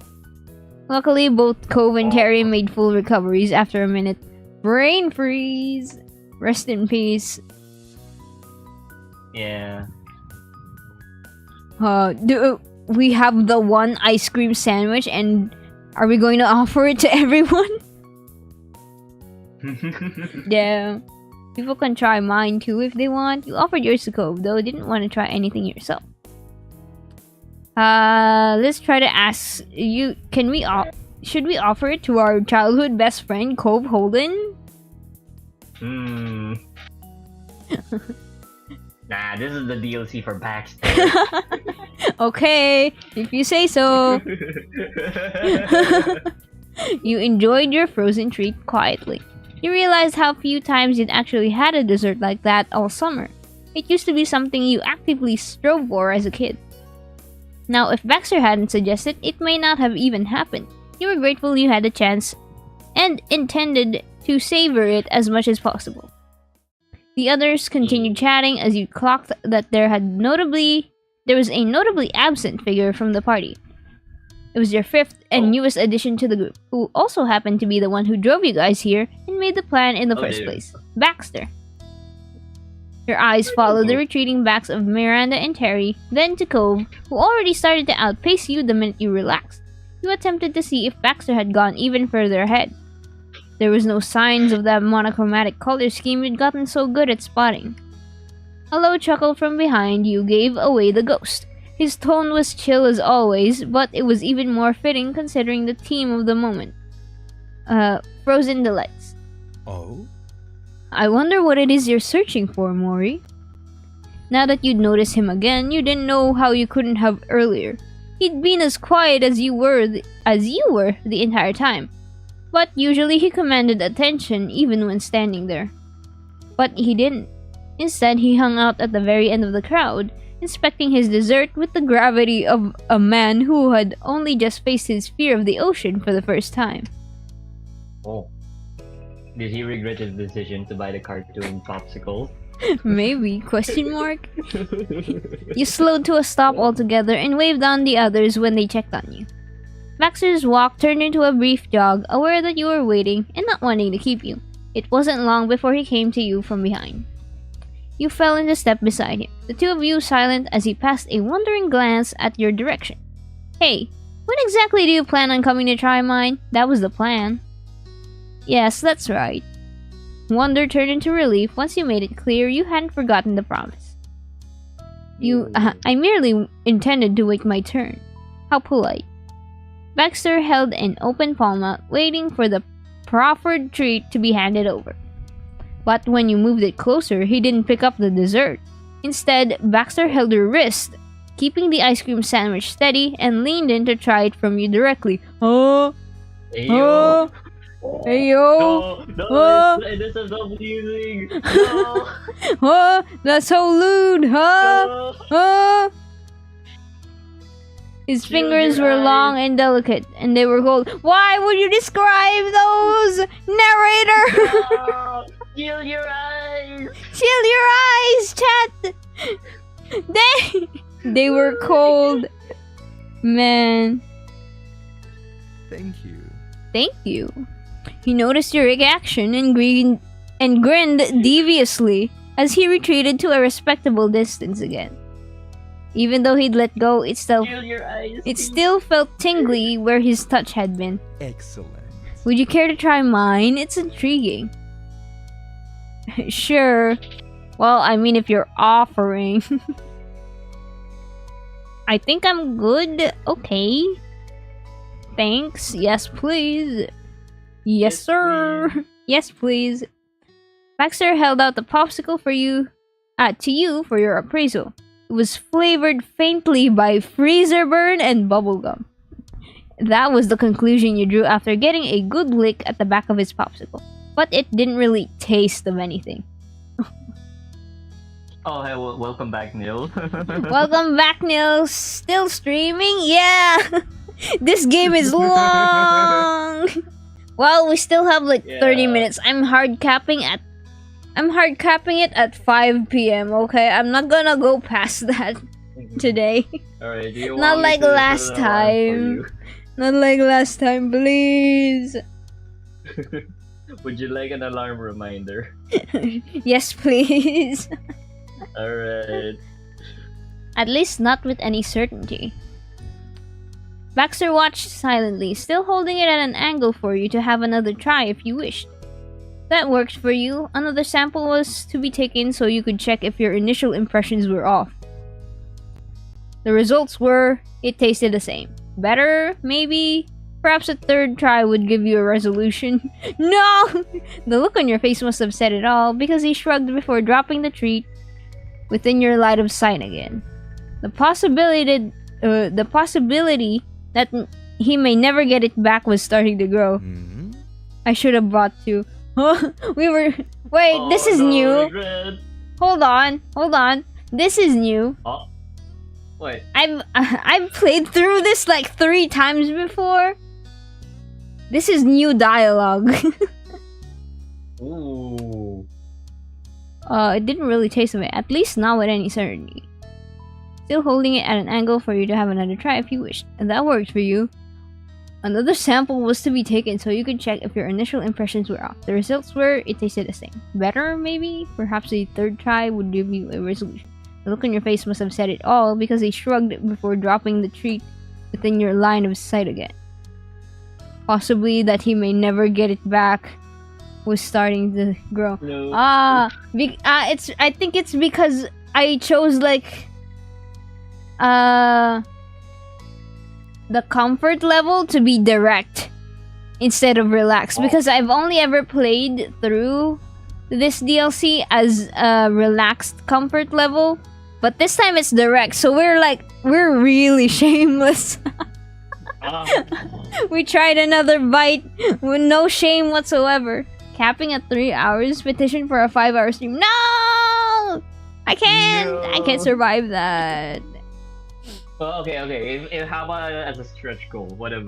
Luckily, both Cove and Terry made full recoveries after a minute. Brain freeze! Rest in peace.
Yeah.
Do we have the one ice cream sandwich and are we going to offer it to everyone? Yeah. People can try mine too if they want. You offered yours to Cove, though didn't want to try anything yourself. Let's try to ask you, should we offer it to our childhood best friend, Cove Holden?
Nah, this is the DLC for Baxter.
Okay, if you say so. You enjoyed your frozen treat quietly. You realized how few times you'd actually had a dessert like that all summer. It used to be something you actively strove for as a kid. Now, if Baxter hadn't suggested, it may not have even happened. You were grateful you had the chance and intended to savor it as much as possible. The others continued chatting as you clocked that there was a notably absent figure from the party. It was your fifth and newest addition to the group, who also happened to be the one who drove you guys here and made the plan in the first place. Baxter. Your eyes followed the retreating backs of Miranda and Terry, then to Cove, who already started to outpace you the minute you relaxed. You attempted to see if Baxter had gone even further ahead. There was no signs of that monochromatic color scheme you'd gotten so good at spotting. A low chuckle from behind you gave away the ghost. His tone was chill as always, but it was even more fitting considering the theme of the moment. Frozen delights.
Oh?
I wonder what it is you're searching for, Mori. Now that you'd noticed him again, you didn't know how you couldn't have earlier. He'd been as quiet as you were the entire time. But usually he commanded attention even when standing there. But he didn't. Instead, he hung out at the very end of the crowd, inspecting his dessert with the gravity of a man who had only just faced his fear of the ocean for the first time.
Oh. Did he regret his decision to buy the cartoon popsicles?
Maybe, question mark? You slowed to a stop altogether and waved on the others when they checked on you. Baxter's walk turned into a brief jog, aware that you were waiting and not wanting to keep you. It wasn't long before he came to you from behind. You fell into step beside him, the two of you silent as he passed a wondering glance at your direction. Hey, when exactly do you plan on coming to try mine? That was the plan. Yes, that's right. Wonder turned into relief once you made it clear you hadn't forgotten the promise. I merely intended to wait my turn. How polite. Baxter held an open palm out, waiting for the proffered treat to be handed over. But when you moved it closer, he didn't pick up the dessert. Instead, Baxter held your wrist, keeping the ice cream sandwich steady, and leaned in to try it from you directly. Oh!
Ayo.
Ayo!
No, this is so pleasing. No.
Oh! That's so lewd! Huh?
No.
Huh? His
Shield
fingers
your
were
eyes.
long and delicate, and they were cold. Why would you describe those? Narrator!
No. Shield your eyes.
Shield your eyes, chat! They were cold. Man,
Thank you.
thank you. He noticed your reaction and grinned deviously as he retreated to a respectable distance again. Even though he'd let go, it still
Shield your eyes.
felt tingly where his touch had been.
Excellent.
Would you care to try mine? It's intriguing. Sure. Well, I mean, if you're offering. I think I'm good. Okay. Thanks. Yes, please. Yes, sir.
please.
Yes, please. Baxter held out the popsicle for you, to you for your appraisal. It was flavored faintly by freezer burn and bubblegum. That was the conclusion you drew after getting a good lick at the back of his popsicle. But it didn't really taste of anything.
Oh, hey, welcome back, Neil.
Welcome back, Neil. Still streaming? Yeah! This game is long! Well, we still have like 30 minutes. I'm hard capping it at 5 p.m., okay? I'm not gonna go past that today.
Alright, do you
Not
want
like
me to
last
set an alarm for
time. Not like last time, please.
you? Would you like an alarm reminder?
Yes, please.
Alright.
At least not with any certainty. Baxter watched silently, still holding it at an angle for you to have another try if you wished. That worked for you. Another sample was to be taken so you could check if your initial impressions were off. The results were, it tasted the same. Better, maybe? Perhaps a third try would give you a resolution. No! The look on your face must have said it all, because he shrugged before dropping the treat within your line of sight again. The possibility that he may never get it back was starting to grow.
Hmm?
I should have bought two. Wait, this is
no,
new.
Regret.
Hold on. This is new.
Oh. Wait.
I've played through this like 3 times before. This is new dialogue.
Ooh.
It didn't really taste of it, at least not with any certainty. Still holding it at an angle for you to have another try if you wished, and that worked for you. Another sample was to be taken so you could check if your initial impressions were off. The results were, it tasted the same. Better, maybe? Perhaps a third try would give you a resolution. The look on your face must have said it all, because he shrugged before dropping the treat within your line of sight again. Possibly that he may never get it back was starting to grow.
No.
I think it's because I chose like the comfort level to be direct instead of relaxed, because I've only ever played through this DLC as a relaxed comfort level, but this time it's direct, so we're really shameless. We tried another bite with no shame whatsoever. Capping at 3 hours, petition for a 5-hour stream. No! I can't survive that.
Well, okay. If how about as a stretch goal? What if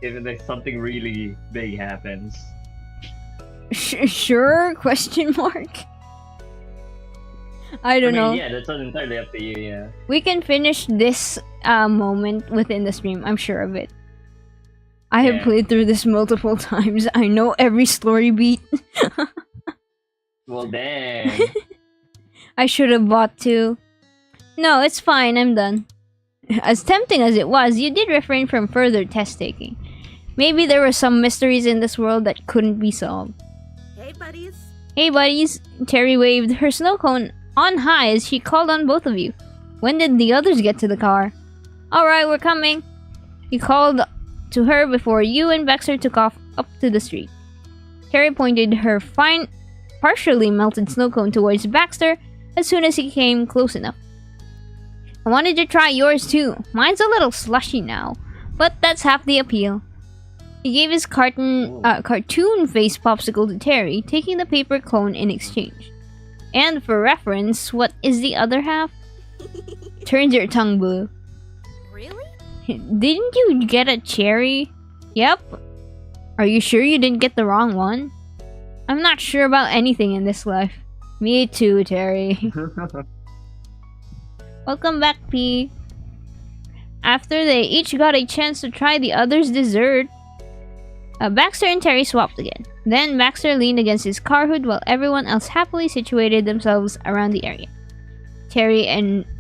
there's something really big happens?
Sure? Question mark. I don't know.
Yeah, that's entirely up to you. Yeah.
We can finish this moment within the stream. I'm sure of it. I have played through this multiple times. I know every story beat.
Well, dang.
I should have bought 2. No, it's fine. I'm done. As tempting as it was, you did refrain from further test-taking. Maybe there were some mysteries in this world that couldn't be solved.
Hey, buddies.
Hey, buddies. Terry waved her snow cone on high as she called on both of you. When did the others get to the car? Alright, we're coming. You called to her before you and Baxter took off up to the street. Terry pointed her fine, partially melted snow cone towards Baxter as soon as he came close enough. I wanted to try yours too. Mine's a little slushy now, but that's half the appeal. He gave his cartoon face popsicle to Terry, taking the paper cone in exchange. And for reference, what is the other half? Turns your tongue blue.
Really?
Didn't you get a cherry? Yep. Are you sure you didn't get the wrong one? I'm not sure about anything in this life. Me too, Terry. Welcome back, P. After they each got a chance to try the other's dessert, Baxter and Terry swapped again. Then Baxter leaned against his car hood while everyone else happily situated themselves around the area.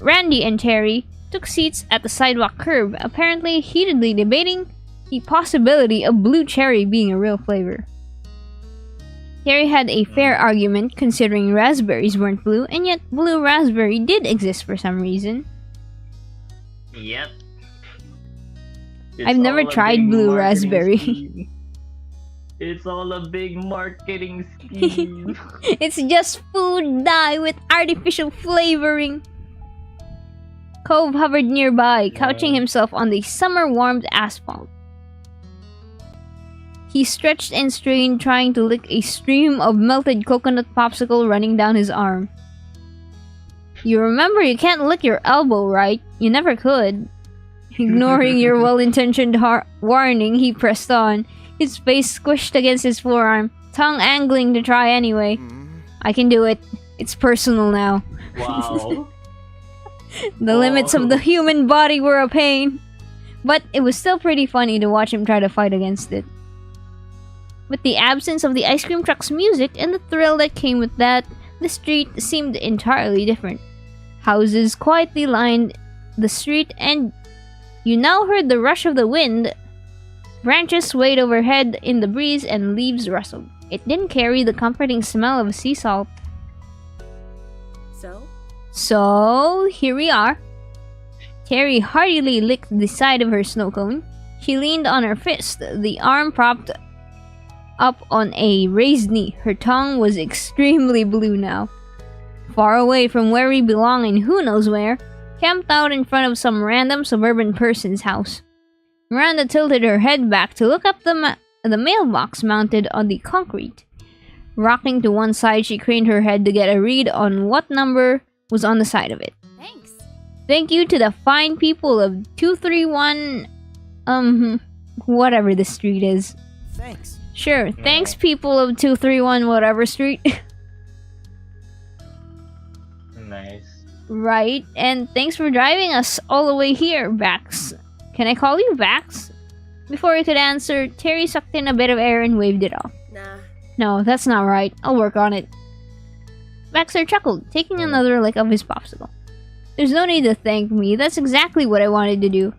Randy and Terry took seats at the sidewalk curb, apparently heatedly debating the possibility of blue cherry being a real flavor. Terry had a fair argument considering raspberries weren't blue, and yet blue raspberry did exist for some reason.
Yep.
I've never tried blue raspberry.
Scheme. It's all a big marketing scheme.
It's just food dye with artificial flavoring. Cove hovered nearby, couching himself on the summer-warmed asphalt. He stretched and strained, trying to lick a stream of melted coconut popsicle running down his arm. You remember you can't lick your elbow, right? You never could. Ignoring your well-intentioned warning, he pressed on, his face squished against his forearm, tongue angling to try anyway. I can do it. It's personal now.
Wow.
The limits of the human body were a pain. But it was still pretty funny to watch him try to fight against it. With the absence of the ice cream truck's music and the thrill that came with that, the street seemed entirely different. Houses quietly lined the street, and you now heard the rush of the wind. Branches swayed overhead in the breeze and leaves rustled. It didn't carry the comforting smell of sea salt. So, here we are. Terry heartily licked the side of her snow cone. She leaned on her fist, the arm propped up on a raised knee. Her tongue was extremely blue now. Far away from where we belong and who knows where, camped out in front of some random suburban person's house. Miranda tilted her head back to look up the mailbox mounted on the concrete. Rocking to one side, she craned her head to get a read on what number was on the side of it.
Thanks.
Thank you to the fine people of 231... whatever the street is.
Thanks.
Sure, thanks people of 231 whatever street.
Nice.
Right, and thanks for driving us all the way here, Bax. Can I call you Bax? Before he could answer, Terry sucked in a bit of air and waved it off.
Nah.
No, that's not right. I'll work on it. Baxter chuckled, taking another lick of his popsicle. There's no need to thank me. That's exactly what I wanted to do.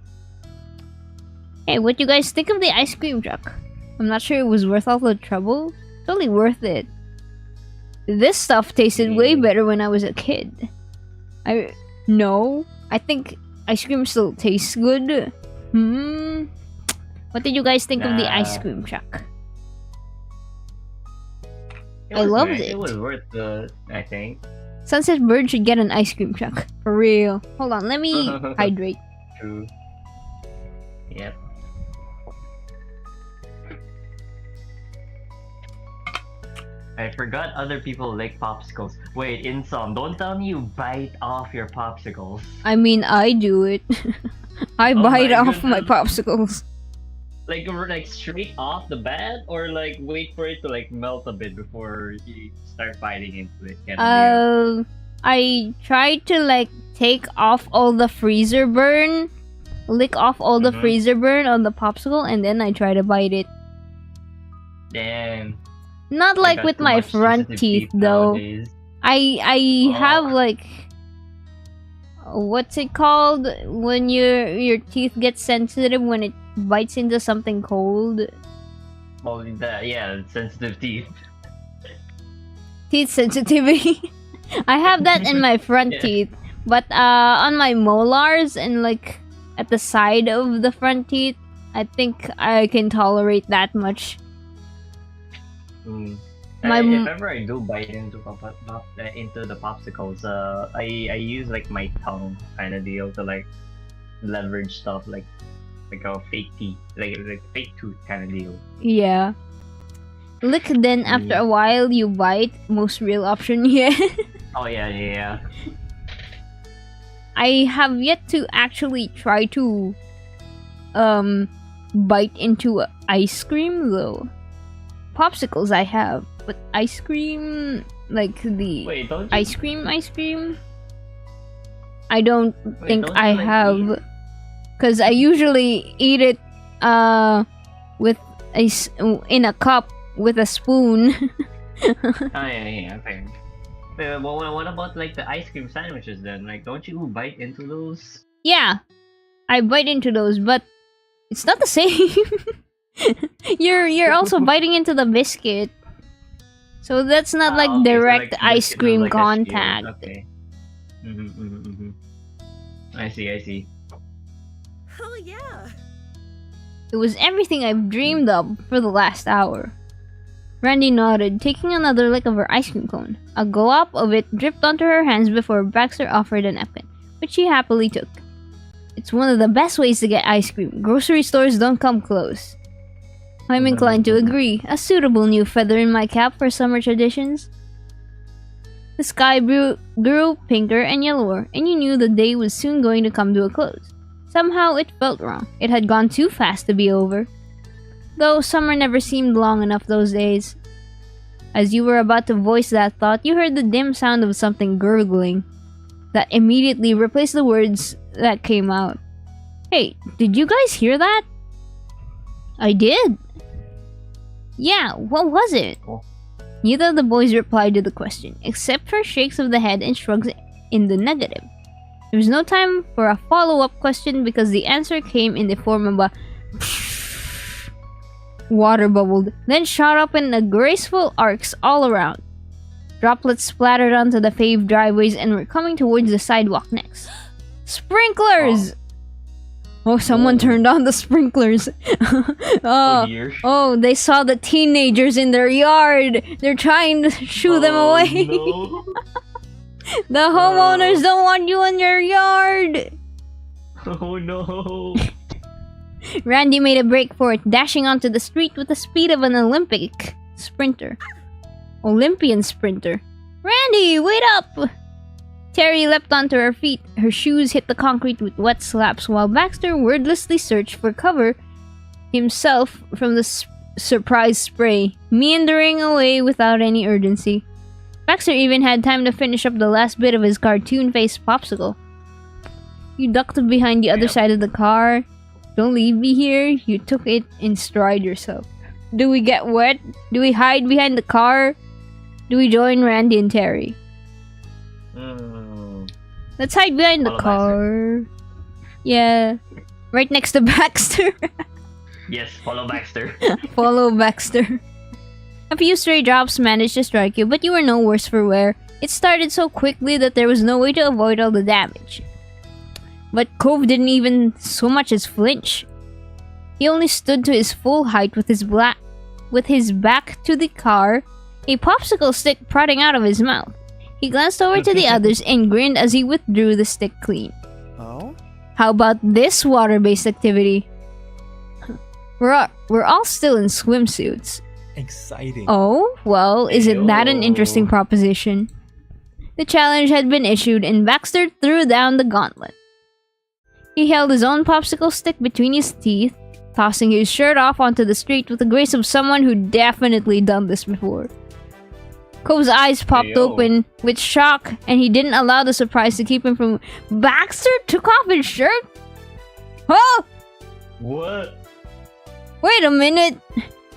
Hey, what you guys think of the ice cream truck? I'm not sure it was worth all the trouble. Totally worth it. This stuff tasted way better when I was a kid. No, I think ice cream still tastes good. What did you guys think of the ice cream truck? I loved it.
It was worth the, I think.
Sunset Bird should get an ice cream truck. For real. Hold on, let me hydrate.
True. Yep. I forgot other people like popsicles. Wait, Insom, don't tell me you bite off your popsicles.
I mean, I do it. I bite
my
off my
goodness.
popsicles.
Like straight off the bat, or like wait for it to like melt a bit before you start biting into it? Kind of deal?
I tried to like take off all the freezer burn, lick off all the freezer burn on the popsicle, and then I try to bite it.
Damn.
Not like with my front teeth though.
Nowadays.
I have like, what's it called when your teeth get sensitive when it bites into something cold?
Well, yeah, sensitive teeth.
Teeth sensitivity. I have that in my front
Yeah.
teeth, but on my molars and like at the side of the front teeth, I think I can tolerate that much.
If ever I do bite into the popsicles, I use like my tongue kind of deal to like leverage stuff like a fake teeth, like fake tooth kind of deal.
Yeah. Lick, then after a while you bite. Most real option, yeah.
Oh yeah.
I have yet to actually try to bite into ice cream though. Popsicles I have, but ice cream, like the
Wait, don't you,
ice cream, I don't think
don't
I
you, like,
have, because I usually eat it with in a cup with a spoon.
Oh yeah, fair. Well, what about like the ice cream sandwiches then? Like, don't you bite into those?
Yeah, I bite into those, but it's not the same. You're also biting into the biscuit, So that's not like
Okay, so,
direct
like,
ice
just,
cream
like, a
contact.
shield. Okay. I see.
Oh yeah.
It was everything I've dreamed of for the last hour. Randy nodded, taking another lick of her ice cream cone. A glop of it dripped onto her hands before Baxter offered a napkin, which she happily took. It's one of the best ways to get ice cream. Grocery stores don't come close. I'm inclined to agree. A suitable new feather in my cap for summer traditions. The sky grew pinker and yellower, and you knew the day was soon going to come to a close. Somehow it felt wrong. It had gone too fast to be over. Though summer never seemed long enough those days. As you were about to voice that thought, you heard the dim sound of something gurgling that immediately replaced the words that came out. Hey, did you guys hear that? I did. Yeah, what was it?
Oh.
Neither of the boys replied to the question, except for shakes of the head and shrugs in the negative. There was no time for a follow-up question because the answer came in the form of a water bubbled, then shot up in graceful arcs all around. Droplets splattered onto the paved driveways and were coming towards the sidewalk next. Sprinklers! Oh, someone turned on the sprinklers.
Oh dear.
Oh, they saw the teenagers in their yard. They're trying to shoo them away.
No.
The homeowners don't want you in their yard.
Oh no.
Randy made a break for it, dashing onto the street with the speed of an Olympian sprinter. Randy, wait up! Terry leapt onto her feet. Her shoes hit the concrete with wet slaps while Baxter wordlessly searched for cover himself from the surprise spray, meandering away without any urgency. Baxter even had time to finish up the last bit of his cartoon-faced popsicle. You ducked behind the other side of the car. Don't leave me here. You took it in stride yourself. Do we get wet? Do we hide behind the car? Do we join Randy and Terry? Let's hide behind the
Follow
car. Yeah. Right next to Baxter.
Yes, follow Baxter.
Follow Baxter. A few stray drops managed to strike you, but you were no worse for wear. It started so quickly that there was no way to avoid all the damage. But Cove didn't even so much as flinch. He only stood to his full height with his back to the car, a popsicle stick prodding out of his mouth. He glanced over to the others and grinned as he withdrew the stick clean.
Oh?
How about this water-based activity? We're all still in swimsuits.
Exciting.
Oh, well, isn't that an interesting proposition? The challenge had been issued and Baxter threw down the gauntlet. He held his own popsicle stick between his teeth, tossing his shirt off onto the street with the grace of someone who definitely done this before. Cove's eyes popped open with shock, and he didn't allow the surprise to keep him from... Baxter took off his shirt? Oh!
What?
Wait a minute.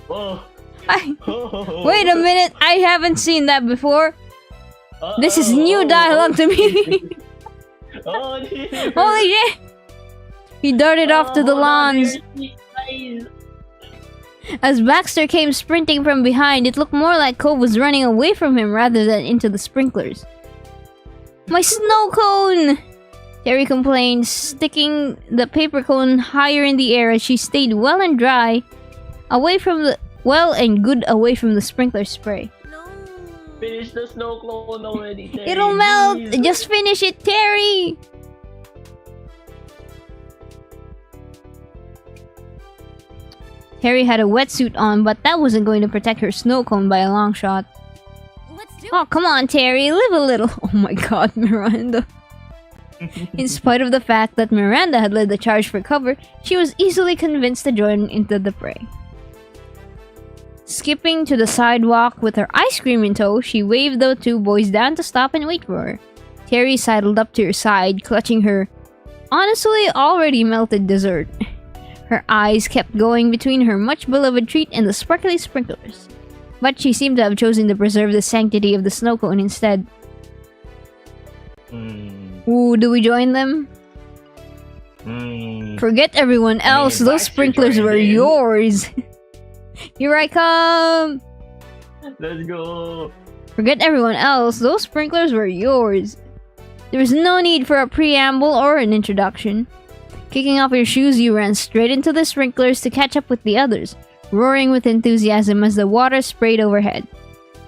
Oh.
Wait a minute. I haven't seen that before. This is new dialogue to me.
Oh dear.
Holy shit! He darted off to the lawns. As Baxter came sprinting from behind, it looked more like Cove was running away from him rather than into the sprinklers. My snow cone! Terry complained, sticking the paper cone higher in the air as she stayed well and dry, away from the away from the sprinkler spray.
No.
Finish the snow cone already, Terry.
It'll melt!
Please.
Just finish it, Terry! Terry had a wetsuit on, but that wasn't going to protect her snow cone by a long shot.
Let's do
Oh, come on, Terry, live a little. Oh my god, Miranda. In spite of the fact that Miranda had led the charge for cover, she was easily convinced to join into the fray. Skipping to the sidewalk with her ice cream in tow, she waved the two boys down to stop and wait for her. Terry sidled up to her side, clutching her honestly already melted dessert. Her eyes kept going between her much-beloved treat and the sparkly sprinklers. But she seemed to have chosen to preserve the sanctity of the snow cone instead. Ooh, do we join them? Forget everyone else, those
Baxter
sprinklers
joined
were
in.
yours! Here I come!
Let's go.
Forget everyone else, those sprinklers were yours. There was no need for a preamble or an introduction. Kicking off your shoes, you ran straight into the sprinklers to catch up with the others, roaring with enthusiasm as the water sprayed overhead.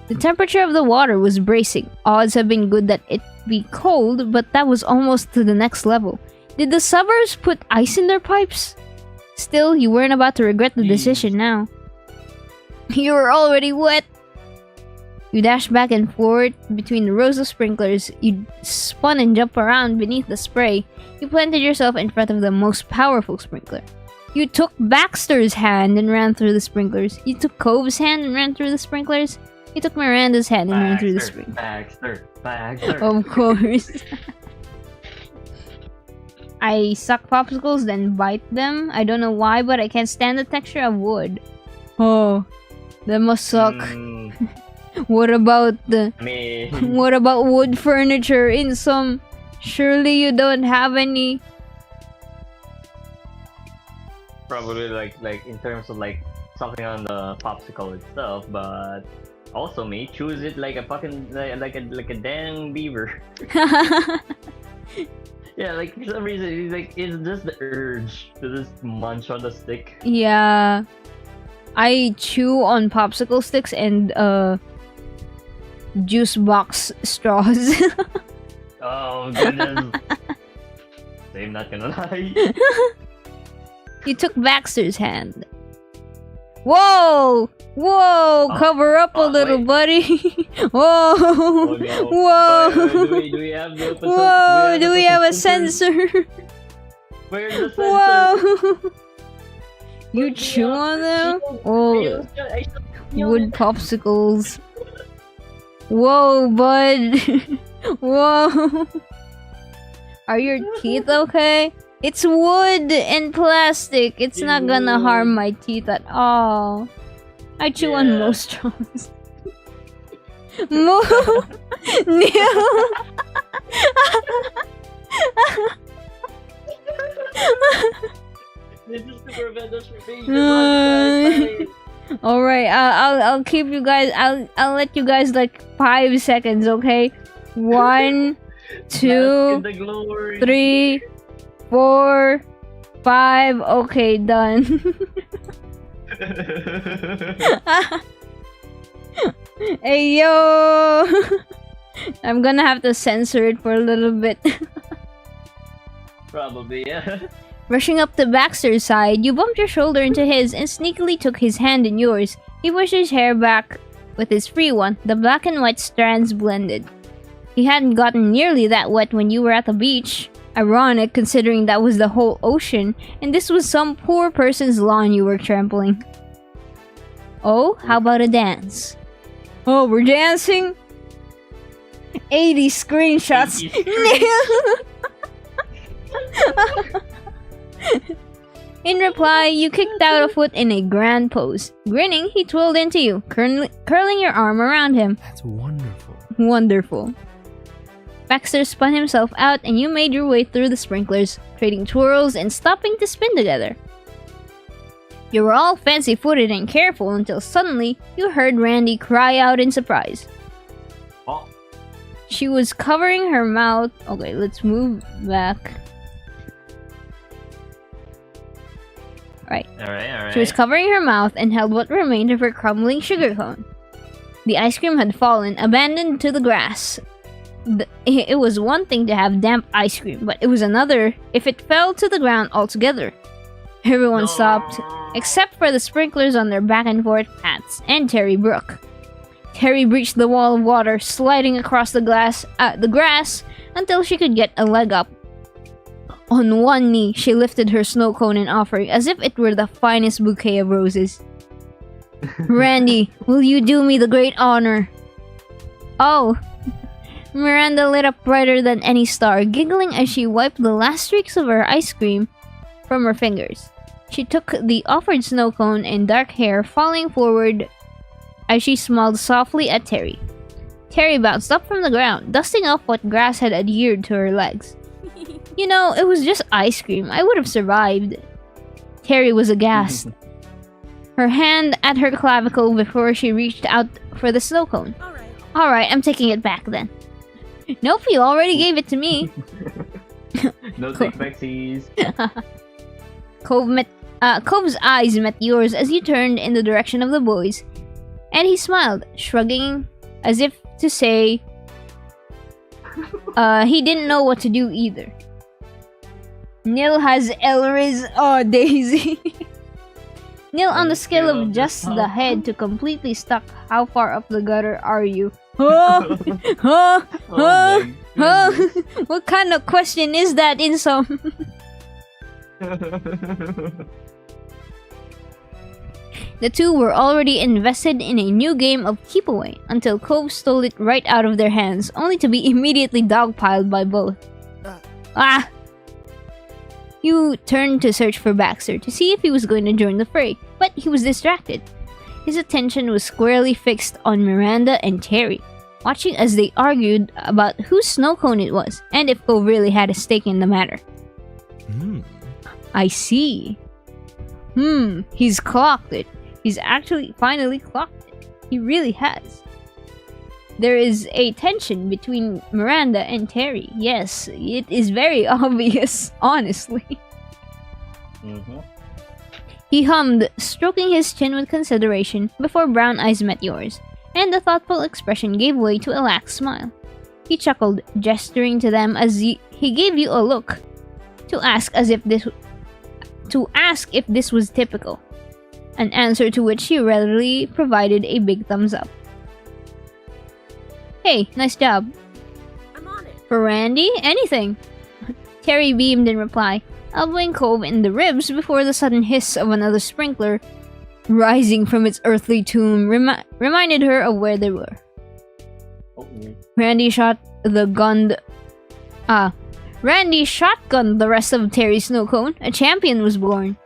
The temperature of the water was bracing. Odds have been good that it be cold, but that was almost to the next level. Did the suburbs put ice in their pipes? Still, you weren't about to regret the decision now. You were already wet. You dashed back and forth between the rows of sprinklers. You spun and jumped around beneath the spray. You planted yourself in front of the most powerful sprinkler. You took Baxter's hand and ran through the sprinklers. You took Cove's hand and ran through the sprinklers. You took Miranda's hand and ran through the sprinklers.
Baxter.
Of course. I suck popsicles, then bite them. I don't know why, but I can't stand the texture of wood. Oh, that must suck. What about what about wood furniture in some? Surely you don't have any.
Probably like in terms of like something on the popsicle itself, but also me choose it like a fucking like a damn beaver. Yeah, like for some reason it's just the urge to just munch on the stick.
Yeah, I chew on popsicle sticks and juice box straws.
Oh goodness. I'm not gonna lie.
You took Baxter's hand. Whoa! Whoa! Cover up a little,
wait.
buddy. Whoa!
Oh, no.
Whoa!
Do we have the episode?
Whoa! Do we have a sensor?
Where's the sensor?
Whoa! You chew on them? Oh, wood popsicles. Whoa, bud. Whoa. Are your teeth okay? It's wood and plastic. It's not gonna harm my teeth at all. I chew on most straws.
This is to prevent us from being
all right, I'll keep you guys. I'll let you guys like 5 seconds, okay? 1, 2, 3, 4, 5. Okay, done. Hey yo! I'm gonna have to censor it for a little bit.
Probably, yeah.
Rushing up to Baxter's side, you bumped your shoulder into his and sneakily took his hand in yours. He pushed his hair back with his free one. The black and white strands blended. He hadn't gotten nearly that wet when you were at the beach. Ironic, considering that was the whole ocean, and this was some poor person's lawn you were trampling. Oh, how about a dance? Oh, we're dancing? 80 screenshots. In reply, you kicked out a foot in a grand pose. Grinning, he twirled into you, curling your arm around him.
That's wonderful.
Wonderful. Baxter spun himself out and you made your way through the sprinklers, trading twirls and stopping to spin together. You were all fancy-footed and careful until suddenly you heard Randy cry out in surprise.
Oh.
She was covering her mouth. Okay, let's move back. Alright. She was covering her mouth and held what remained of her crumbling sugar cone. The ice cream had fallen, abandoned to the grass. It was one thing to have damp ice cream, but it was another if it fell to the ground altogether. Everyone stopped, except for the sprinklers on their back and forth paths, and Terry Brooke. Terry breached the wall of water, sliding across the grass until she could get a leg up. On one knee, she lifted her snow cone in offering, as if it were the finest bouquet of roses. Randy, will you do me the great honor? Oh! Miranda lit up brighter than any star, giggling as she wiped the last streaks of her ice cream from her fingers. She took the offered snow cone and dark hair falling forward as she smiled softly at Terry. Terry bounced up from the ground, dusting off what grass had adhered to her legs. You know, it was just ice cream. I would have survived. Terry was aghast. her hand at her clavicle before she reached out for the snow cone.
Alright.
Alright, I'm taking it back then. Nope, you already gave it to me.
No take backsies.
Cove's eyes met yours as you turned in the direction of the boys, and he smiled, shrugging as if to say he didn't know what to do either. Nil has Elriz. Oh, Daisy. Nil, on the scale of just the head to completely stuck, how far up the gutter are you? Oh, oh, oh, oh. What kind of question is that in some? The two were already invested in a new game of keep away until Cove stole it right out of their hands, only to be immediately dogpiled by both. You turned to search for Baxter to see if he was going to join the fray, but he was distracted. His attention was squarely fixed on Miranda and Terry, watching as they argued about whose snow cone it was and if Cove really had a stake in the matter. I see. He's clocked it. He's actually finally clocked it. He really has. There is a tension between Miranda and Terry. Yes, it is very obvious, honestly. He hummed, stroking his chin with consideration before brown eyes met yours, and the thoughtful expression gave way to a lax smile. He chuckled, gesturing to them as he gave you a look, to ask if this was typical, an answer to which he readily provided a big thumbs up. Hey, nice job.
I'm on it.
For Randy, anything. Terry beamed in reply, elbowing Cove in the ribs before the sudden hiss of another sprinkler rising from its earthly tomb reminded her of where they were. Randy shotgunned the rest of Terry's snow cone. A champion was born.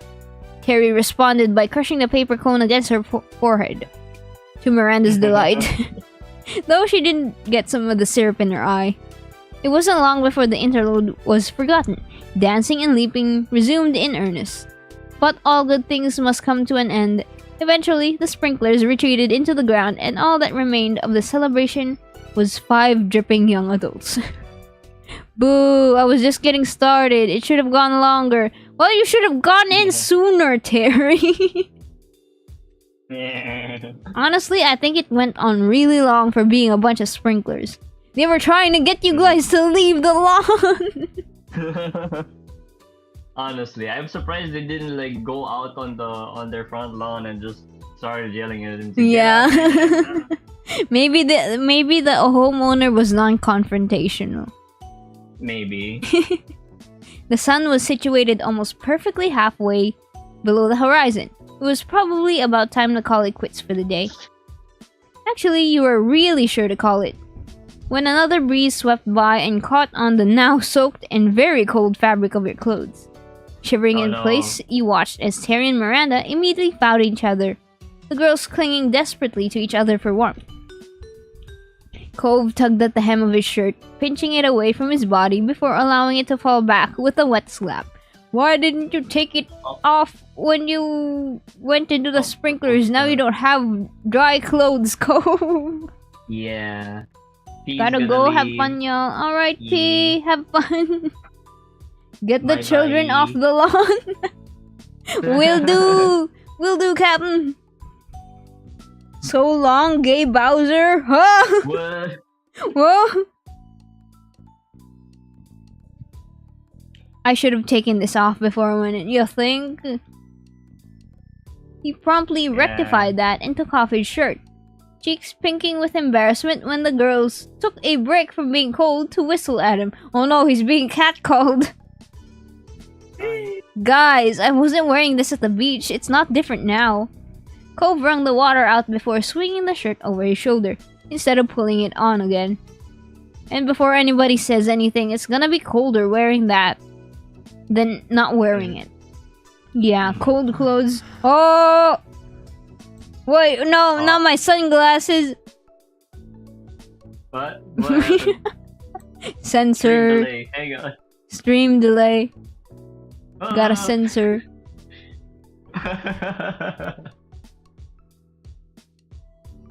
Terry responded by crushing the paper cone against her forehead, to Miranda's delight, though she didn't get some of the syrup in her eye. It wasn't long before the interlude was forgotten. Dancing and leaping resumed in earnest. But all good things must come to an end. Eventually, the sprinklers retreated into the ground, and all that remained of the celebration was 5 dripping young adults. Boo! I was just getting started. It should have gone longer. Well, you should have gone in sooner, Terry. Honestly, I think it went on really long for being a bunch of sprinklers. They were trying to get you guys to leave the lawn.
Honestly, I'm surprised they didn't like go out on their front lawn and just started yelling at them.
Yeah. maybe the homeowner was non-confrontational.
Maybe.
The sun was situated almost perfectly halfway below the horizon. It was probably about time to call it quits for the day. Actually, you were really sure to call it, when another breeze swept by and caught on the now soaked and very cold fabric of your clothes. Shivering in place, you watched as Terry and Miranda immediately found each other, the girls clinging desperately to each other for warmth. Cove tugged at the hem of his shirt, pinching it away from his body before allowing it to fall back with a wet slap. Why didn't you take it off when you went into the sprinklers? Now you don't have dry clothes, Cove.
Yeah.
Gotta go have fun, y'all. Alright, P, have fun. Get the children off the lawn. Will do. Will do, Captain. So long, gay Bowser. Huh?
What?
Whoa. I should have taken this off before I went in, you think? He promptly rectified that and took off his shirt, cheeks pinking with embarrassment when the girls took a break from being cold to whistle at him. Oh no, he's being catcalled. Guys, I wasn't wearing this at the beach. It's not different now. Cove wrung the water out before swinging the shirt over his shoulder, instead of pulling it on again. And before anybody says anything, it's gonna be colder wearing that than not wearing it. Yeah, cold clothes. Oh! Wait, no, not my sunglasses!
What? What happened?
Sensor.
Delay. Hang on.
Stream delay. Gotta censor.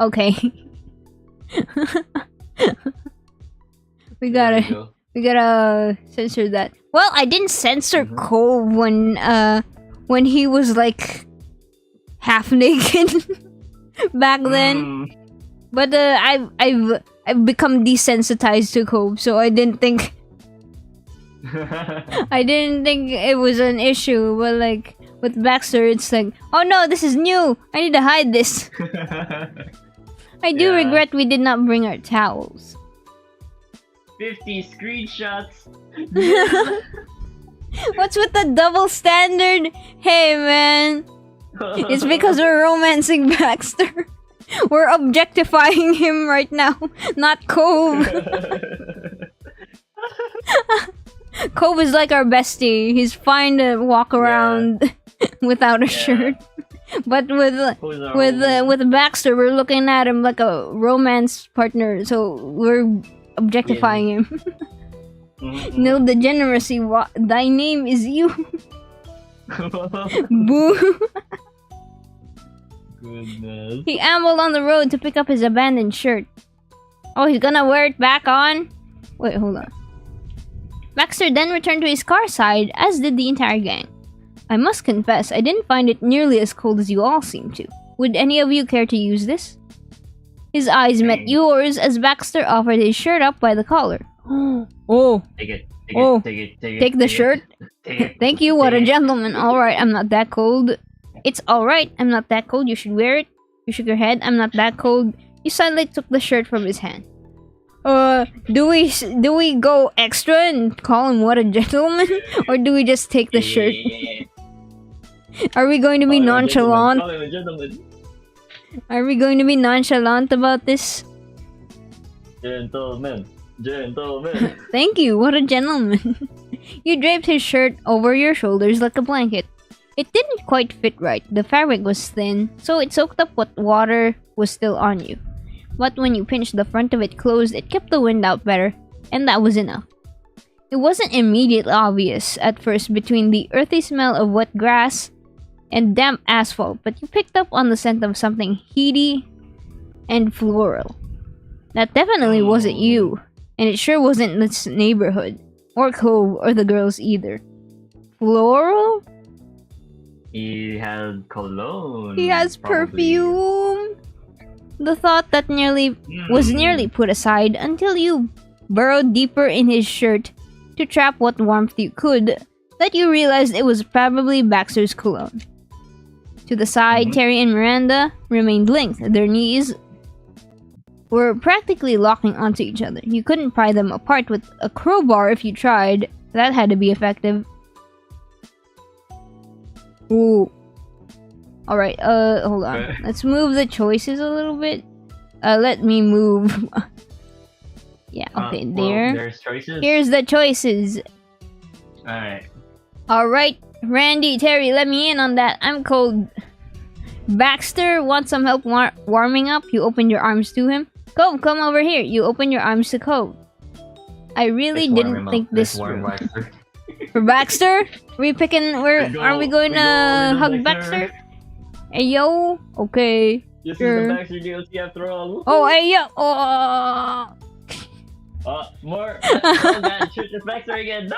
Okay. we
There
gotta
you go.
we gotta censor that. Well, I didn't censor Cove when he was like half naked back then. But I've become desensitized to Cove, so I didn't think it was an issue. But like with Baxter, it's like, oh no, this is new. I need to hide this. I do
Yeah.
regret we did not bring our towels.
50 screenshots.
What's with the double standard? Hey man, it's because we're romancing Baxter. We're objectifying him right now, not Cove. Cove is like our bestie. He's fine to walk around without a shirt. But with Baxter, we're looking at him like a romance partner, so we're objectifying him. No degeneracy. Thy name is you. Boo.
Goodness.
He ambled on the road to pick up his abandoned shirt. Oh, he's gonna wear it back on? Wait, hold on. Baxter then returned to his car side, as did the entire gang. I must confess, I didn't find it nearly as cold as you all seem to. Would any of you care to use this? His eyes met yours as Baxter offered his shirt up by the collar. Oh,
Take it.
Oh.
Take
take the shirt? Thank you, what a gentleman. Alright, I'm not that cold. It's alright, I'm not that cold, you should wear it. You shook your head, I'm not that cold. You suddenly took the shirt from his hand. Do we go extra and call him what a gentleman? Or do we just take the shirt? Are we going to be nonchalant? Are we going to be nonchalant about this?
Gentleman.
Thank you, what a gentleman. You draped his shirt over your shoulders like a blanket. It didn't quite fit right. The fabric was thin, so it soaked up what water was still on you. But when you pinched the front of it closed, it kept the wind out better, and that was enough. It wasn't immediately obvious at first between the earthy smell of wet grass and damp asphalt, but you picked up on the scent of something heady and floral. That definitely wasn't you, and it sure wasn't this neighborhood, or Cove, or the girls either. Floral?
He had cologne.
He has
probably.
perfume. The thought that was nearly put aside until you burrowed deeper in his shirt to trap what warmth you could, that you realized it was probably Baxter's cologne. To the side, Terry and Miranda remained linked. Their knees were practically locking onto each other. You couldn't pry them apart with a crowbar if you tried. That had to be effective. Ooh. Alright, hold on. Let's move the choices a little bit. Let me move. Yeah, okay,
Well,
there.
there's choices.
Here's the choices.
Alright.
Alright, Randy, Terry, let me in on that. I'm cold. Baxter, want some help warming up? You open your arms to him. Cove, come over here. You open your arms to Cove. I really didn't think this through. For Baxter? Are we going to hug Baxter? Hey yo? Okay.
This
Sure.
is the Baxter DLC after all.
Oh, hey yo! Oh!
More. Oh god, shoot this Baxter again. No!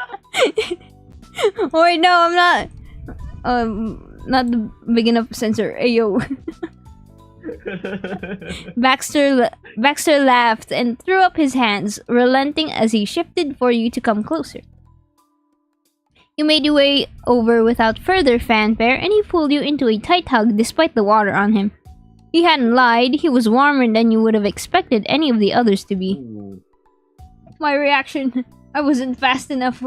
Oh wait, no, I'm not. Not the big enough sensor. Hey yo. Baxter laughed and threw up his hands, relenting as he shifted for you to come closer. You made your way over without further fanfare, and he pulled you into a tight hug despite the water on him. He hadn't lied, he was warmer than you would have expected any of the others to be.
Ooh.
My reaction, I wasn't fast enough.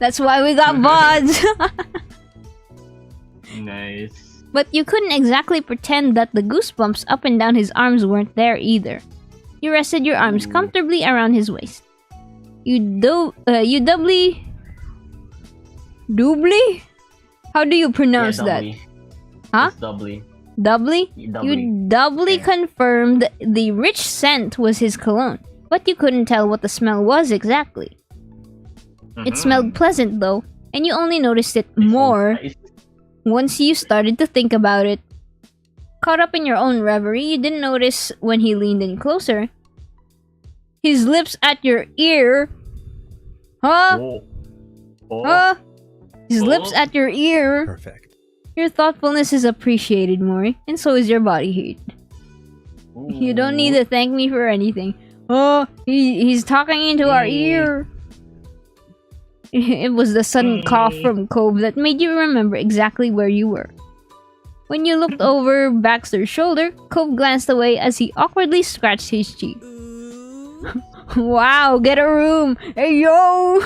That's why we got VODs!
Nice.
But you couldn't exactly pretend that the goosebumps up and down his arms weren't there either. You rested your arms comfortably around his waist. You doubly... Doubly? How do you pronounce that? Huh?
It's doubly.
Doubly? You doubly confirmed the rich scent was his cologne, but you couldn't tell what the smell was exactly. It smelled pleasant though, and you only noticed it more once you started to think about it. Caught up in your own reverie, you didn't notice when he leaned in closer. His lips at your ear. Huh?
Oh. Oh.
Huh? His
Oh.
lips at your ear.
Perfect.
Your thoughtfulness is appreciated, Mori, and so is your body heat. You don't need to thank me for anything. Oh, he's talking into our ear. It was the sudden cough from Cove that made you remember exactly where you were. When you looked over Baxter's shoulder, Cove glanced away as he awkwardly scratched his cheek. Wow, get a room! Hey yo!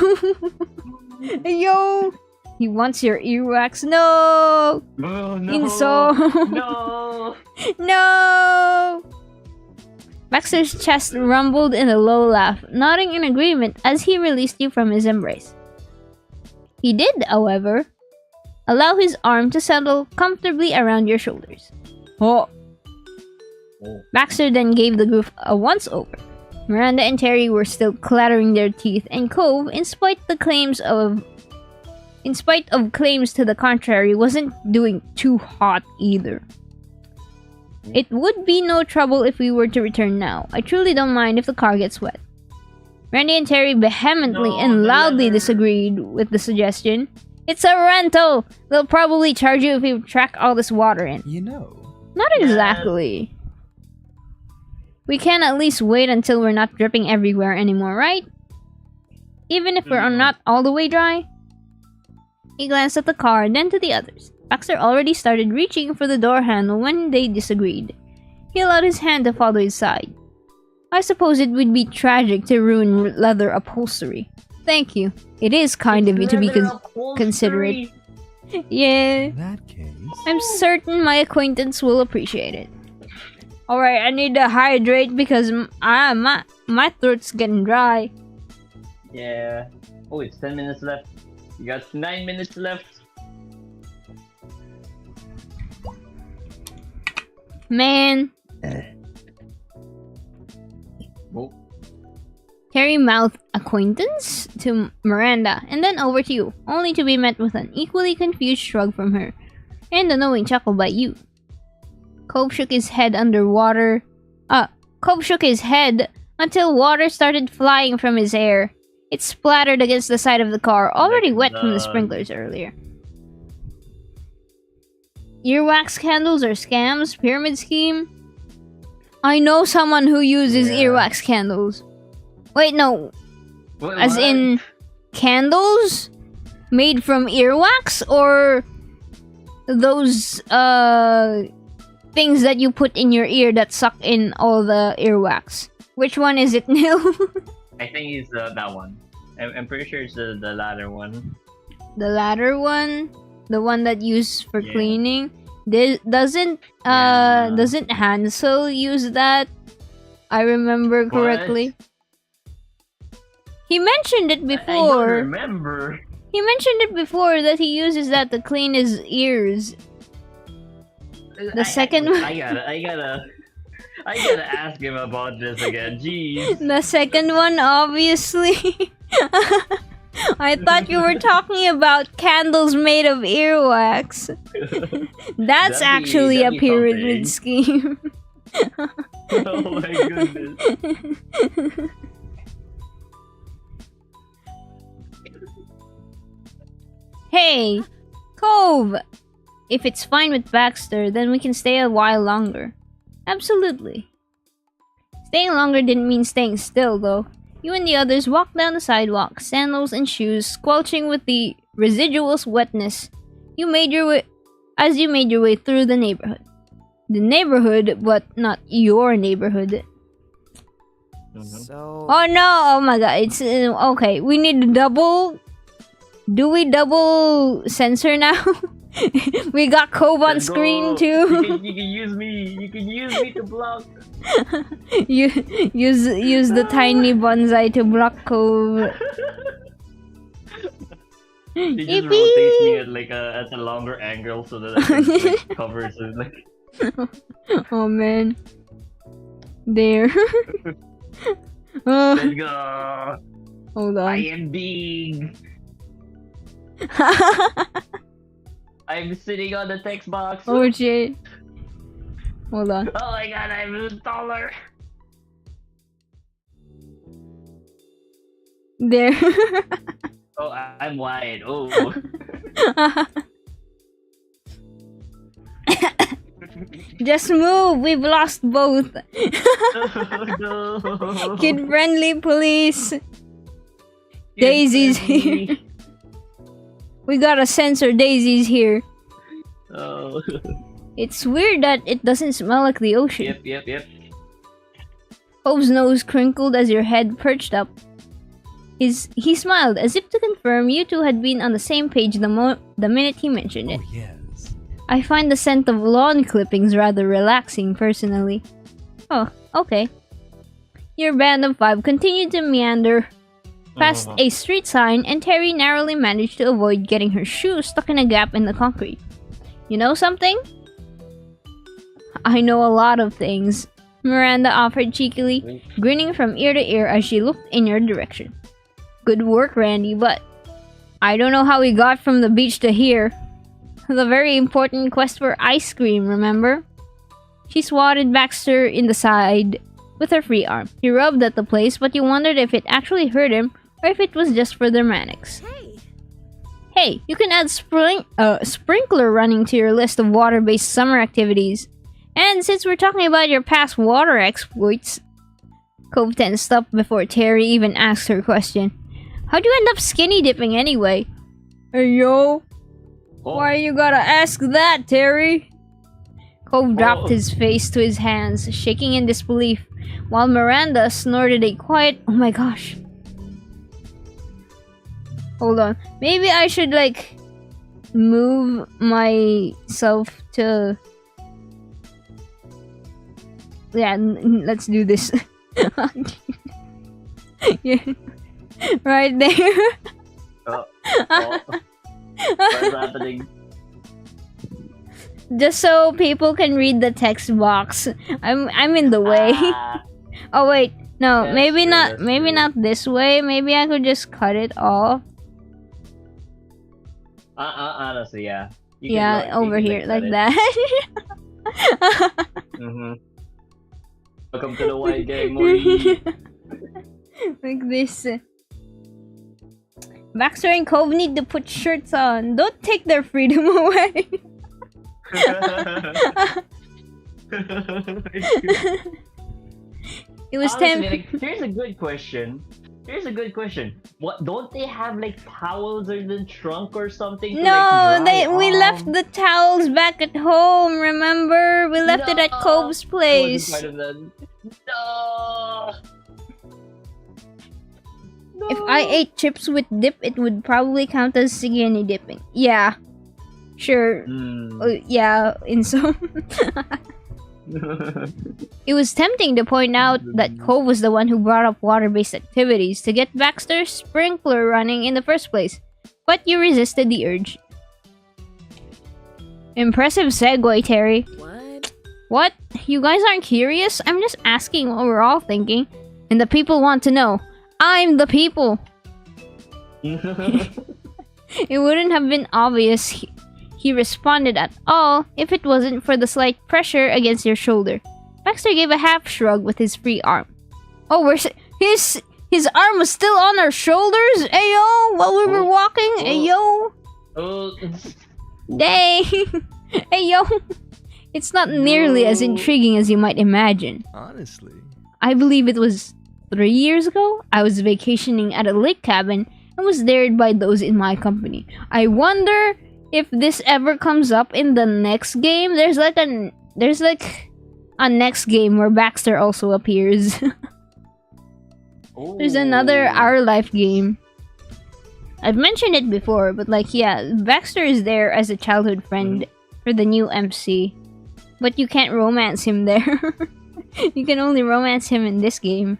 Hey yo! He wants your earwax. No!
Oh, no.
Inso!
No!
No! Baxter's chest rumbled in a low laugh, nodding in agreement as he released you from his embrace. He did, however, allow his arm to settle comfortably around your shoulders. Oh! Baxter then gave the group a once-over. Miranda and Terry were still clattering their teeth, and Cove, in spite of claims to the contrary, wasn't doing too hot either. It would be no trouble if we were to return now. I truly don't mind if the car gets wet. Randy and Terry vehemently and loudly disagreed with the suggestion. It's a rental! They'll probably charge you if you track all this water in.
You know.
Not exactly. We can at least wait until we're not dripping everywhere anymore, right? Even if we're not all the way dry? He glanced at the car, then to the others. Baxter already started reaching for the door handle when they disagreed. He allowed his hand to follow his side. I suppose it would be tragic to ruin leather upholstery. Thank you. It is kind of you to be considerate. Yeah.
In that case.
I'm certain my acquaintance will appreciate it. Alright, I need to hydrate because my throat's getting dry.
Yeah. Oh, it's 10 minutes left. You got 9 minutes left.
Man.
Oh.
Terry mouthed acquaintance to Miranda, and then over to you, only to be met with an equally confused shrug from her, and a knowing chuckle by you. Cove shook his head underwater. Cove shook his head until water started flying from his hair. It splattered against the side of the car, already wet from the sprinklers earlier. Earwax candles are scams? Pyramid scheme? I know someone who uses earwax candles. Wait, no.
Wait,
As
what?
in candles made from earwax, or those things that you put in your ear that suck in all the earwax? Which one is it, Neil?
I think it's that one. I'm pretty sure it's the latter one.
The latter one, the one that used for
Yeah.
cleaning. Doesn't Hansel use that? I remember correctly. He mentioned it
I don't
before.
remember.
He mentioned it before that he uses that to clean his ears. The second one.
I gotta ask him about this again. Jeez.
The second one, obviously. I thought you were talking about candles made of earwax. That's actually a
that'd be
pyramid
something.
scheme.
Oh my goodness.
Hey, Cove! If it's fine with Baxter, then we can stay a while longer. Absolutely. Staying longer didn't mean staying still, though. You and the others walked down the sidewalk, sandals and shoes squelching with the residual wetness. You made your way through the neighborhood. The neighborhood, but not your neighborhood.
So.
Oh no! Oh my god! It's okay. We need to double. Do we double censor now? We got Cove on
Let's
screen
go.
too.
You can use me. You can use me to block.
use the tiny bonsai to block Cove.
He just
Yippee!
rotates me at a longer angle so that I can covers it. Like,
Oh man. There.
let's go.
Hold
I
on.
am big. I'm sitting on the text box.
Oh shit. Hold on.
Oh my god, I'm taller.
There.
Oh, I'm wide. Oh.
Just move. We've lost both.
No.
Kid friendly police. Daisy's here. We gotta censor Daisy's here.
Oh.
It's weird that it doesn't smell like the ocean.
Yep.
Hope's nose crinkled as your head perched up. He smiled as if to confirm you two had been on the same page the minute he mentioned it.
Oh, yes.
I find the scent of lawn clippings rather relaxing, personally. Oh, okay. Your band of five continued to meander past a street sign, and Terry narrowly managed to avoid getting her shoe stuck in a gap in the concrete. You know something? I know a lot of things, Miranda offered cheekily, grinning from ear to ear as she looked in your direction. Good work, Randy, but I don't know how we got from the beach to here. The very important quest for ice cream, remember? She swatted Baxter in the side with her free arm. He rubbed at the place, but you wondered if it actually hurt him or if it was just for their mannix.
Hey.
Hey, you can add sprinkler running to your list of water-based summer activities. And since we're talking about your past water exploits, Cove tensed up before Terry even asked her question. How'd you end up skinny dipping anyway? Hey yo, why you gotta ask that, Terry? Cove dropped his face to his hands, shaking in disbelief, while Miranda snorted a quiet, "Oh my gosh." Hold on. Maybe I should, like, move myself to... Yeah, let's do this. Yeah. Right there.
What's happening?
Just so people can read the text box. I'm in the way. Oh wait, no,
That's
maybe
true,
not.
that's
Maybe
true.
not this way. Maybe I could just cut it off.
Honestly, yeah. You can
Yeah,
you
over
can,
here,
cut
like
it.
that.
Mm-hmm. Welcome to the wide gang, Mori.
Like this. Baxter and Cove need to put shirts on. Don't take their freedom away. It was
Honestly,
10.
like, here's a good question. What, don't they have like towels or the trunk or something? To,
No,
like, dry
we left the towels back at home. Remember, we left it at
No!
Cove's
I wasn't
place.
part of that. No.
If I ate chips with dip, it would probably count as skinny dipping. Yeah, sure. Yeah, in some. It was tempting to point out that Cove was the one who brought up water-based activities to get Baxter's sprinkler running in the first place, but you resisted the urge. Impressive segue, Terry.
What?
What? You guys aren't curious? I'm just asking what we're all thinking, and the people want to know. I'm the people. It wouldn't have been obvious he responded at all if it wasn't for the slight pressure against your shoulder. Baxter gave a half shrug with his free arm. Oh, his arm was still on our shoulders, ayo, while we were walking, ayo.
Oh.
Dang. Ayo. It's not nearly as intriguing as you might imagine.
Honestly.
I believe it was 3 years ago. I was vacationing at a lake cabin and was dared by those in my company. I wonder if this ever comes up in the next game. There's like a next game where Baxter also appears. There's another Our Life game. I've mentioned it before, but like, yeah, Baxter is there as a childhood friend for the new MC. But you can't romance him there. You can only romance him in this game.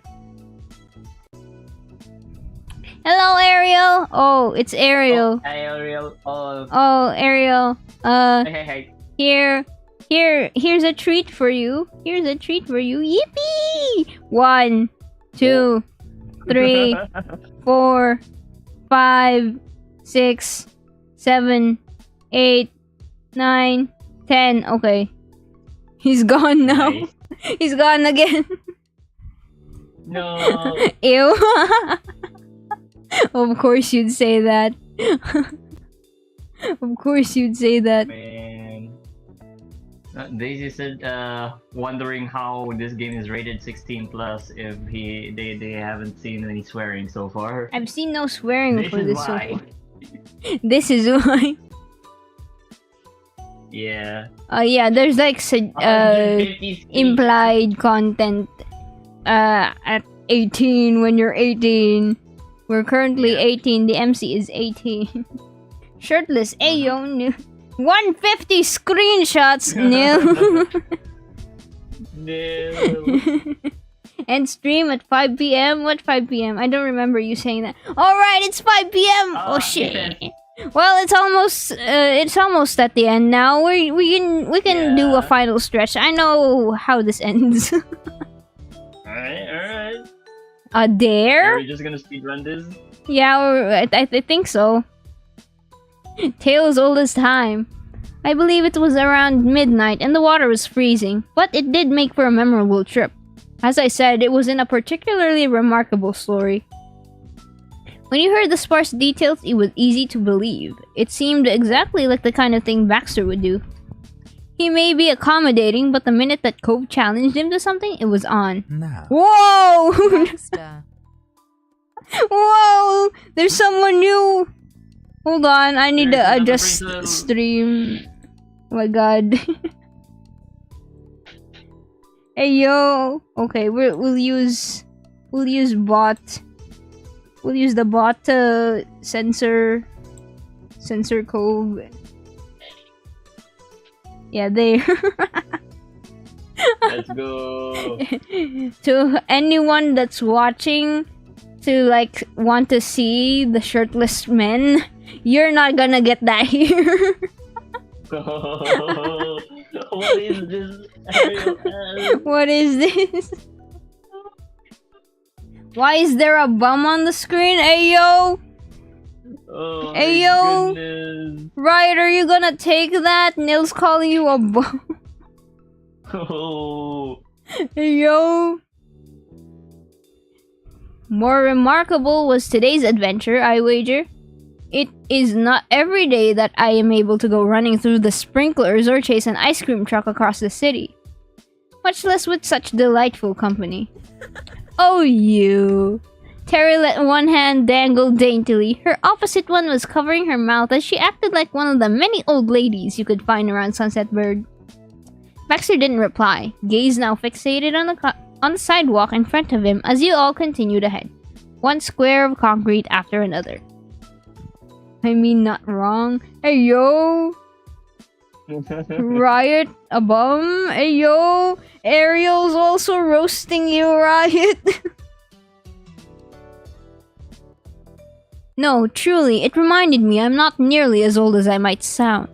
Hello, Ariel! Oh, it's Ariel.
Hey, Ariel.
Oh, Ariel.
Hey.
Here's a treat for you. Here's a treat for you. Yippee! 1, 2, 3, 4, 5, 6, 7, 8, 9, 10. Okay. He's gone now.
Nice.
He's gone again.
No.
Ew. Of course you'd say that. Of course you'd say that.
Man. Daisy said, wondering how this game is rated 16 plus if they haven't seen any swearing so far.
I've seen no swearing
This
for
is
this so
why.
far. This is why.
Yeah.
Yeah, there's like
150 speech.
implied content at 18 when you're 18. We're currently
Yeah.
18. The MC is 18. Shirtless. Ayo. 150 screenshots. Nil.
No.
And stream at 5 p.m. What 5 p.m.? I don't remember you saying that. All right, it's 5 p.m. Oh shit.
Yeah.
Well, it's almost at the end now. We can do
Yeah.
a final stretch. I know how this ends.
Alright. Are
Dare?
we just gonna speedrun this?
Yeah, I think so. Tale as old as time. I believe it was around midnight and the water was freezing, but it did make for a memorable trip. As I said, it wasn't a particularly remarkable story. When you heard the sparse details, it was easy to believe. It seemed exactly like the kind of thing Baxter would do. He may be accommodating, but the minute that Cove challenged him to something, it was on.
Now,
Whoa!
Baxter.
Whoa! There's someone new! Hold on, I need
There's
to
another
adjust
person.
stream. Oh my god. Hey yo! Okay, we'll use bot. We'll use the bot to censor Cove. Yeah, there.
Let's go.
To anyone that's watching, to like want to see the shirtless men, you're not gonna get that here.
What is this? Ariel?
What is this? Why is there a bum on the screen? Hey yo!
Oh
Hey,
my
yo.
goodness.
Riot, are you gonna take that? Nil's calling you a bum.
Oh.
Hey yo! More remarkable was today's adventure, I wager. It is not every day that I am able to go running through the sprinklers or chase an ice cream truck across the city. Much less with such delightful company. Oh, you. Terry let one hand dangle daintily. Her opposite one was covering her mouth as she acted like one of the many old ladies you could find around Sunset Bird. Baxter didn't reply, gaze now fixated on the sidewalk in front of him as you all continued ahead. One square of concrete after another. I mean, not wrong. Hey yo! Riot, a bum? Hey yo! Ariel's also roasting you, Riot! No, truly, it reminded me I'm not nearly as old as I might sound.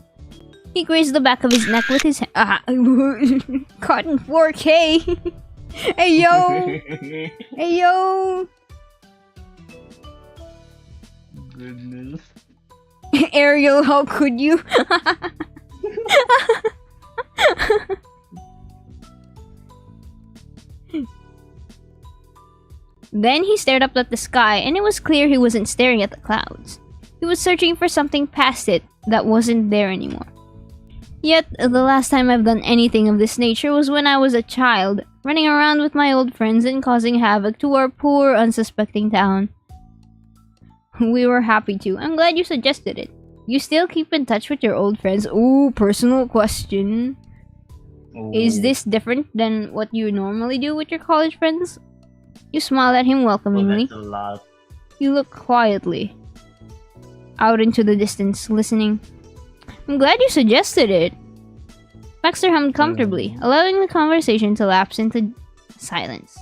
He grazed the back of his neck with his caught in 4K! Hey yo! Hey yo!
Goodness.
Ariel, how could you? Then he stared up at the sky, and it was clear he wasn't staring at the clouds. He was searching for something past it that wasn't there anymore. Yet, the last time I've done anything of this nature was when I was a child, running around with my old friends and causing havoc to our poor, unsuspecting town. We were happy to. I'm glad you suggested it. You still keep in touch with your old friends? Ooh, personal question. Is
Oh.
this different than what you normally do with your college friends? You smiled at him
Oh,
welcomingly.
that's a lot.
You look quietly out into the distance, listening. I'm glad you suggested it. Baxter hummed comfortably, allowing the conversation to lapse into silence.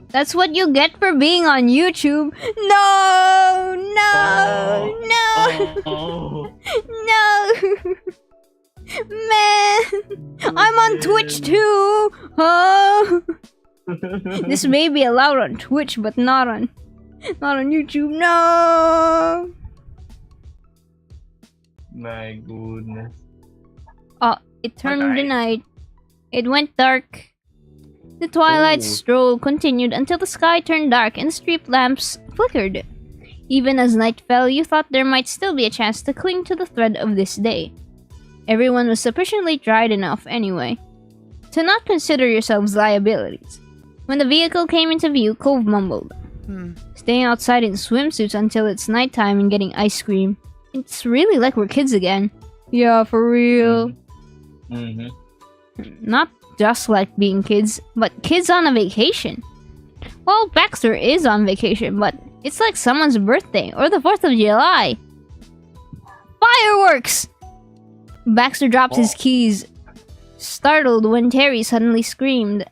That's what you get for being on YouTube. No! No! No!
Oh.
No! Man! I'm on Twitch too! Oh! This may be allowed on Twitch, but not on YouTube. No!
My goodness.
It turned to
Okay.
night. It went dark. The twilight
Ooh.
stroll continued until the sky turned dark and the street lamps flickered. Even as night fell, you thought there might still be a chance to cling to the thread of this day. Everyone was sufficiently dried enough, anyway, to not consider yourselves liabilities. When the vehicle came into view, Cove mumbled, "Staying outside in swimsuits until it's nighttime and getting ice cream. It's really like we're kids again." Yeah, for real.
Mm-hmm.
Not just like being kids, but kids on a vacation. Well, Baxter is on vacation, but it's like someone's birthday or the 4th of July. Fireworks! Baxter dropped his keys, startled when Terry suddenly screamed.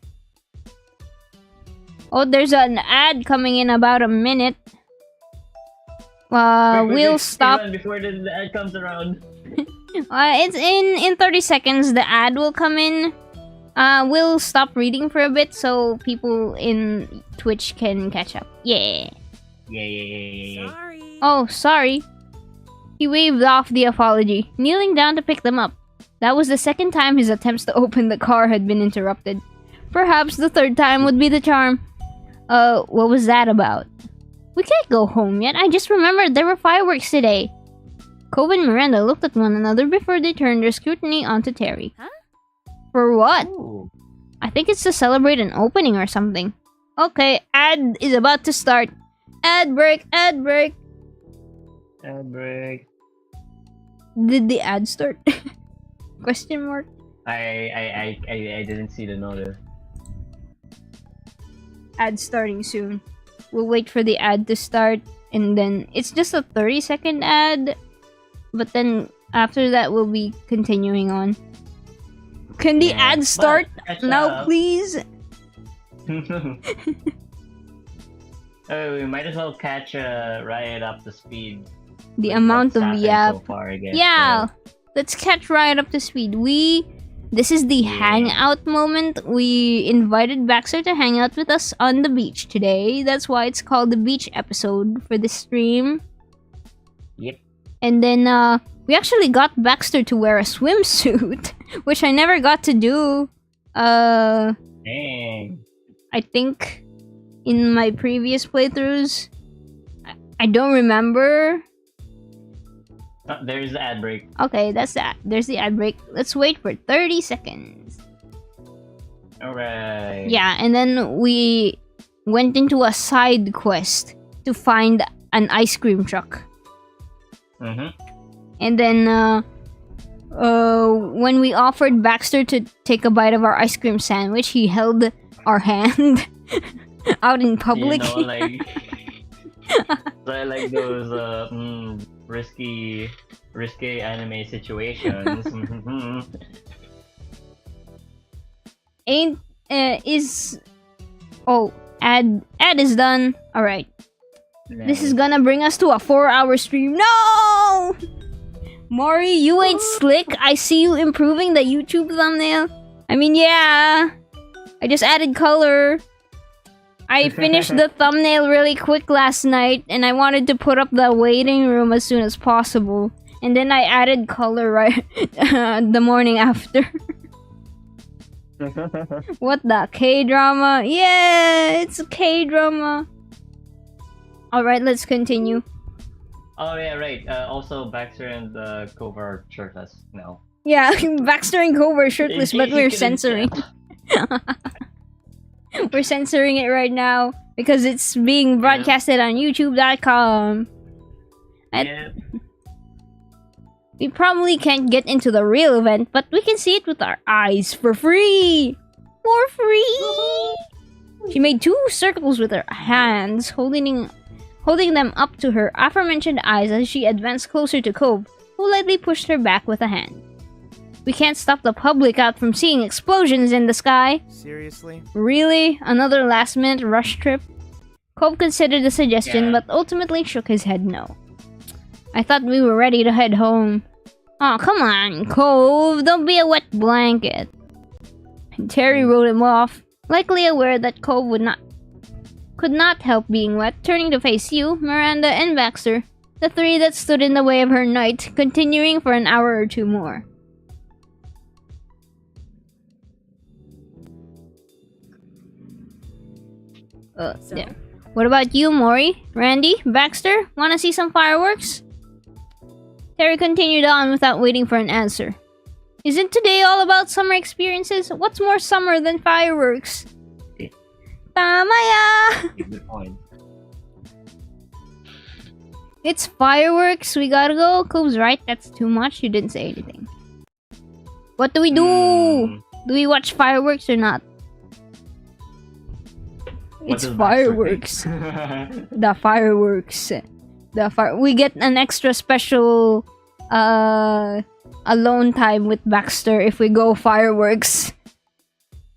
Oh, there's an ad coming in about a minute. We'll stop.
Run before the ad comes around.
It's in 30 seconds. The ad will come in. We'll stop reading for a bit so people in Twitch can catch up. Yeah.
Yeah.
Sorry.
Oh, sorry. He waved off the apology, kneeling down to pick them up. That was the second time his attempts to open the car had been interrupted. Perhaps the third time would be the charm. What was that about? We can't go home yet. I just remembered there were fireworks today. Cove and Miranda looked at one another before they turned their scrutiny onto Terry.
Huh?
For what?
Ooh.
I think it's to celebrate an opening or something. Okay, ad is about to start. Ad break, ad break.
Ad break.
Did the ad start? Question mark.
I didn't see the notice.
Ad starting soon. We'll wait for the ad to start, and then it's just a 30-second ad, but then after that we'll be continuing on. Can the ad start now, please?
Oh, we might as well catch Riot up to speed.
The
with
amount
what's
of
happened so far, I guess.
yeah. Let's catch Riot up to speed. This is the hangout moment. We invited Baxter to hang out with us on the beach today. That's why it's called the beach episode for this stream.
Yep.
And then we actually got Baxter to wear a swimsuit, which I never got to do.
Dang.
I think in my previous playthroughs. I don't remember.
There's the ad break.
Okay, that's that. There's the ad break. Let's wait for 30 seconds.
Alright.
Yeah, and then we went into a side quest to find an ice cream truck.
Mm-hmm.
And then when we offered Baxter to take a bite of our ice cream sandwich, he held our hand out in public.
You know, like... so like those risky anime situations.
Ad is done. All right. This is gonna bring us to a 4-hour stream. No! Mori, you ain't slick. I see you improving the YouTube thumbnail. I mean, yeah. I just added color. I finished the thumbnail really quick last night, and I wanted to put up the waiting room as soon as possible. And then I added color right the morning after. What the? K-drama? Yeah, it's a K-drama. Alright, let's continue.
Oh yeah, right. Also, Baxter and Cove are shirtless now.
Yeah, Baxter and Cove are shirtless,
In
but
case
we're
you couldn't
censoring. We're censoring it right now because it's being broadcasted on YouTube.com.
Yeah.
We probably can't get into the real event, but we can see it with our eyes for free! For free! She made 2 circles with her hands, holding them up to her aforementioned eyes as she advanced closer to Cove, who lightly pushed her back with a hand. We can't stop the public out from seeing explosions in the sky.
Seriously?
Really? Another last-minute rush trip? Cove considered the suggestion, but ultimately shook his head no. I thought we were ready to head home. Aw, come on, Cove, don't be a wet blanket. And Terry wrote him off, likely aware that Cove could not help being wet, turning to face you, Miranda, and Baxter, the 3 that stood in the way of her night, continuing for an hour or 2 more.
So?
Yeah. What about you, Mori? Randy? Baxter? Wanna see some fireworks? Terry continued on without waiting for an answer. Isn't today all about summer experiences? What's more summer than fireworks? Tamaya!
Good point.
It's fireworks, we gotta go. Cove's right, that's too much. You didn't say anything. What do we do? Do we watch fireworks or not?
What
It's
does Baxter
fireworks.
think?
The fireworks. We get an extra special alone time with Baxter if we go fireworks.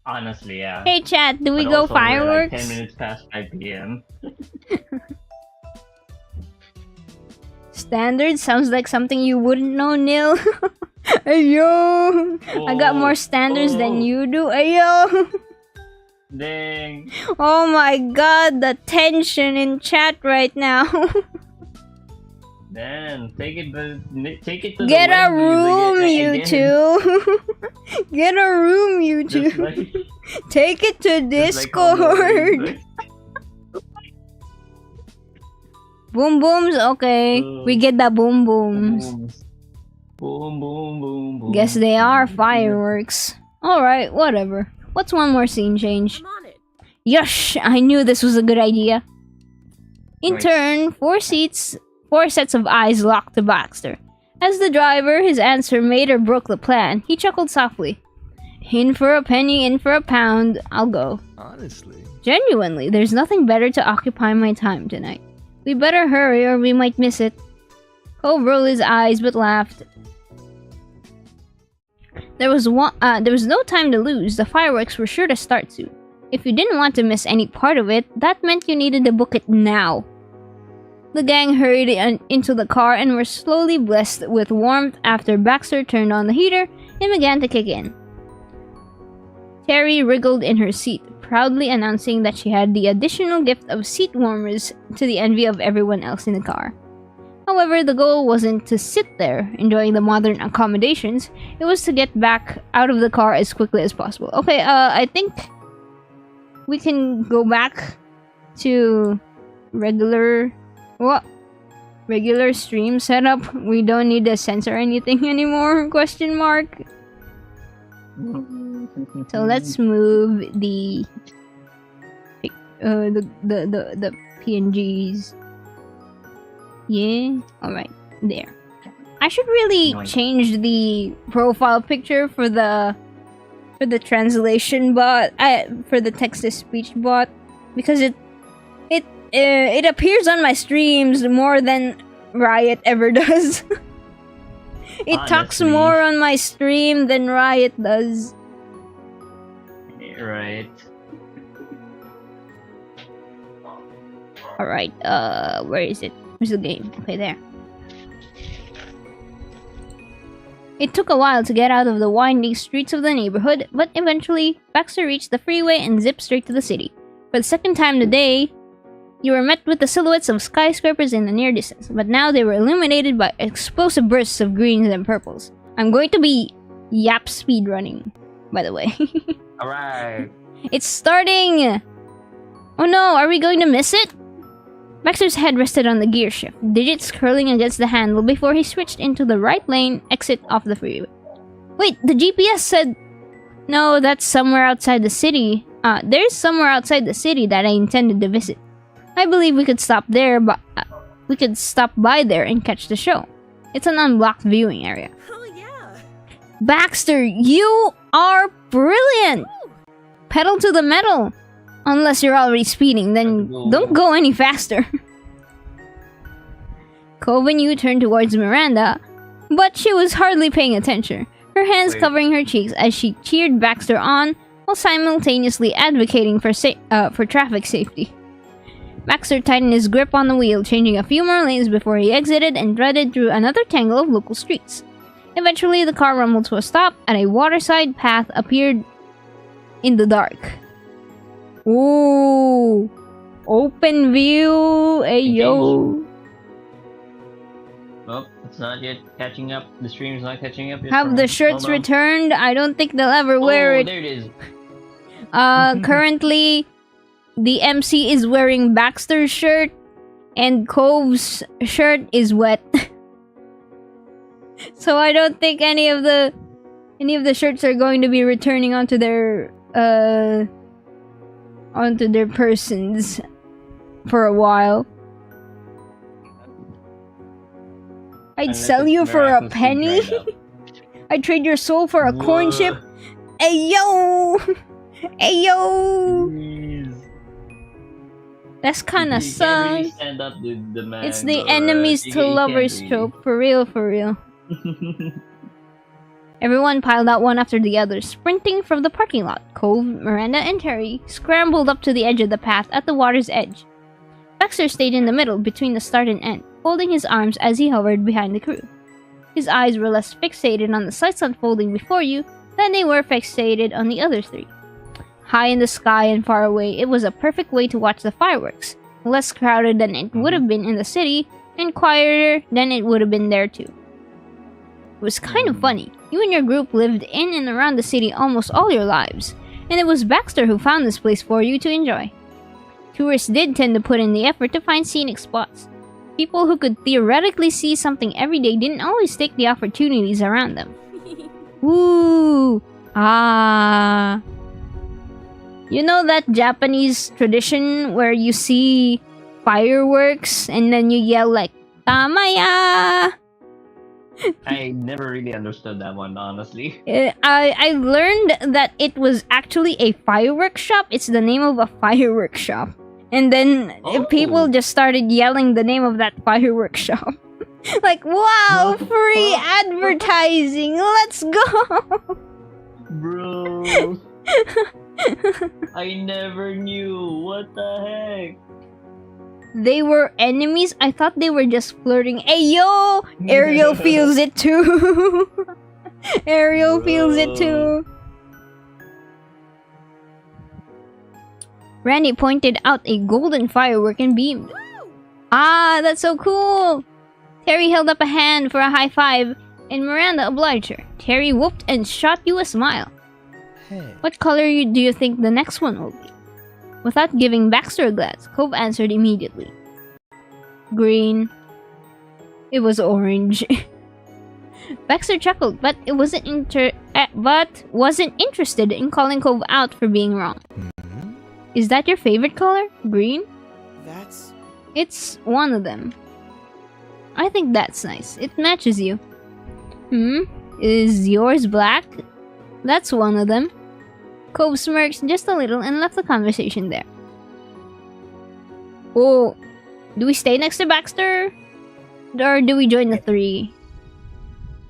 Honestly, yeah.
Hey chat, do we
But
go
also, we're, like,
fireworks?
10 minutes past 5 p.m.
Standard sounds like something you wouldn't know, Nil. Ayo! I got more standards than you do. Ayo!
Dang.
Oh my god, the tension in chat right now.
Then take it to
Get
the
a
Wendy's
room, you
again.
two. Get a room, you two.
Just like,
Take it to
just like how
Discord.
Mori-
Boom booms, okay. We get the boom booms.
Boom, boom, boom, boom.
Guess they are fireworks. Alright, whatever. What's one more scene change?
I'm on it.
Yush! I knew this was a good idea. In
Nice.
turn, four sets of eyes locked to Baxter. As the driver, his answer made or broke the plan. He chuckled softly. In for a penny, in for a pound. I'll go.
Honestly.
Genuinely, there's nothing better to occupy my time tonight. We better hurry or we might miss it. Cove rolled his eyes but laughed. There was no time to lose. The fireworks were sure to start soon. If you didn't want to miss any part of it, that meant you needed to book it now. The gang hurried into the car and were slowly blessed with warmth after Baxter turned on the heater and began to kick in. Terry wriggled in her seat, proudly announcing that she had the additional gift of seat warmers to the envy of everyone else in the car. However, the goal wasn't to sit there, enjoying the modern accommodations. It was to get back out of the car as quickly as possible. Okay, I think we can go back to regular stream setup. We don't need to censor anything anymore, question mark. So let's move the PNGs. Yeah, alright, there. I should really
Nice.
change the profile picture for the translation bot, for the text-to-speech bot, because it appears on my streams more than Riot ever does. It talks
Honestly.
more on my stream than Riot does.
Right.
Alright, where is it? Where's the game? Okay, there. It took a while to get out of the winding streets of the neighborhood, but eventually, Baxter reached the freeway and zipped straight to the city. For the second time today, you were met with the silhouettes of skyscrapers in the near distance, but now they were illuminated by explosive bursts of greens and purples. I'm going to be yap speedrunning, by the way.
Alright.
It's starting! Oh no, are we going to miss it? Baxter's head rested on the gear shift, digits curling against the handle before he switched into the right lane exit off the freeway. Wait, the GPS said... No, that's somewhere outside the city. There's somewhere outside the city that I intended to visit. I believe we could stop there, but we could stop by there and catch the show. It's an unblocked viewing area.
Oh yeah.
Baxter, you are brilliant! Pedal to the metal! Unless you're already speeding, then don't go any faster. Cove and you turned towards Miranda, but she was hardly paying attention, her hands
Wait.
covering her cheeks as she cheered Baxter on while simultaneously advocating for traffic safety. Baxter tightened his grip on the wheel, changing a few more lanes before he exited and threaded through another tangle of local streets. Eventually, the car rumbled to a stop, and a waterside path appeared in the dark. Ooh, open view, ayo.
Oh, it's not yet catching up. The stream's not catching up yet.
Have the shirts
Hold on.
returned? I don't think they'll ever wear
Oh,
it.
there it is.
Currently, the MC is wearing Baxter's shirt and Cove's shirt is wet. So I don't think any of the shirts are going to be returning onto their persons for a while. I'd
Unless
sell
it's
you for a
miraculously
penny.
dried up.
I'd trade your soul for a corn chip. Hey yo! Hey yo!
Jeez.
That's kinda
You can't really
sucks.
stand up to the man.
It's the
or,
enemies
you
to
can't
lovers
really.
trope. For real, for real. Everyone piled out one after the other, sprinting from the parking lot. Cove, Miranda, and Terry scrambled up to the edge of the path at the water's edge. Baxter stayed in the middle between the start and end, folding his arms as he hovered behind the crew. His eyes were less fixated on the sights unfolding before you than they were fixated on the other three. High in the sky and far away, it was a perfect way to watch the fireworks, less crowded than it would have been in the city, and quieter than it would have been there too. It was kind of funny. You and your group lived in and around the city almost all your lives, and it was Baxter who found this place for you to enjoy. Tourists did tend to put in the effort to find scenic spots. People who could theoretically see something every day didn't always take the opportunities around them. Woo! Ah. You know that Japanese tradition where you see fireworks and then you yell like, Tamaya!
I never really understood that one, honestly.
I learned that it was actually a fireworks shop. It's the name of a fireworks shop. And then people just started yelling the name of that fireworks shop. Like, wow, free advertising. Let's go.
Bro. I never knew. What the heck?
They were enemies? I thought they were just flirting. Hey, yo! Ariel feels it too. Ariel feels it too. Randy pointed out a golden firework and beamed. Ah, that's so cool! Terry held up a hand for a high five, and Miranda obliged her. Terry whooped and shot you a smile.
Hey.
What color do you think the next one will be? Without giving Baxter a glance, Cove answered immediately. Green. It was orange. Baxter chuckled, but wasn't interested in calling Cove out for being wrong.
Hmm?
Is that your favorite color? Green?
That's...
It's one of them. I think that's nice. It matches you. Is yours black? That's one of them. Cove smirked just a little and left the conversation there. Oh, do we stay next to Baxter? Or do we join the three?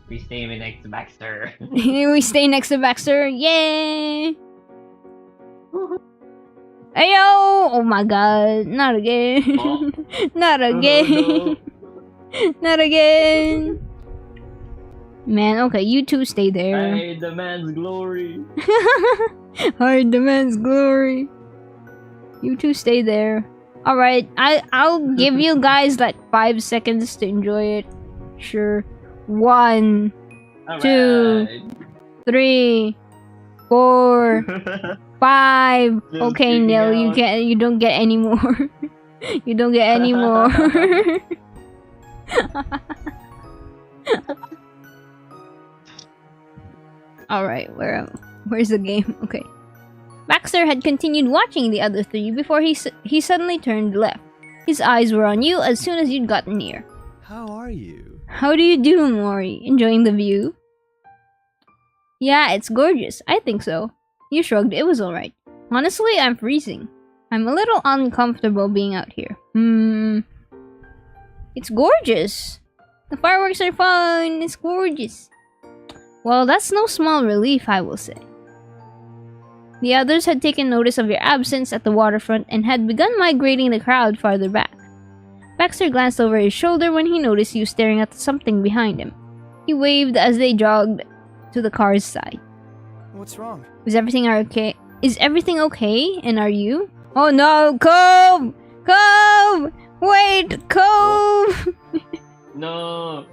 We stay next to Baxter.
We stay next to Baxter. Yay! Ayo! Oh my god. Not again.
Oh.
Not again. Not again. Man, okay, you two stay there.
I demands glory.
I demands glory. You two stay there. Alright, I'll give you guys like 5 seconds to enjoy it. Sure. 1,
All
2, 3, 4, 5.
Just
Okay,
kidding
Neil,
out.
you don't get any more. You don't get any more. Alright, where's the game? Okay. Baxter had continued watching the other three before he suddenly turned left. His eyes were on you as soon as you'd gotten near.
How are you?
How do you do, Mori? Enjoying the view? Yeah, it's gorgeous. I think so. You shrugged. It was alright. Honestly, I'm freezing. I'm a little uncomfortable being out here. It's gorgeous. The fireworks are fun. It's gorgeous. Well, that's no small relief, I will say. The others had taken notice of your absence at the waterfront and had begun migrating the crowd farther back. Baxter glanced over his shoulder when he noticed you staring at something behind him. He waved as they jogged to the car's side.
What's wrong?
Is everything okay? Is everything okay? And are you? Oh no, Cove! Cove! Wait, Cove!
No.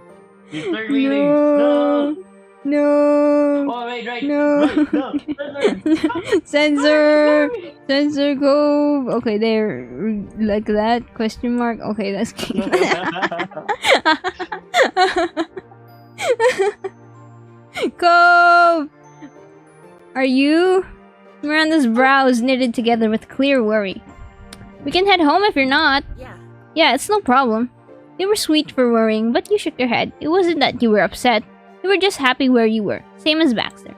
You start reading. No.
No.
Oh wait, right.
No.
Right, no.
Censor. Censor Cove. Okay, there. Like that? Question mark. Okay, that's cute. Cove. Are you? Miranda's brows knitted together with clear worry. We can head home if you're not.
Yeah.
Yeah, it's no problem. You were sweet for worrying, but you shook your head. It wasn't that you were upset. You were just happy where you were. Same as Baxter.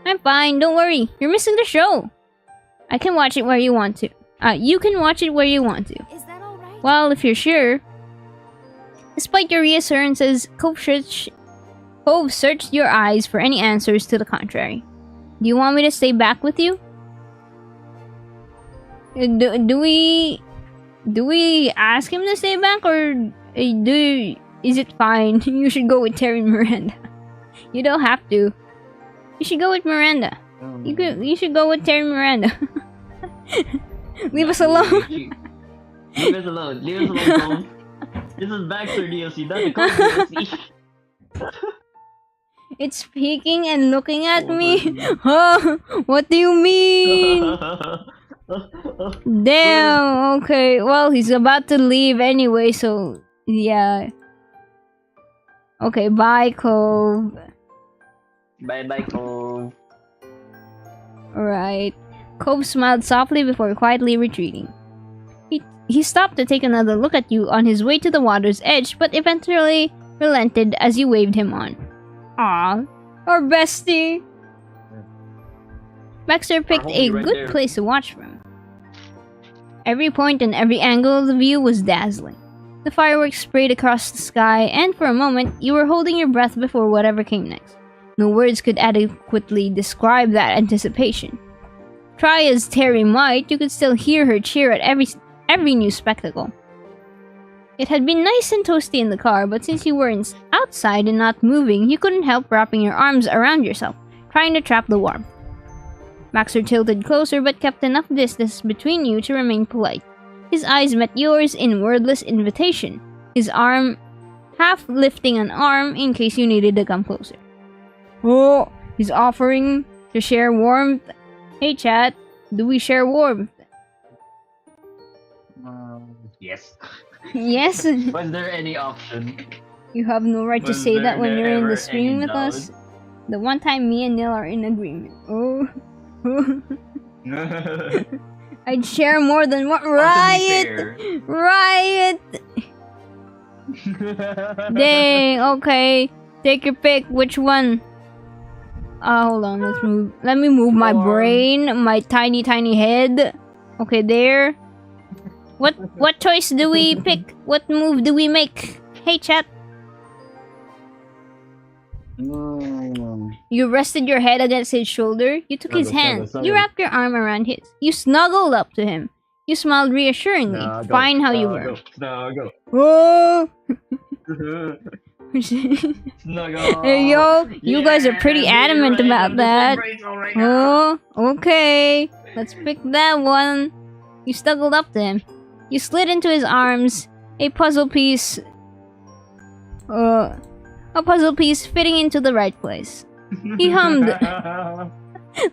I'm fine, don't worry. You're missing the show. I can watch it where you want to. You can watch it where you want to.
Is that alright?
Well, if you're sure. Despite your reassurances, Cove searched your eyes for any answers to the contrary. Do you want me to stay back with you? Do we ask him to stay back, or is it fine? You should go with Terry and Miranda. You don't have to. You should go with Miranda. You should go with Terry and Miranda. Leave us alone.
Leave us alone. Leave us alone, Cole. This is Baxter DLC, not the Cole DLC.
It's peeking and looking at me. Huh? What do you mean? Damn, okay. Well, he's about to leave anyway, so yeah. Okay, bye, Cove.
Bye, Cole.
Alright. Cove smiled softly before quietly retreating. He stopped to take another look at you on his way to the water's edge, but eventually relented as you waved him on. Aw, our bestie! Baxter picked a good place to watch from. Every point and every angle of the view was dazzling. The fireworks sprayed across the sky, and for a moment, you were holding your breath before whatever came next. No words could adequately describe that anticipation. Try as Terry might, you could still hear her cheer at every new spectacle. It had been nice and toasty in the car, but since you were outside and not moving, you couldn't help wrapping your arms around yourself, trying to trap the warmth. Baxter tilted closer but kept enough distance between you to remain polite. His eyes met yours in wordless invitation, his arm half lifting an arm in case you needed to come closer. Oh, he's offering to share warmth. Hey chat, do we share warmth?
Yes.
Yes.
Was there any option?
You have no right to
Was
say that
there
when you're in the
ever
stream
any
with us. The one time me and Neil are in agreement. Oh. I'd share more than what? Riot! Riot! Dang, okay. Take your pick. Which one? Hold on. Let me move my brain, my tiny head. Okay, there. What choice do we pick? What move do we make? Hey, chat. You rested your head against his shoulder. You took his hand. You wrapped your arm around his. You snuggled up to him. You smiled reassuringly. Fine how you were.
Snuggle.
Whoa!
Snuggle.
Hey yo, you guys are pretty adamant about that. Oh, okay. Let's pick that one. You snuggled up to him. You slid into his arms. A puzzle piece fitting into the right place. He hummed,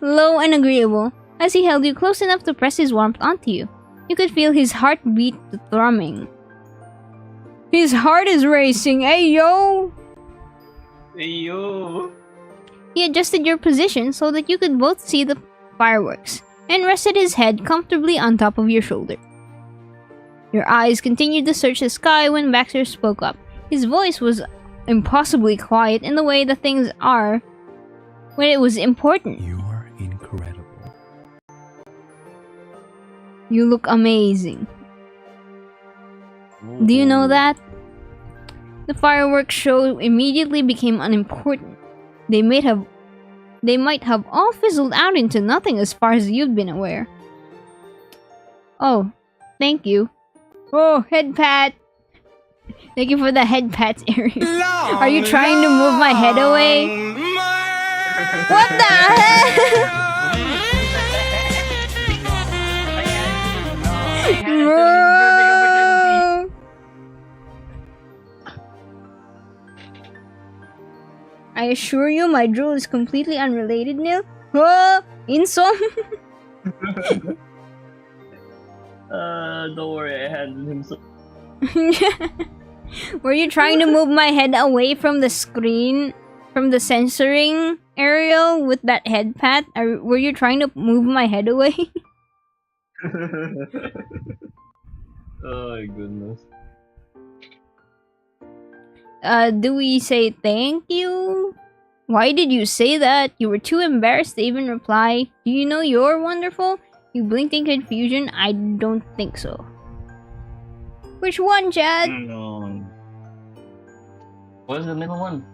low and agreeable, as he held you close enough to press his warmth onto you. You could feel his heartbeat thrumming. His heart is racing, hey yo!
Hey yo!
He adjusted your position so that you could both see the fireworks, and rested his head comfortably on top of your shoulder. Your eyes continued to search the sky when Baxter spoke up. His voice was impossibly quiet in the way the things are when it was important.
You're incredible.
You look amazing. Do you know that? The fireworks show immediately became unimportant. They might have all fizzled out into nothing as far as you've been aware. Oh, thank you. Oh, head pat. Thank you for the head pats, Ariel. Are you trying to move my head away? What the heck? I assure you, my drool is completely unrelated, Nil. Oh, Insom.
Don't worry, I handled him so.
Were you trying to move my head away from the screen, from the censoring, Ariel, with that head pat? Or were you trying to move my head away?
Oh my goodness.
Do we say thank you? Why did you say that? You were too embarrassed to even reply. Do you know you're wonderful? You blinked in confusion? I don't think so. Which one, Chad?
What's the middle one?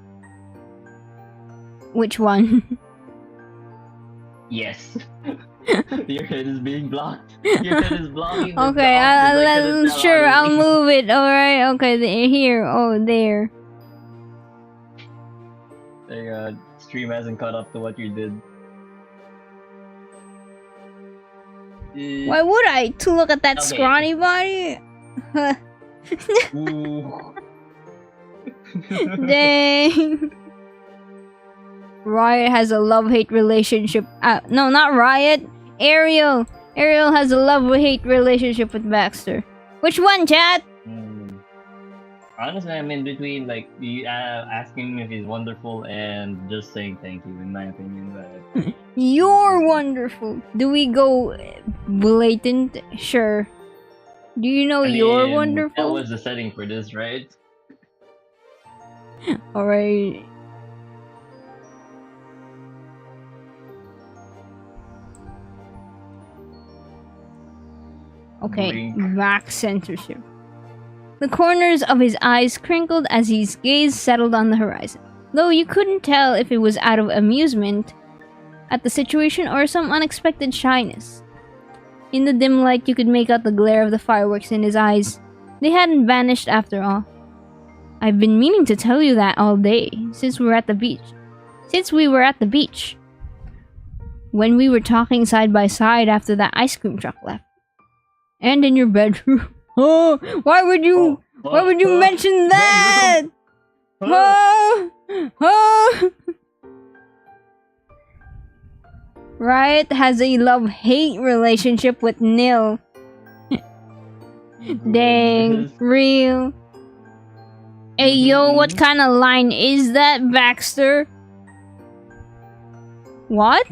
Which one?
Yes. Your head is being blocked. Your head is blocking. the
Okay,
options. I couldn't tell
sure,
how to
I'll
leave.
move it. Alright, okay, here. Oh, there.
The stream hasn't caught up to what you did.
Why would I? To look at that
Okay.
scrawny body?
Ooh.
Dang. Riot has a love-hate relationship. No, not Riot. Ariel. Ariel has a love-hate relationship with Baxter. Which one, Chad?
Honestly, I'm in between, like, asking him if he's wonderful and just saying thank you, in my opinion. But
You're wonderful. Do we go blatant? Sure. Do you know
I mean,
you're
that
wonderful?
was the setting for this, right?
Alright. Okay,
Blink.
back censorship. The corners of his eyes crinkled as his gaze settled on the horizon, though you couldn't tell if it was out of amusement at the situation or some unexpected shyness. In the dim light, you could make out the glare of the fireworks in his eyes. They hadn't vanished after all. I've been meaning to tell you that all day, since we were at the beach. When we were talking side by side after that ice cream truck left. And in your bedroom. Oh, why would you mention that? Oh, oh. Riot has a love-hate relationship with Nil. Dang, real. Hey yo, what kind of line is that, Baxter? What?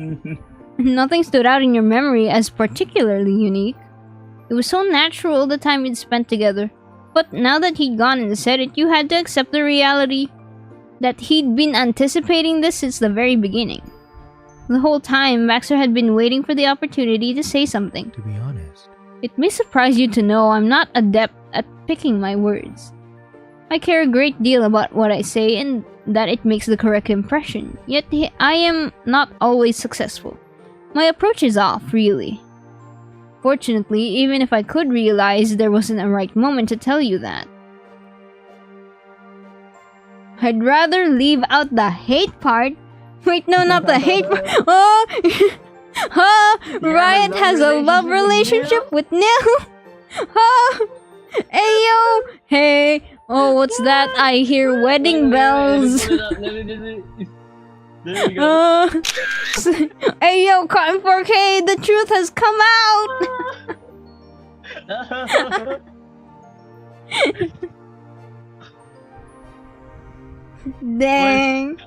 Nothing stood out in your memory as particularly unique. It was so natural the time we'd spent together. But now that he'd gone and said it, you had to accept the reality that he'd been anticipating this since the very beginning. The whole time, Baxter had been waiting for the opportunity to say something.
To be honest,
It may surprise you to know I'm not adept at picking my words. I care a great deal about what I say and that it makes the correct impression, yet I am not always successful. My approach is off, really. Fortunately, even if I could realize there wasn't a right moment to tell you that. I'd rather leave out the hate part. Wait, no, not the hate part. Oh! Oh! Riot has a love relationship with Nil. Oh! Ayo! Hey! Oh, what's that? I hear wedding bells.
There you go.
Ayo, Cotton 4K, the truth has come out! Dang.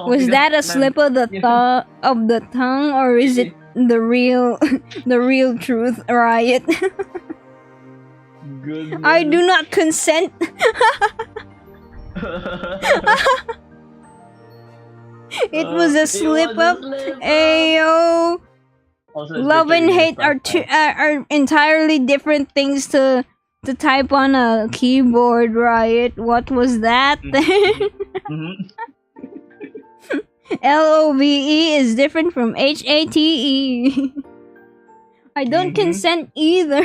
Was that a slip of the tongue, or is it the real truth, Riot?
Goodness.
I do not consent. It was a slip up. Ayo. Love and hate are entirely different things to type on a keyboard, Riot. What was that? LOVE is different from HATE. I don't consent either.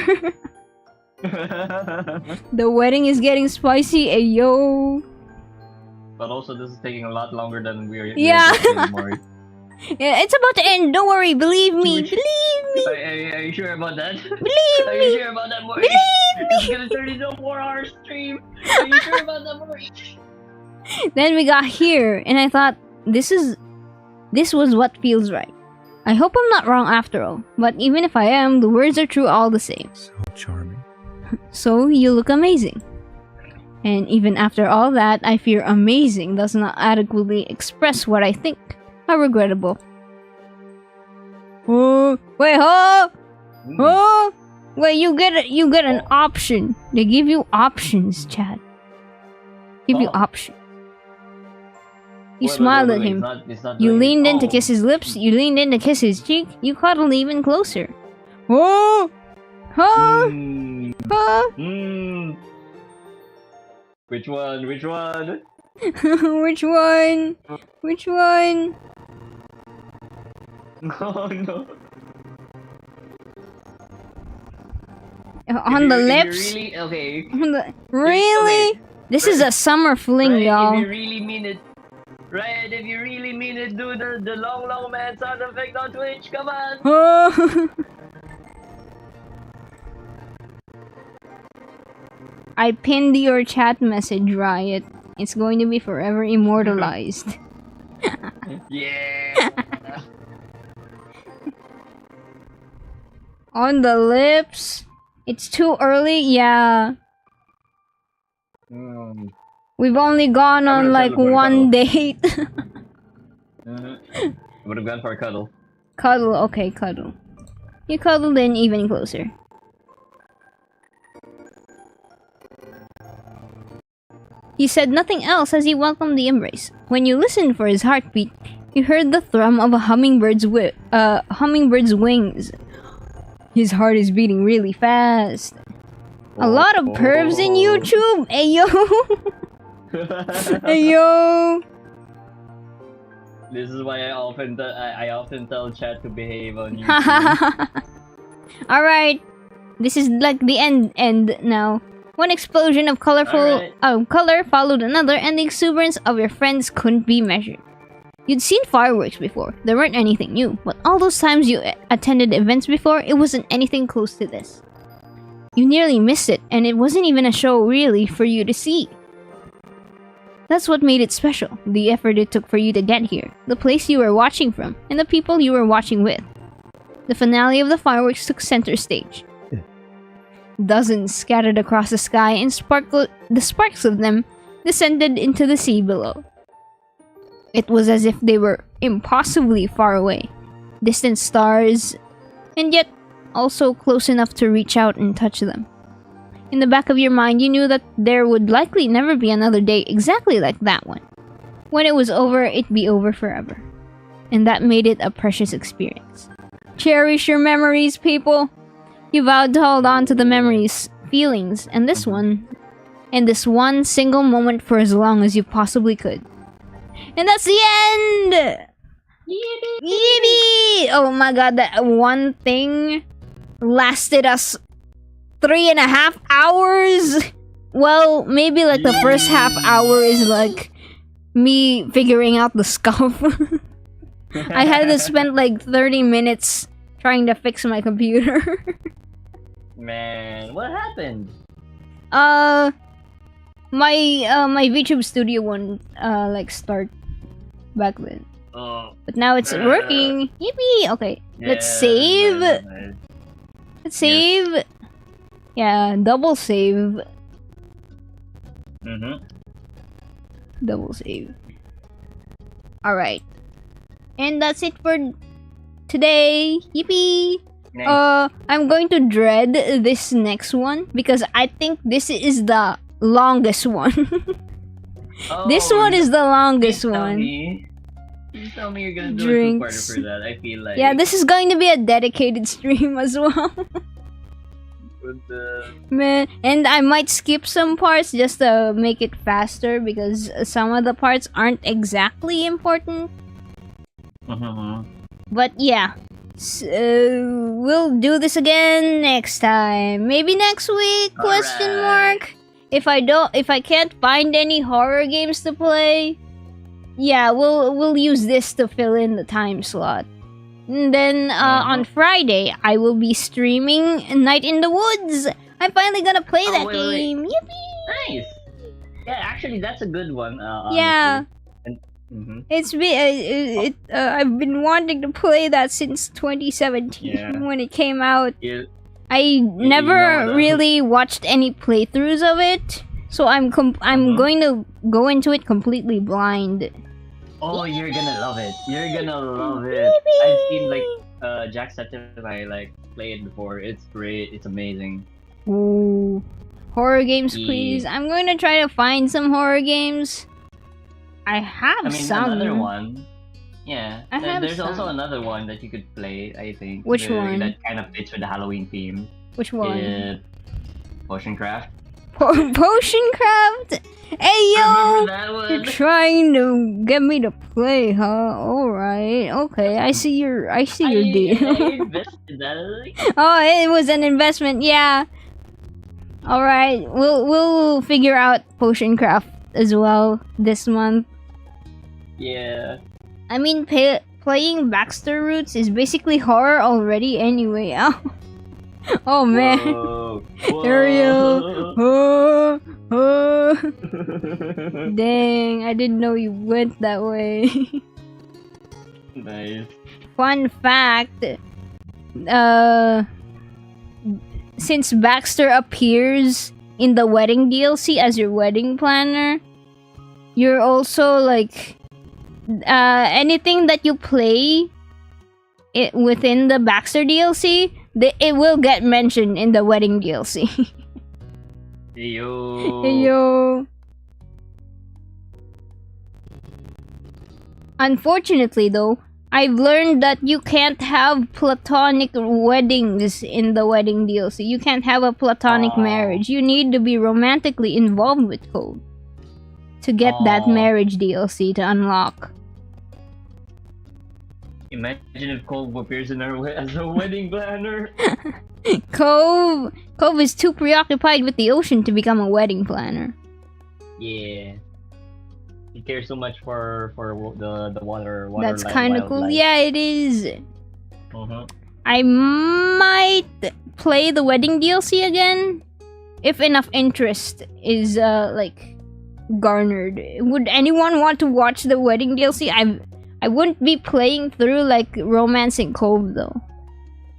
The wedding is getting spicy, ayo.
But also, this is taking a lot longer than we're
Yeah.
Mori.
Yeah, it's about to end. Don't worry. Believe me. Believe me.
Are you sure about that?
Believe
Are
me.
you sure about that, Mori?
Believe me.
It's gonna turn into a 4-hour stream. Are you sure about that, Mori?
Then we got here, and I thought, this was what feels right. I hope I'm not wrong after all, but even if I am, the words are true all the same.
So charming.
So you look amazing. And even after all that, I fear amazing does not adequately express what I think. How regrettable. Oh, wait, oh! Oh! Wait, you get an option. They give you options, Chad. Give you
Oh.
options. You
Wait,
smiled
wait,
at
wait,
him.
it's not
You
doing-
leaned in to
Oh.
kiss his lips. You leaned in to kiss his cheek. You cuddled even closer. Oh! Huh?
Mm,
Huh?
mm. Which one? Which one?
Which one? Which one?
Oh no.
On the
If you
lips?
really, okay.
On the- really? This is a summer fling,
Right, if
y'all.
you really mean it. Right, if you really mean it, do the long man sound effect on Twitch. Come on.
Oh. I pinned your chat message, Riot. It's going to be forever immortalized.
Yeah.
On the lips? It's too early? Yeah.
Mm.
We've only gone
I
on
would've
like
said the word
one
cuddle.
date.
Would have gone for a cuddle.
Cuddle, okay, cuddle. You cuddled in even closer. He said nothing else as he welcomed the embrace. When you listened for his heartbeat, you heard the thrum of a hummingbird's wings. His heart is beating really fast. A lot of pervs in YouTube. Ayo. Ayo.
This is why I often tell chat to behave on YouTube.
All right. This is like the end now. One explosion of colorful color followed another, and the exuberance of your friends couldn't be measured. You'd seen fireworks before. There weren't anything new, but all those times you attended events before, it wasn't anything close to this. You nearly missed it, and it wasn't even a show really for you to see. That's what made it special, the effort it took for you to get here, the place you were watching from, and the people you were watching with. The finale of the fireworks took center stage. Dozens scattered across the sky, and the sparks of them descended into the sea below. It was as if they were impossibly far away, distant stars, and yet also close enough to reach out and touch them. In the back of your mind, you knew that there would likely never be another day exactly like that one. When it was over, it'd be over forever. And that made it a precious experience. Cherish your memories, people! You vowed to hold on to the memories, feelings, and this one single moment for as long as you possibly could. And that's the end! Yippee! Oh my god, that one thing lasted us 3.5 hours? Well, maybe like the first half hour is like me figuring out the scuff. I had to spend like 30 minutes trying to fix my computer.
Man, what happened?
My VTube Studio won't like start back then.
Oh,
But now it's working. Yippee! Okay, let's save. Let's save. Yeah, double save. Double save. Alright. And that's it for today. Yippee!
Nice.
I'm going to dread this next one because I think this is the longest one. This one is the longest one.
Please tell me you're gonna do
Drinks.
a two-parter for that. I feel like.
Yeah, this is going to be a dedicated stream as well. Man, and I might skip some parts just to make it faster because some of the parts aren't exactly important. But yeah, we'll do this again next time. Maybe next week? Question mark. If I can't find any horror games to play, yeah, we'll use this to fill in the time slot. And then on Friday, I will be streaming Night in the Woods. I'm finally gonna play that game. Yippee!
Nice. Yeah, actually, that's a good one. Honestly.
Yeah. It's been I've been wanting to play that since 2017
Yeah.
when it came out.
Yeah.
I never
know that.
really watched any playthroughs of it, so I'm going to go into it completely blind.
Oh, you're gonna love it. You're gonna love it. I've seen like Jacksepticeye like play it before. It's great. It's amazing.
Ooh, horror games, please.
Yeah.
I'm going to try to find some horror games. I have
I mean,
some.
another one. Yeah.
I have
There's also
some.
another one that you could play. I think.
Which one?
That kind of fits with the Halloween theme.
Which one?
Potion Craft.
Potion Craft. Hey yo,
Remember that
you're
one?
trying to get me to play, huh? All right, okay. I see your
I
deal.
invested that.
Oh, it was an investment. Yeah. All right, we'll figure out Potion Craft as well this month.
Yeah.
I mean, playing Baxter Roots is basically horror already anyway. Oh man.
Whoa.
Ariel. Oh, oh. Dang, I didn't know you went that way.
Nice.
Fun fact, since Baxter appears in the wedding DLC as your wedding planner, you're also like anything that you play within the Baxter DLC, it will get mentioned in the wedding DLC.
Yo.
Hey yo. Unfortunately though, I've learned that you can't have platonic weddings in the wedding DLC. You can't have a platonic
Aw.
marriage. You need to be romantically involved with Code to get that
Aw.
marriage DLC to unlock.
Imagine if Cole appears in our as a wedding planner.
Cove is too preoccupied with the ocean to become a wedding planner.
Yeah. He cares so much for the water.
That's kind of cool. Yeah, it is.
Uh-huh.
I might play the wedding DLC again if enough interest is like garnered. Would anyone want to watch the wedding DLC? I wouldn't be playing through like Romancing Cove though.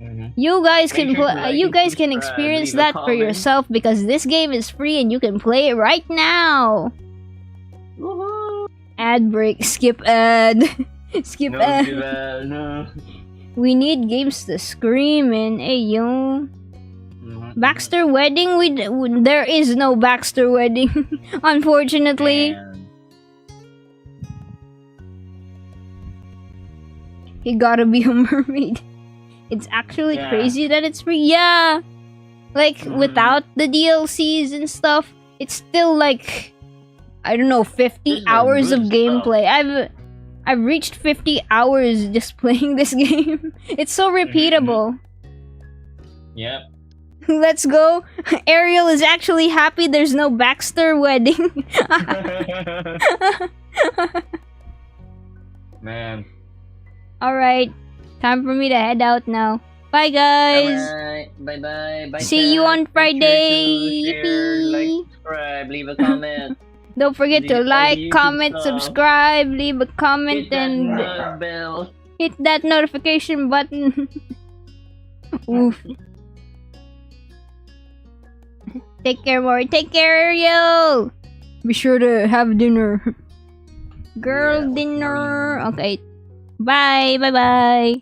Mhm.
You guys
Make
can
sure to
play.
like
You
and
guys can
subscribe,
experience
leave a
that for
comment.
yourself because this game is free and you can play it right now.
Woohoo!
Ad break. Skip ad. Skip
No,
ad.
do that. No.
We need games to scream in. Hey yo.
Mhm.
Baxter Wedding? There is no Baxter Wedding, unfortunately.
Man.
You gotta be a mermaid. It's actually
Yeah.
crazy that it's free. Yeah! Like,
Mhm.
without the DLCs and stuff, it's still like, I don't know, 50
There's some
hours
good
of gameplay. I've reached 50 hours just playing this game. It's so repeatable.
Yep.
Let's go. Ariel is actually happy there's no Baxter Wedding.
Man.
Alright, time for me to head out now. Bye, guys.
Alright. Bye bye. Bye.
See you
chat.
on
Make sure
Friday.
to share, like,
Yippee.
subscribe, leave a comment.
Don't forget to
all the
like,
YouTube
comment,
stuff.
subscribe, leave a comment,
Hit that
and
bell.
hit that notification button. Oof. Take care, Mori. Take care, Ariel. Be sure to have dinner. Girl
Yeah,
dinner. Okay. Bye. Bye. Bye.